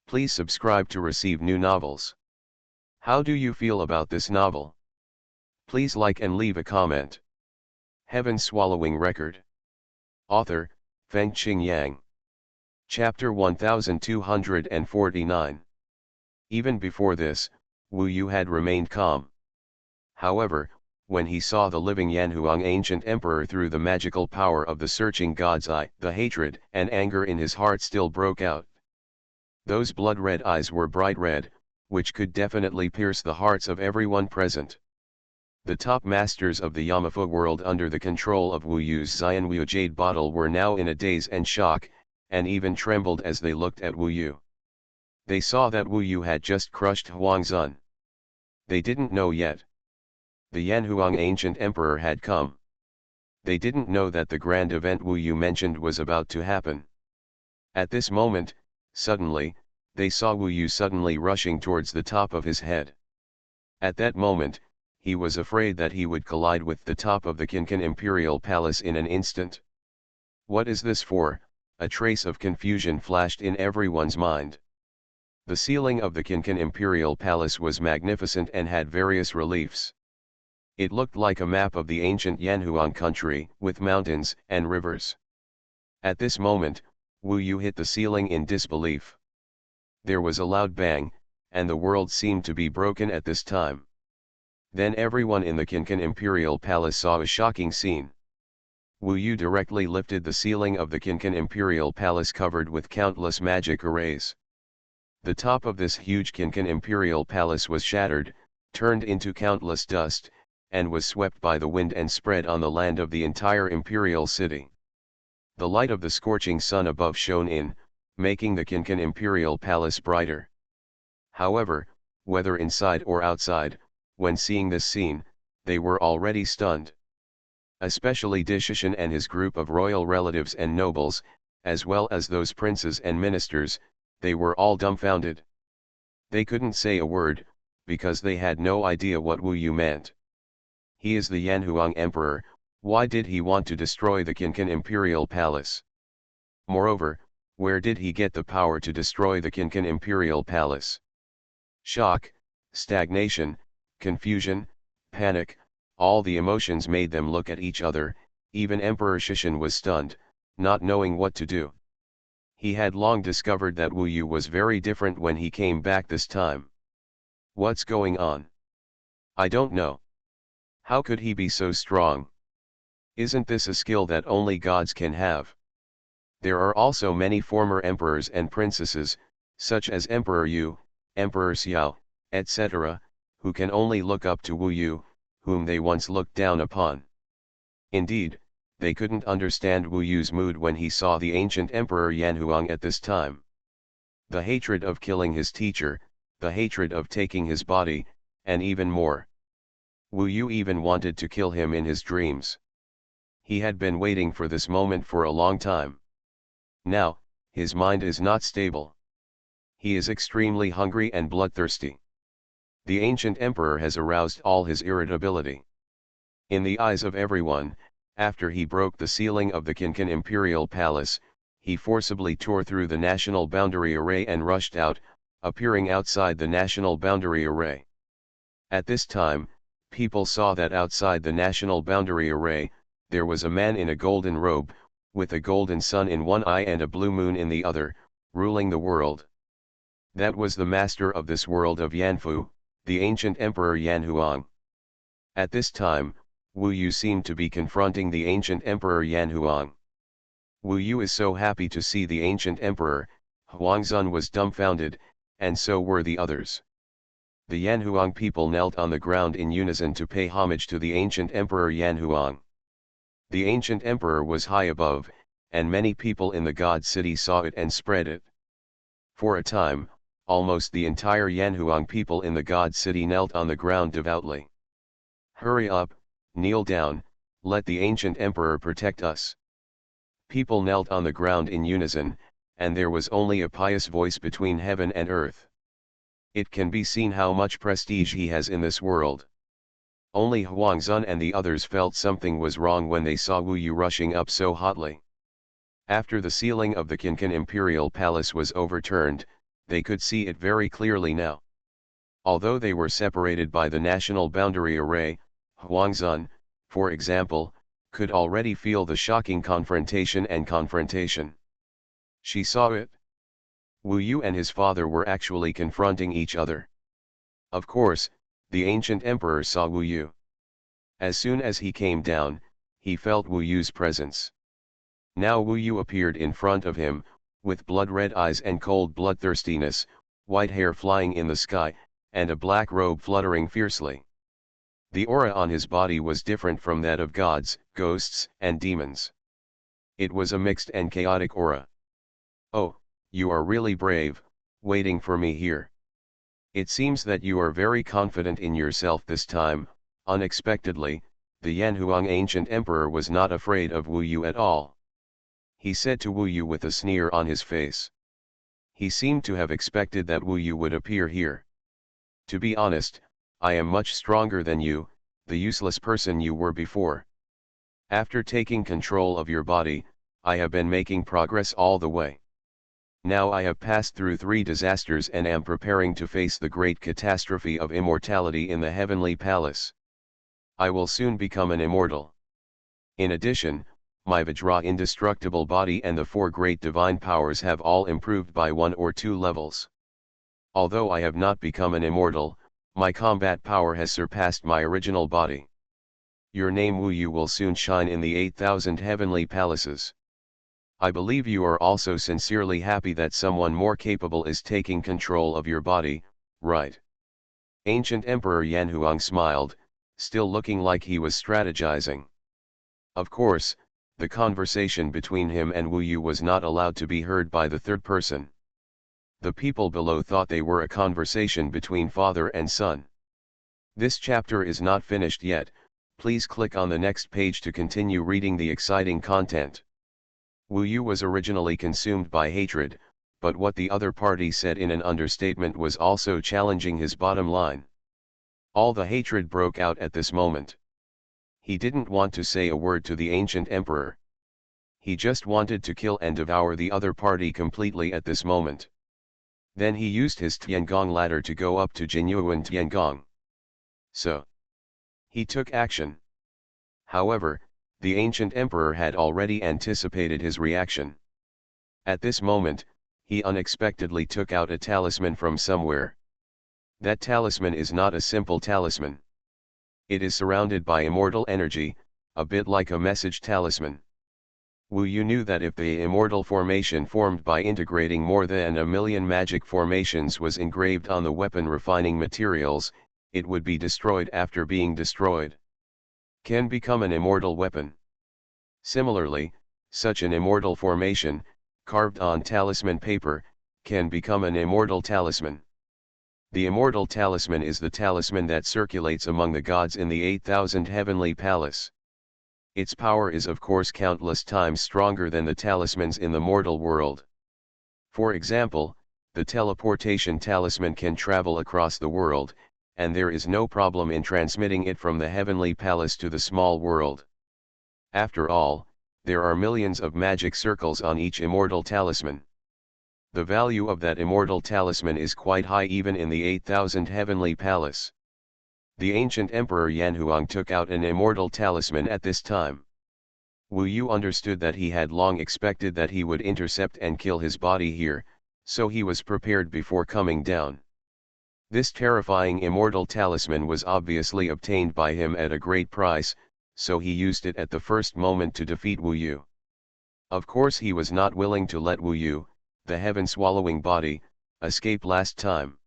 Please subscribe to receive new novels. How do you feel about this novel? Please like and leave a comment. Heaven Swallowing Record. Author, Fengqing Yang. Chapter 1249. Even before this, Wu Yu had remained calm. However, when he saw the living Yanhuang ancient emperor through the magical power of the searching God's eye, the hatred and anger in his heart still broke out. Those blood-red eyes were bright red, which could definitely pierce the hearts of everyone present. The top masters of the Yamafu world under the control of Wu Yu's Xianwu jade bottle were now in a daze and shock, and even trembled as they looked at Wu Yu. They saw that Wu Yu had just crushed Huangzhun. They didn't know yet. The Yanhuang ancient emperor had come. They didn't know that the grand event Wu Yu mentioned was about to happen. At this moment, suddenly, they saw Wu Yu suddenly rushing towards the top of his head. At that moment, he was afraid that he would collide with the top of the Qinqin Imperial Palace in an instant. What is this for? A trace of confusion flashed in everyone's mind. The ceiling of the Qinqin Imperial Palace was magnificent and had various reliefs. It looked like a map of the ancient Yanhuang country, with mountains and rivers. At this moment, Wu Yu hit the ceiling in disbelief. There was a loud bang, and the world seemed to be broken at this time. Then everyone in the Qinqin Imperial Palace saw a shocking scene. Wu Yu directly lifted the ceiling of the Qinqin Imperial Palace covered with countless magic arrays. The top of this huge Qinqin Imperial Palace was shattered, turned into countless dust, and was swept by the wind and spread on the land of the entire imperial city. The light of the scorching sun above shone in, making the Qinqin Imperial Palace brighter. However, whether inside or outside, when seeing this scene, they were already stunned. Especially Dishishan and his group of royal relatives and nobles, as well as those princes and ministers, they were all dumbfounded. They couldn't say a word, because they had no idea what Wu Yu meant. He is the Yanhuang Emperor, why did he want to destroy the Qinqin Imperial Palace? Moreover, where did he get the power to destroy the Qinqin Imperial Palace? Shock, stagnation, confusion, panic, all the emotions made them look at each other. Even Emperor Shishan was stunned, not knowing what to do. He had long discovered that Wu Yu was very different when he came back this time. What's going on? I don't know. How could he be so strong? Isn't this a skill that only gods can have? There are also many former emperors and princesses, such as Emperor Yu, Emperor Xiao, etc., who can only look up to Wu Yu, whom they once looked down upon. Indeed, they couldn't understand Wu Yu's mood when he saw the ancient Emperor Yanhuang at this time. The hatred of killing his teacher, the hatred of taking his body, and even more. Wu Yu even wanted to kill him in his dreams. He had been waiting for this moment for a long time. Now, his mind is not stable. He is extremely hungry and bloodthirsty. The ancient emperor has aroused all his irritability. In the eyes of everyone, after he broke the ceiling of the Qincan imperial palace, he forcibly tore through the national boundary array and rushed out, appearing outside the national boundary array. At this time, people saw that outside the national boundary array, there was a man in a golden robe, with a golden sun in one eye and a blue moon in the other, ruling the world. That was the master of this world of Yanfu, the ancient emperor Yanhuang. At this time, Wu Yu seemed to be confronting the ancient emperor Yanhuang. Wu Yu is so happy to see the ancient emperor, Huangzun was dumbfounded, and so were the others. The Yanhuang people knelt on the ground in unison to pay homage to the ancient emperor Yanhuang. The ancient emperor was high above, and many people in the God city saw it and spread it. For a time, almost the entire Yanhuang people in the God city knelt on the ground devoutly. Hurry up, kneel down, let the ancient emperor protect us. People knelt on the ground in unison, and there was only a pious voice between heaven and earth. It can be seen how much prestige he has in this world. Only Huangzun and the others felt something was wrong when they saw Wu Yu rushing up so hotly. After the ceiling of the Qincan imperial palace was overturned, they could see it very clearly now. Although they were separated by the national boundary array, Huangzun, for example, could already feel the shocking confrontation. She saw it. Wu Yu and his father were actually confronting each other. Of course, the ancient emperor saw Wu Yu. As soon as he came down, he felt Wu Yu's presence. Now Wu Yu appeared in front of him, with blood-red eyes and cold bloodthirstiness, white hair flying in the sky, and a black robe fluttering fiercely. The aura on his body was different from that of gods, ghosts, and demons. It was a mixed and chaotic aura. "Oh, you are really brave, waiting for me here. It seems that you are very confident in yourself this time." Unexpectedly, the Yanhuang ancient emperor was not afraid of Wu Yu at all. He said to Wu Yu with a sneer on his face. He seemed to have expected that Wu Yu would appear here. "To be honest, I am much stronger than you, the useless person you were before. After taking control of your body, I have been making progress all the way. Now I have passed through 3 disasters and am preparing to face the great catastrophe of immortality in the heavenly palace. I will soon become an immortal. In addition, my Vajra indestructible body and the 4 great divine powers have all improved by 1 or 2 levels. Although I have not become an immortal, my combat power has surpassed my original body. Your name Wu Yu will soon shine in the 8,000 heavenly palaces. I believe you are also sincerely happy that someone more capable is taking control of your body, right?" Ancient Emperor Yanhuang smiled, still looking like he was strategizing. Of course, the conversation between him and Wu Yu was not allowed to be heard by the third person. The people below thought they were a conversation between father and son. This chapter is not finished yet, please click on the next page to continue reading the exciting content. Wu Yu was originally consumed by hatred, but what the other party said in an understatement was also challenging his bottom line. All the hatred broke out at this moment. He didn't want to say a word to the ancient emperor. He just wanted to kill and devour the other party completely at this moment. Then he used his Tiangong ladder to go up to Jinyuan Tiangong. So, he took action. However, the ancient emperor had already anticipated his reaction. At this moment, he unexpectedly took out a talisman from somewhere. That talisman is not a simple talisman. It is surrounded by immortal energy, a bit like a message talisman. Wu Yu knew that if the immortal formation formed by integrating more than 1,000,000 magic formations was engraved on the weapon refining materials, it would be destroyed after being destroyed. Can become an immortal weapon. Similarly, such an immortal formation, carved on talisman paper, can become an immortal talisman. The immortal talisman is the talisman that circulates among the gods in the 8,000 heavenly palace. Its power is of course countless times stronger than the talismans in the mortal world. For example, the teleportation talisman can travel across the world, and there is no problem in transmitting it from the heavenly palace to the small world. After all, there are millions of magic circles on each immortal talisman. The value of that immortal talisman is quite high even in the 8,000 heavenly palace. The ancient Emperor Xuanhuan took out an immortal talisman at this time. Wu Yu understood that he had long expected that he would intercept and kill his body here, so he was prepared before coming down. This terrifying immortal talisman was obviously obtained by him at a great price, so he used it at the first moment to defeat Wu Yu. Of course he was not willing to let Wu Yu, the heaven-swallowing body, escape last time.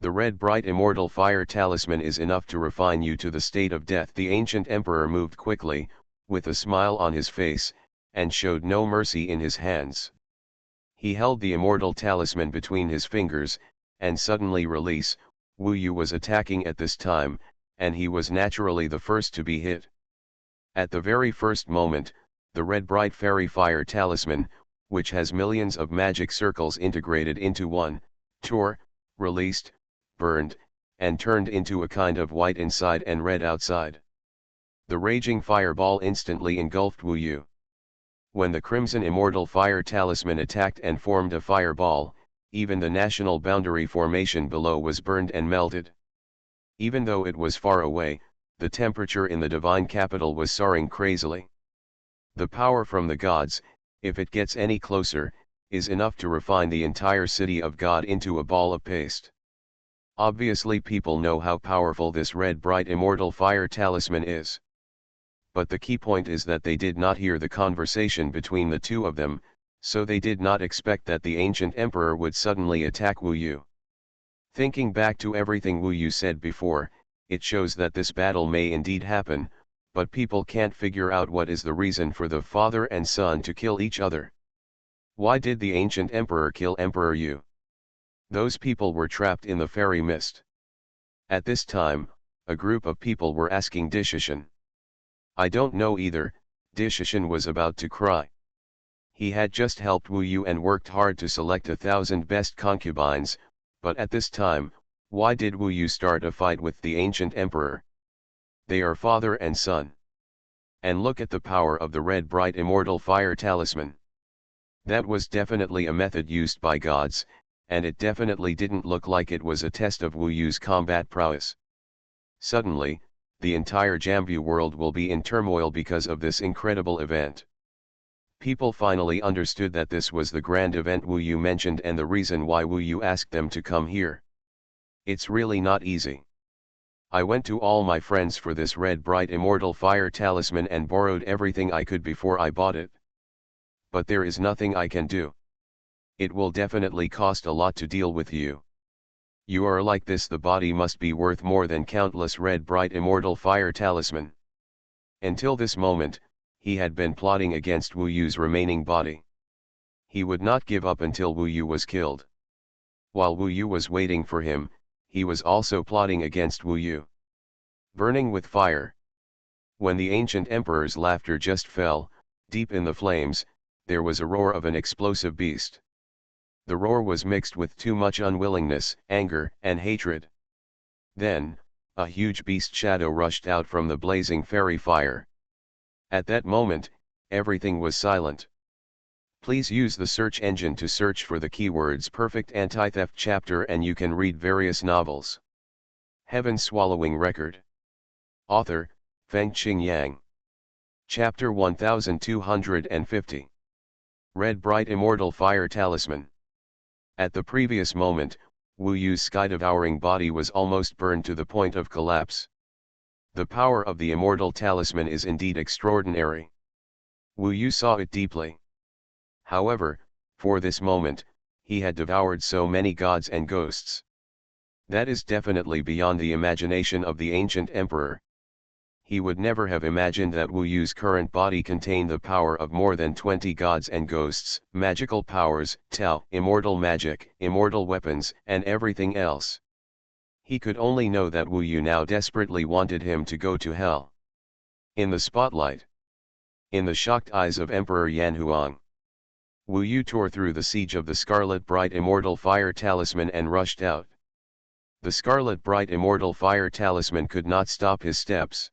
The red bright immortal fire talisman is enough to refine you to the state of death. The ancient emperor moved quickly, with a smile on his face, and showed no mercy in his hands. He held the immortal talisman between his fingers, and suddenly release. Wu Yu was attacking at this time, and he was naturally the first to be hit. At the very first moment, the red bright fairy fire talisman, which has millions of magic circles integrated into one, tore, released, burned, and turned into a kind of white inside and red outside. The raging fireball instantly engulfed Wu Yu. When the crimson immortal fire talisman attacked and formed a fireball, even the national boundary formation below was burned and melted. Even though it was far away, the temperature in the divine capital was soaring crazily. The power from the gods, if it gets any closer, is enough to refine the entire city of God into a ball of paste. Obviously people know how powerful this red bright immortal fire talisman is. But the key point is that they did not hear the conversation between the two of them, so they did not expect that the ancient emperor would suddenly attack Wu Yu. Thinking back to everything Wu Yu said before, it shows that this battle may indeed happen, but people can't figure out what is the reason for the father and son to kill each other. Why did the ancient emperor kill Emperor Yu? Those people were trapped in the fairy mist. At this time, a group of people were asking Dishishan. I don't know either. Dishishan was about to cry. He had just helped Wu Yu and worked hard to select 1,000 best concubines, but at this time, why did Wu Yu start a fight with the ancient emperor? They are father and son. And look at the power of the red bright immortal fire talisman. That was definitely a method used by gods, and it definitely didn't look like it was a test of Wu Yu's combat prowess. Suddenly, the entire Jambu world will be in turmoil because of this incredible event. People finally understood that this was the grand event Wu Yu mentioned and the reason why Wu Yu asked them to come here. It's really not easy. I went to all my friends for this red bright immortal fire talisman and borrowed everything I could before I bought it. But there is nothing I can do. It will definitely cost a lot to deal with you. You are like this, the body must be worth more than countless red bright immortal fire talisman. Until this moment, he had been plotting against Wu Yu's remaining body. He would not give up until Wu Yu was killed. While Wu Yu was waiting for him, he was also plotting against Wu Yu. Burning with fire. When the ancient emperor's laughter just fell, deep in the flames, there was a roar of an explosive beast. The roar was mixed with too much unwillingness, anger, and hatred. Then, a huge beast shadow rushed out from the blazing fairy fire. At that moment, everything was silent. Please use the search engine to search for the keywords Perfect Anti-Theft Chapter and you can read various novels. Heaven Swallowing Record. Author, Fengqing Yang. Chapter 1250. Red Bright Immortal Fire Talisman. At the previous moment, Wu Yu's sky-devouring body was almost burned to the point of collapse. The power of the immortal talisman is indeed extraordinary. Wu Yu saw it deeply. However, for this moment, he had devoured so many gods and ghosts. That is definitely beyond the imagination of the ancient emperor. He would never have imagined that Wu Yu's current body contained the power of more than 20 gods and ghosts, magical powers, Tao, immortal magic, immortal weapons, and everything else. He could only know that Wu Yu now desperately wanted him to go to hell. In the spotlight. In the shocked eyes of Emperor Yanhuang. Wu Yu tore through the siege of the scarlet bright immortal fire talisman and rushed out. The scarlet bright immortal fire talisman could not stop his steps.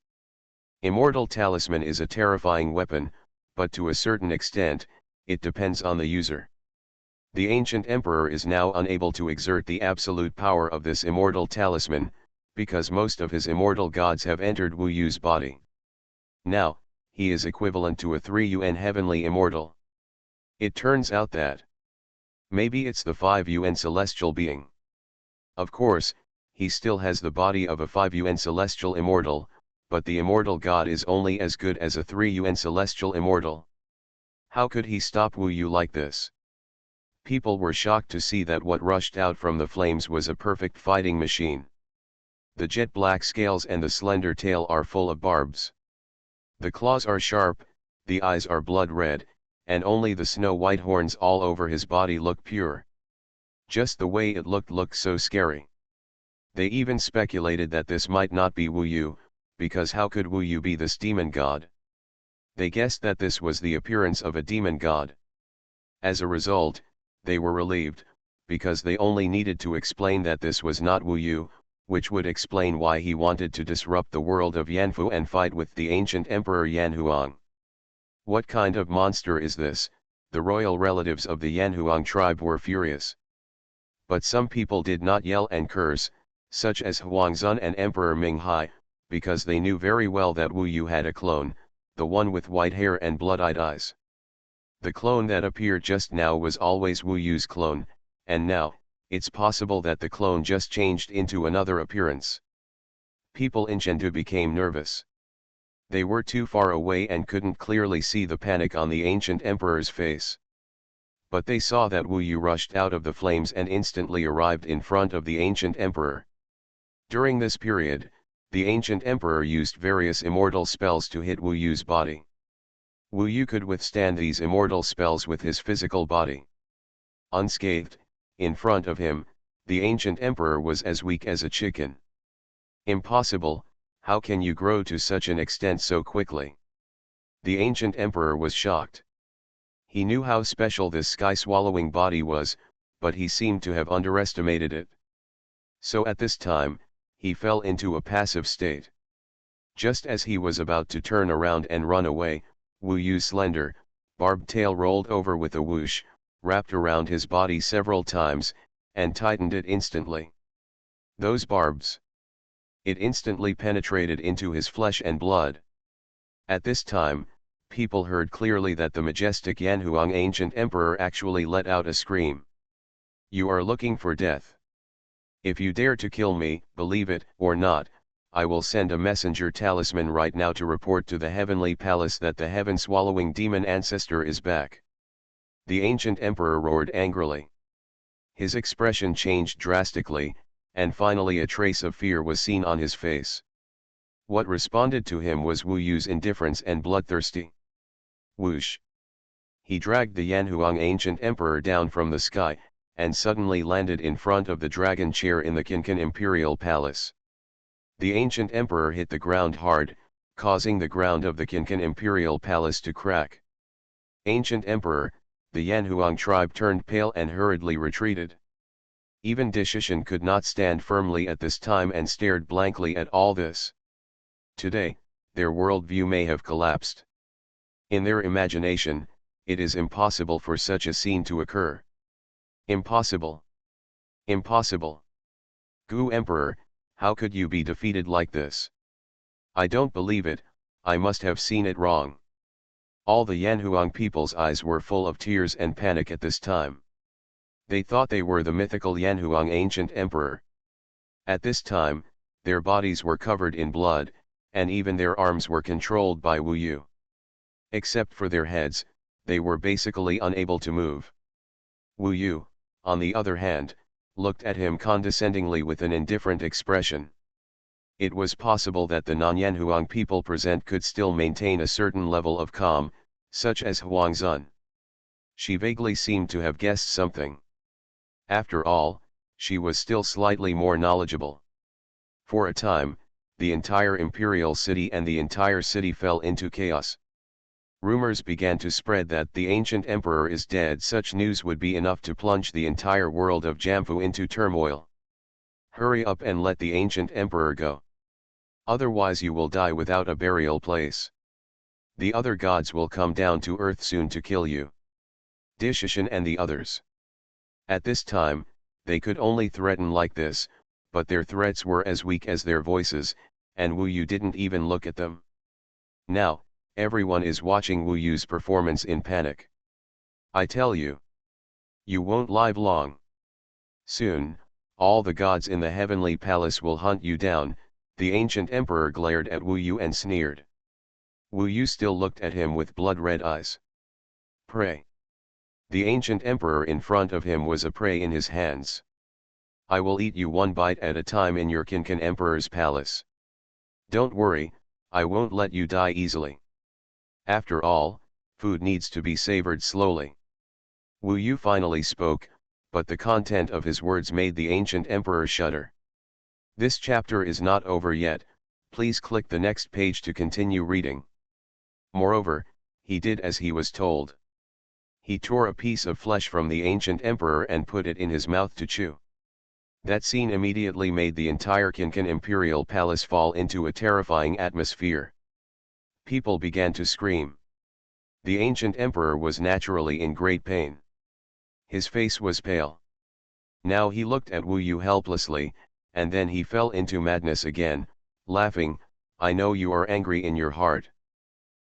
Immortal talisman is a terrifying weapon, but to a certain extent, it depends on the user. The ancient emperor is now unable to exert the absolute power of this immortal talisman, because most of his immortal gods have entered Wu Yu's body. Now, he is equivalent to a 3UN heavenly immortal. It turns out that maybe it's the 5UN celestial being. Of course, he still has the body of a 5UN celestial immortal, but the immortal god is only as good as a 3UN celestial immortal. How could he stop Wu Yu like this? People were shocked to see that what rushed out from the flames was a perfect fighting machine. The jet black scales and the slender tail are full of barbs. The claws are sharp, the eyes are blood red, and only the snow-white horns all over his body look pure. Just the way it looked so scary. They even speculated that this might not be Wu Yu, because how could Wu Yu be this demon god? They guessed that this was the appearance of a demon god. As a result, they were relieved, because they only needed to explain that this was not Wu Yu, which would explain why he wanted to disrupt the world of Yanfu and fight with the ancient emperor Yanhuang. What kind of monster is this? The royal relatives of the Yanhuang tribe were furious. But some people did not yell and curse, such as Huangzun and Emperor Minghai, because they knew very well that Wu Yu had a clone, the one with white hair and blood-eyed eyes. The clone that appeared just now was always Wu Yu's clone, and now, it's possible that the clone just changed into another appearance. People in Chengdu became nervous. They were too far away and couldn't clearly see the panic on the ancient emperor's face. But they saw that Wu Yu rushed out of the flames and instantly arrived in front of the ancient emperor. During this period, the ancient emperor used various immortal spells to hit Wu Yu's body. Wu Yu could withstand these immortal spells with his physical body. Unscathed, in front of him, the ancient emperor was as weak as a chicken. Impossible, how can you grow to such an extent so quickly? The ancient emperor was shocked. He knew how special this sky-swallowing body was, but he seemed to have underestimated it. So at this time, he fell into a passive state. Just as he was about to turn around and run away, Wu Yu's slender, barbed tail rolled over with a whoosh, wrapped around his body several times, and tightened it instantly. Those barbs. It instantly penetrated into his flesh and blood. At this time, people heard clearly that the majestic Yanhuang ancient emperor actually let out a scream. You are looking for death. If you dare to kill me, believe it or not, I will send a messenger talisman right now to report to the heavenly palace that the heaven-swallowing demon ancestor is back. The ancient emperor roared angrily. His expression changed drastically, and finally a trace of fear was seen on his face. What responded to him was Wu Yu's indifference and bloodthirsty. Whoosh! He dragged the Yanhuang ancient emperor down from the sky, and suddenly landed in front of the dragon chair in the Qinqin imperial palace. The ancient emperor hit the ground hard, causing the ground of the Qinqin imperial palace to crack. Ancient emperor, the Yanhuang tribe turned pale and hurriedly retreated. Even Dishishan could not stand firmly at this time and stared blankly at all this. Today, their worldview may have collapsed. In their imagination, it is impossible for such a scene to occur. Impossible. Impossible. Gu Emperor, how could you be defeated like this? I don't believe it, I must have seen it wrong. All the Yanhuang people's eyes were full of tears and panic at this time. They thought they were the mythical Yanhuang ancient emperor. At this time, their bodies were covered in blood, and even their arms were controlled by Wu Yu. Except for their heads, they were basically unable to move. Wu Yu, on the other hand, looked at him condescendingly with an indifferent expression. It was possible that the Nanyanhuang people present could still maintain a certain level of calm, such as Huangzun. She vaguely seemed to have guessed something. After all, she was still slightly more knowledgeable. For a time, the entire imperial city and the entire city fell into chaos. Rumors began to spread that the ancient emperor is dead. Such news would be enough to plunge the entire world of Jamfu into turmoil. Hurry up and let the ancient emperor go. Otherwise you will die without a burial place. The other gods will come down to earth soon to kill you. Dishishan and the others. At this time, they could only threaten like this, but their threats were as weak as their voices, and Wu Yu didn't even look at them. Now, everyone is watching Wu Yu's performance in panic. I tell you, you won't live long. Soon, all the gods in the heavenly palace will hunt you down. The ancient emperor glared at Wu Yu and sneered. Wu Yu still looked at him with blood-red eyes. Pray. The ancient emperor in front of him was a prey in his hands. I will eat you one bite at a time in your Kinkan emperor's palace. Don't worry, I won't let you die easily. After all, food needs to be savored slowly. Wu Yu finally spoke, but the content of his words made the ancient emperor shudder. This chapter is not over yet, please click the next page to continue reading. Moreover, he did as he was told. He tore a piece of flesh from the ancient emperor and put it in his mouth to chew. That scene immediately made the entire Kinkan imperial palace fall into a terrifying atmosphere. People began to scream. The ancient emperor was naturally in great pain. His face was pale. Now he looked at Wu Yu helplessly, and then he fell into madness again, laughing. I know you are angry in your heart.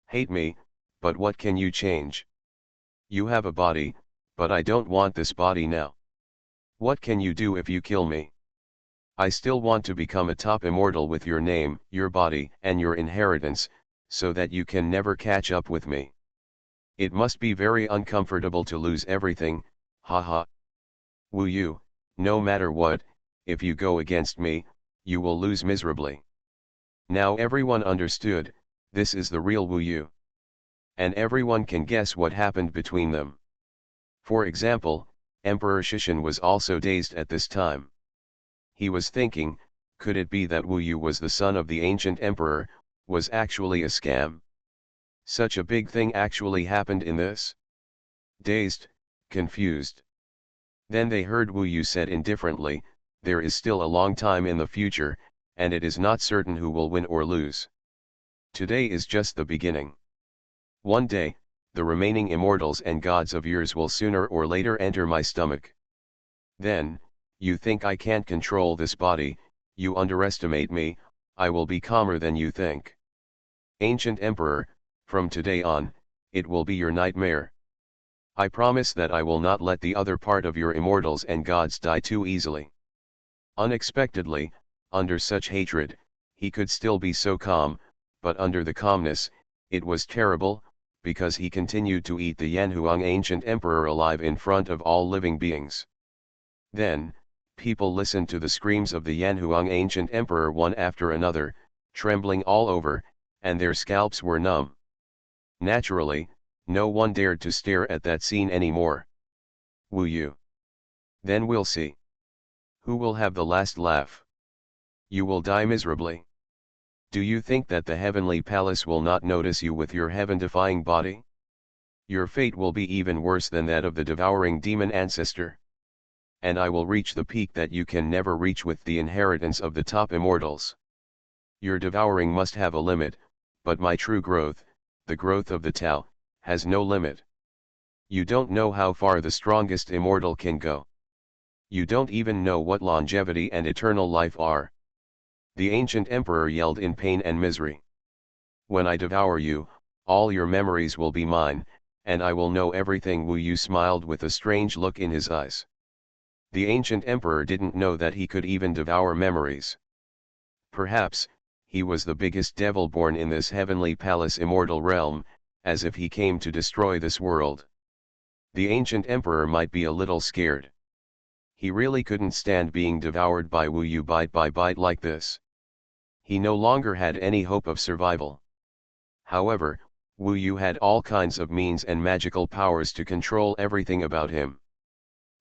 Hate me, but what can you change? You have a body, but I don't want this body now. What can you do if you kill me? I still want to become a top immortal with your name, your body, and your inheritance, so that you can never catch up with me. It must be very uncomfortable to lose everything, haha. Wu Yu, no matter what, if you go against me, you will lose miserably. Now everyone understood, this is the real Wu Yu. And everyone can guess what happened between them. For example, Emperor Shishan was also dazed at this time. He was thinking, could it be that Wu Yu was the son of the ancient emperor, was actually a scam? Such a big thing actually happened in this? Dazed, confused. Then they heard Wu Yu said indifferently, there is still a long time in the future, and it is not certain who will win or lose. Today is just the beginning. One day, the remaining immortals and gods of yours will sooner or later enter my stomach. Then, you think I can't control this body, you underestimate me, I will be calmer than you think. Ancient Emperor, from today on, it will be your nightmare. I promise that I will not let the other part of your immortals and gods die too easily. Unexpectedly, under such hatred, he could still be so calm, but under the calmness, it was terrible, because he continued to eat the Yanhuang ancient emperor alive in front of all living beings. Then, people listened to the screams of the Yanhuang ancient emperor one after another, trembling all over, and their scalps were numb. Naturally, no one dared to stare at that scene anymore. Wu Yu. Then we'll see. Who will have the last laugh? You will die miserably. Do you think that the heavenly palace will not notice you with your heaven-defying body? Your fate will be even worse than that of the devouring demon ancestor. And I will reach the peak that you can never reach with the inheritance of the top immortals. Your devouring must have a limit, but my true growth, the growth of the Tao, has no limit. You don't know how far the strongest immortal can go. You don't even know what longevity and eternal life are. The ancient emperor yelled in pain and misery. When I devour you, all your memories will be mine, and I will know everything. Wu Yu smiled with a strange look in his eyes. The ancient emperor didn't know that he could even devour memories. Perhaps, he was the biggest devil born in this heavenly palace immortal realm, as if he came to destroy this world. The ancient emperor might be a little scared. He really couldn't stand being devoured by Wu Yu bite by bite like this. He no longer had any hope of survival. However, Wu Yu had all kinds of means and magical powers to control everything about him.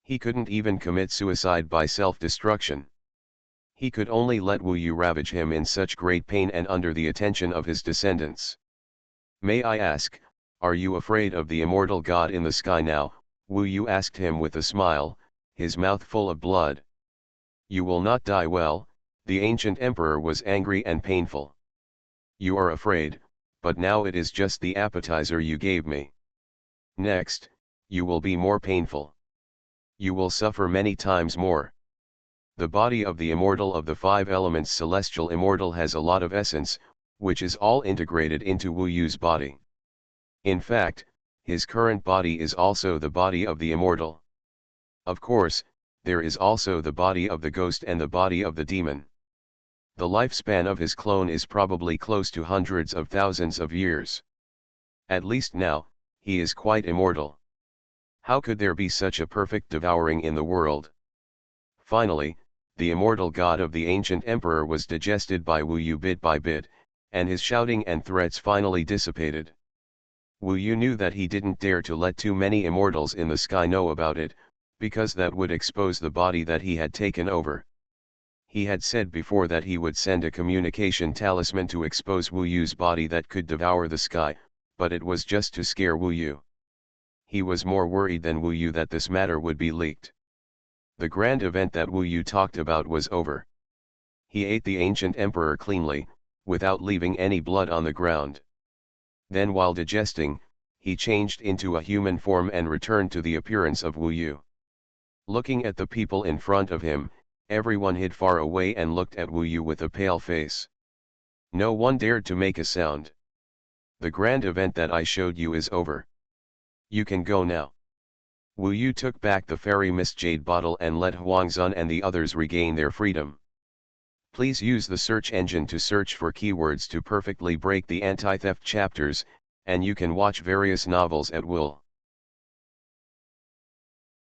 He couldn't even commit suicide by self-destruction. He could only let Wu Yu ravage him in such great pain and under the attention of his descendants. "May I ask, are you afraid of the immortal god in the sky now?" Wu Yu asked him with a smile, his mouth full of blood. "You will not die." Well, the ancient emperor was angry and painful. "You are afraid, but now it is just the appetizer you gave me. Next, you will be more painful. You will suffer many times more." The body of the immortal of the five elements celestial immortal has a lot of essence, which is all integrated into Wu Yu's body. In fact, his current body is also the body of the immortal. Of course, there is also the body of the ghost and the body of the demon. The lifespan of his clone is probably close to hundreds of thousands of years. At least now, he is quite immortal. How could there be such a perfect devouring in the world? Finally, the immortal god of the ancient emperor was digested by Wu Yu bit by bit, and his shouting and threats finally dissipated. Wu Yu knew that he didn't dare to let too many immortals in the sky know about it, because that would expose the body that he had taken over. He had said before that he would send a communication talisman to expose Wu Yu's body that could devour the sky, but it was just to scare Wu Yu. He was more worried than Wu Yu that this matter would be leaked. The grand event that Wu Yu talked about was over. He ate the ancient emperor cleanly, without leaving any blood on the ground. Then while digesting, he changed into a human form and returned to the appearance of Wu Yu. Looking at the people in front of him, everyone hid far away and looked at Wu Yu with a pale face. No one dared to make a sound. "The grand event that I showed you is over. You can go now." Wu Yu took back the fairy mist jade bottle and let Huangzun and the others regain their freedom. Please use the search engine to search for keywords to perfectly break the anti-theft chapters, and you can watch various novels at will.